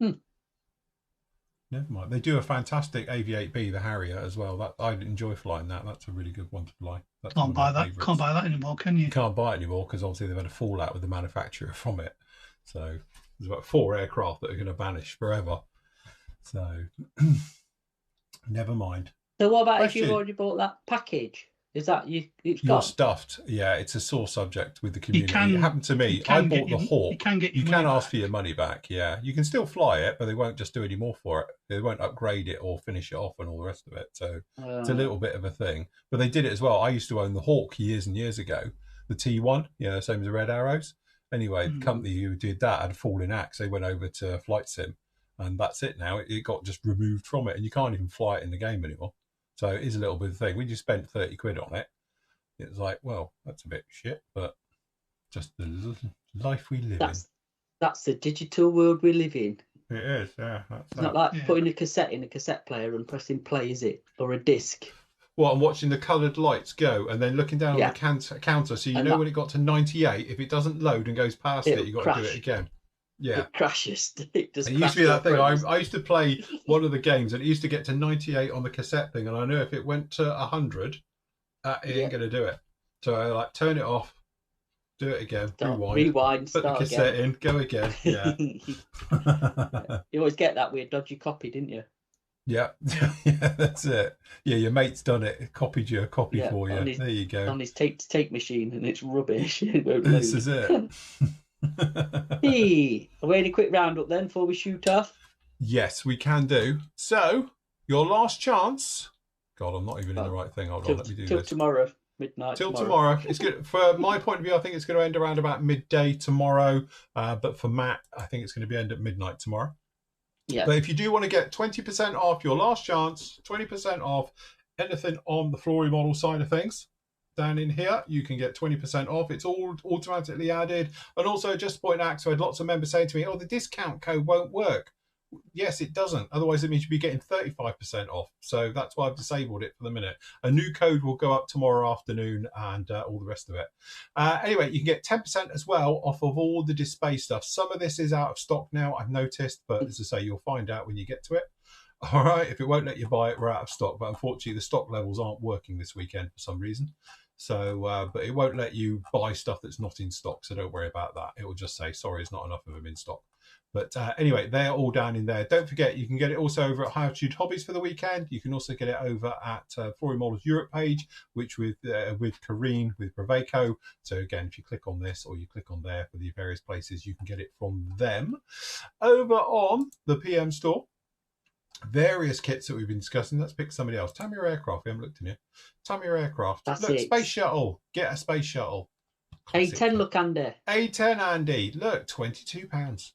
Never mind. They do a fantastic AV-8B, the Harrier, as well. That I enjoy flying that. That's a really good one to fly. That's Can't buy that. Can't buy that anymore, can you? Can't buy it anymore because obviously they've had a fallout with the manufacturer from it. So there's about 4 aircraft that are going to vanish forever. So never mind. So what about if you've already bought that package? Is that you're stuffed? Yeah, it's a sore subject with the community. It happened to me. I bought the Hawk. You can ask for your money back. Yeah, you can still fly it, but they won't just do any more for it. They won't upgrade it or finish it off and all the rest of it. So it's a little bit of a thing. But they did it as well. I used to own the Hawk years and years ago, the T1. Same as the Red Arrows. Anyway, the company who did that had a falling axe. They went over to Flight Sim, and that's it now. It got just removed from it, and you can't even fly it in the game anymore. So it is a little bit of a thing. We just spent 30 quid on it. It was like, well, that's a bit shit, but just the life we live in. That's the digital world we live in. It is, yeah. It's not like putting a cassette in a cassette player and pressing play, is it? Or a disc. What, I'm watching the coloured lights go and then looking down on the counter, so you know when it got to 98, if it doesn't load and goes past it, you've got to do it again. Yeah. It crashes. It just it used to be that thing. I used to play one of the games and it used to get to 98 on the cassette thing, and I know if it went to 100, it ain't going to do it. So I like turn it off, do it again, rewind, put the cassette in, go again. Yeah. You always get that weird dodgy copy, didn't you? Yeah, yeah, that's it. Yeah, your mate's done it, copied you a copy for you. There you go. On his take machine, and it's rubbish. This is it. Hey, are we any quick roundup then before we shoot off? Yes, we can do. So, your last chance. God, I'm not even in the right thing. Hold on, let me do this. Till tomorrow, midnight. Till tomorrow. It's good. For my point of view, I think it's going to end around about midday tomorrow. But for Matt, I think it's going to be end at midnight tomorrow. Yeah. But if you do want to get 20% off, your last chance, 20% off anything on the Flory model side of things, down in here, you can get 20% off. It's all automatically added. And also, just to point out, so I had lots of members saying to me, oh, the discount code won't work. Yes, it doesn't. Otherwise, it means you'll be getting 35% off. So that's why I've disabled it for the minute. A new code will go up tomorrow afternoon and all the rest of it. Anyway, you can get 10% as well off of all the display stuff. Some of this is out of stock now, I've noticed. But as I say, you'll find out when you get to it. All right. If it won't let you buy it, we're out of stock. But unfortunately, the stock levels aren't working this weekend for some reason. So, but it won't let you buy stuff that's not in stock. So don't worry about that. It will just say, sorry, there's not enough of them in stock. But anyway, they're all down in there. Don't forget, you can get it also over at High Altitude Hobbies for the weekend. You can also get it over at Flory Models Europe page, which with Kareen, with Breveco. So again, if you click on this or you click on there for the various places, you can get it from them. Over on the PM store, various kits that we've been discussing. Let's pick somebody else. Tamiya Aircraft. We haven't looked in here. Tamiya Aircraft. That's look, it. Space Shuttle. Get a Space Shuttle. Classic A10, look, Andy. A10, Andy. Look, £22.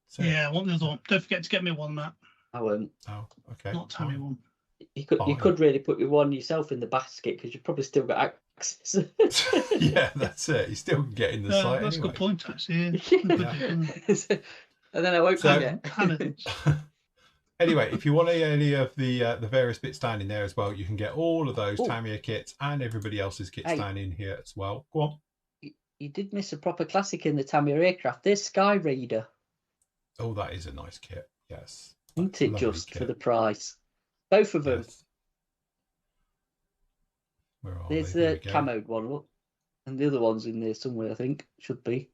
So, yeah, I want the other one. Don't forget to get me one, Matt. I won't. Oh, okay. Not Tammy one. You could really put your one yourself in the basket because you've probably still got access. Yeah, that's it. You still can get in the site. That's anyway. a good point, actually. Yeah. And then I won't forget. Anyway, if you want any of the various bits down in there as well, you can get all of those Tamiya kits and everybody else's kits down in here as well. Go on. You did miss a proper classic in the Tamiya Aircraft. There's Sky Raider. Oh, that is a nice kit. Yes. Isn't it just kit. For the price? Both of them. Yes. Where are There's the camoed one, look. And the other one's in there somewhere, I think. Should be.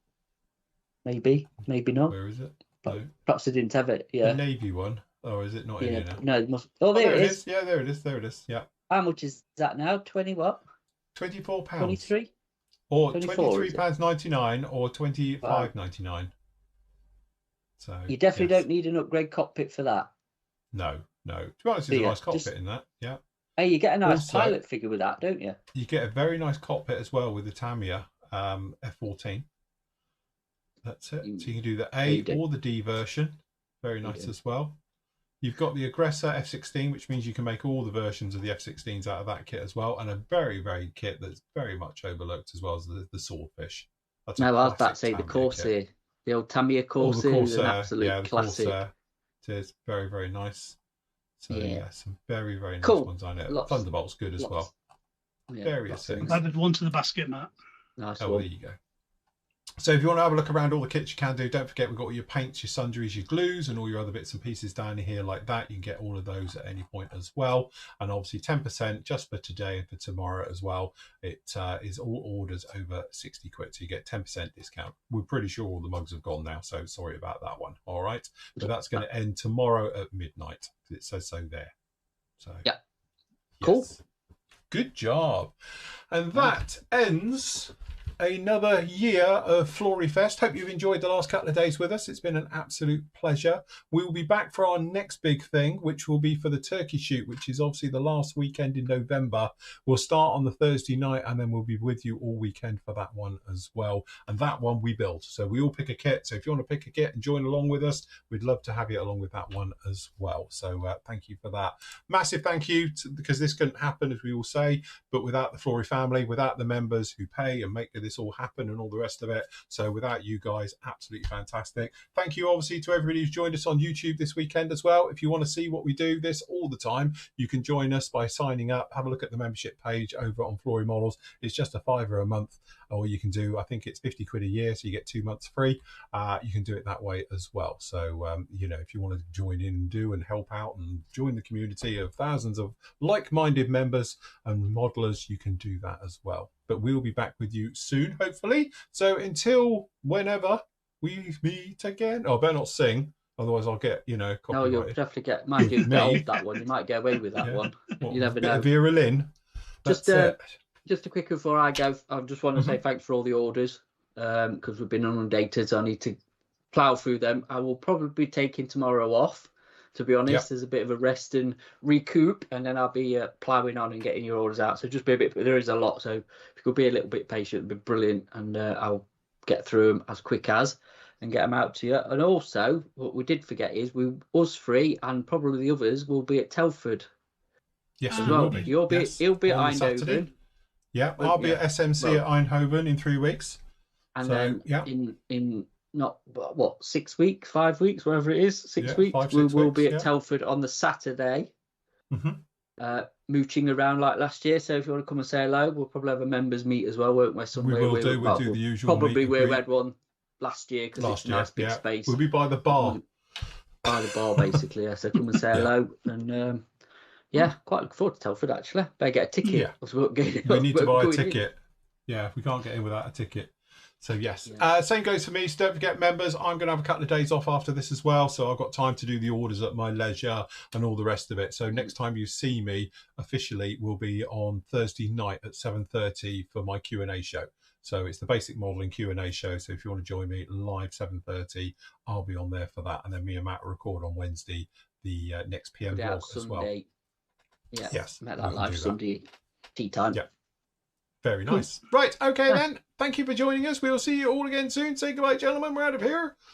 Maybe. Maybe not. Where is it? No. Perhaps they didn't have it. Yeah. The Navy one. Or is it not in here now? No, it must. Oh, there it is. Yeah, there it is. There it is. Yeah. How much is that now? 20 what? £24. 23? Or £23.99 or £25.99. So you definitely don't need an upgrade cockpit for that. No. To be honest, there's a nice cockpit in that. Yeah. Hey, you get a nice pilot figure with that, don't you? You get a very nice cockpit as well with the Tamiya F14. That's it. So you can do the A or the D version. Very nice as well. You've got the Aggressor F16, which means you can make all the versions of the F16s out of that kit as well, and a very, very kit that's very much overlooked as well as the Swordfish. That's I was about to say the Corsair. The old Tamiya Corsair is an absolute classic. Corsair. It is very, very nice. So yeah, some very, very nice ones on it. Thunderbolt's good as well. Yeah, various things. Added one to the basket, Matt. Nice one. There you go. So if you want to have a look around all the kits you can do, don't forget we've got all your paints, your sundries, your glues, and all your other bits and pieces down here like that. You can get all of those at any point as well. And obviously 10% just for today and for tomorrow as well. It is all orders over 60 quid. So you get 10% discount. We're pretty sure all the mugs have gone now, so sorry about that one. All right. But that's going to end tomorrow at midnight. It says so there. So yeah. Yes. Cool. Good job. And that ends another year of Flory Fest. Hope you've enjoyed the last couple of days with us. It's been an absolute pleasure. We will be back for our next big thing, which will be for the turkey shoot, which is obviously the last weekend in November. We'll start on the Thursday night and then we'll be with you all weekend for that one as well. And that one we build. So we all pick a kit. So if you want to pick a kit and join along with us, we'd love to have you along with that one as well. So thank you for that. Massive thank you because this couldn't happen, as we all say, but without the Flory family, without the members who pay and make this this all happen and all the rest of it. So without you guys, absolutely fantastic. Thank you obviously to everybody who's joined us on YouTube this weekend as well. If you want to see what we do this all the time, you can join us by signing up. Have a look at the membership page over on Flory Models. It's just £5 a month, or you can do, I think it's 50 quid a year, so you get 2 months free. You can do it that way as well. So you know, if you want to join in and do and help out and join the community of thousands of like-minded members and modelers, you can do that as well. But we'll be back with you soon, hopefully. So until whenever we meet again. Oh, I better not sing, otherwise I'll get, you know, copyrighted. No, you'll definitely get, might do old, that one. You might get away with that one. You never know. Vera Lynn. Just a quick before I go, I just want to say thanks for all the orders, because we've been inundated, so I need to plough through them. I will probably be taking tomorrow off, to be honest. There's a bit of a rest and recoup, and then I'll be ploughing on and getting your orders out. So just be a bit, there is a lot, so if you could be a little bit patient, it'd be brilliant, and I'll get through them as quick as and get them out to you. And also, what we did forget is us three and probably the others will be at Telford. Yes, as well. He'll be at Eindhoven. Yeah, I'll be at SMC at Eindhoven in 3 weeks. And so, then in not what 6 weeks, 5 weeks, wherever it is, 6 weeks, 5, 6 we will weeks, be at Telford on the Saturday, mooching around like last year. So if you want to come and say hello, we'll probably have a members meet as well, won't we? Somewhere we will do. We'll do the usual. Probably where we had one last year because it's a nice big space. We'll be by the bar. By the bar, basically. Yeah. So come and say hello, and quite look forward to Telford actually. Better get a ticket. Yeah. We need to buy a ticket. Yeah, we can't get in without a ticket. So yes, same goes for me. So don't forget, members, I'm going to have a couple of days off after this as well. So I've got time to do the orders at my leisure and all the rest of it. So next time you see me officially will be on Thursday night at 7:30 for my Q&A show. So it's the basic modelling Q&A show. So if you want to join me live 7:30, I'll be on there for that. And then me and Matt record on Wednesday the next PM vlog as well. Yeah. Yes. Met that live Sunday tea time. Yeah. Very nice. Right. Okay, then. Thank you for joining us. We'll see you all again soon. Say goodbye, gentlemen. We're out of here.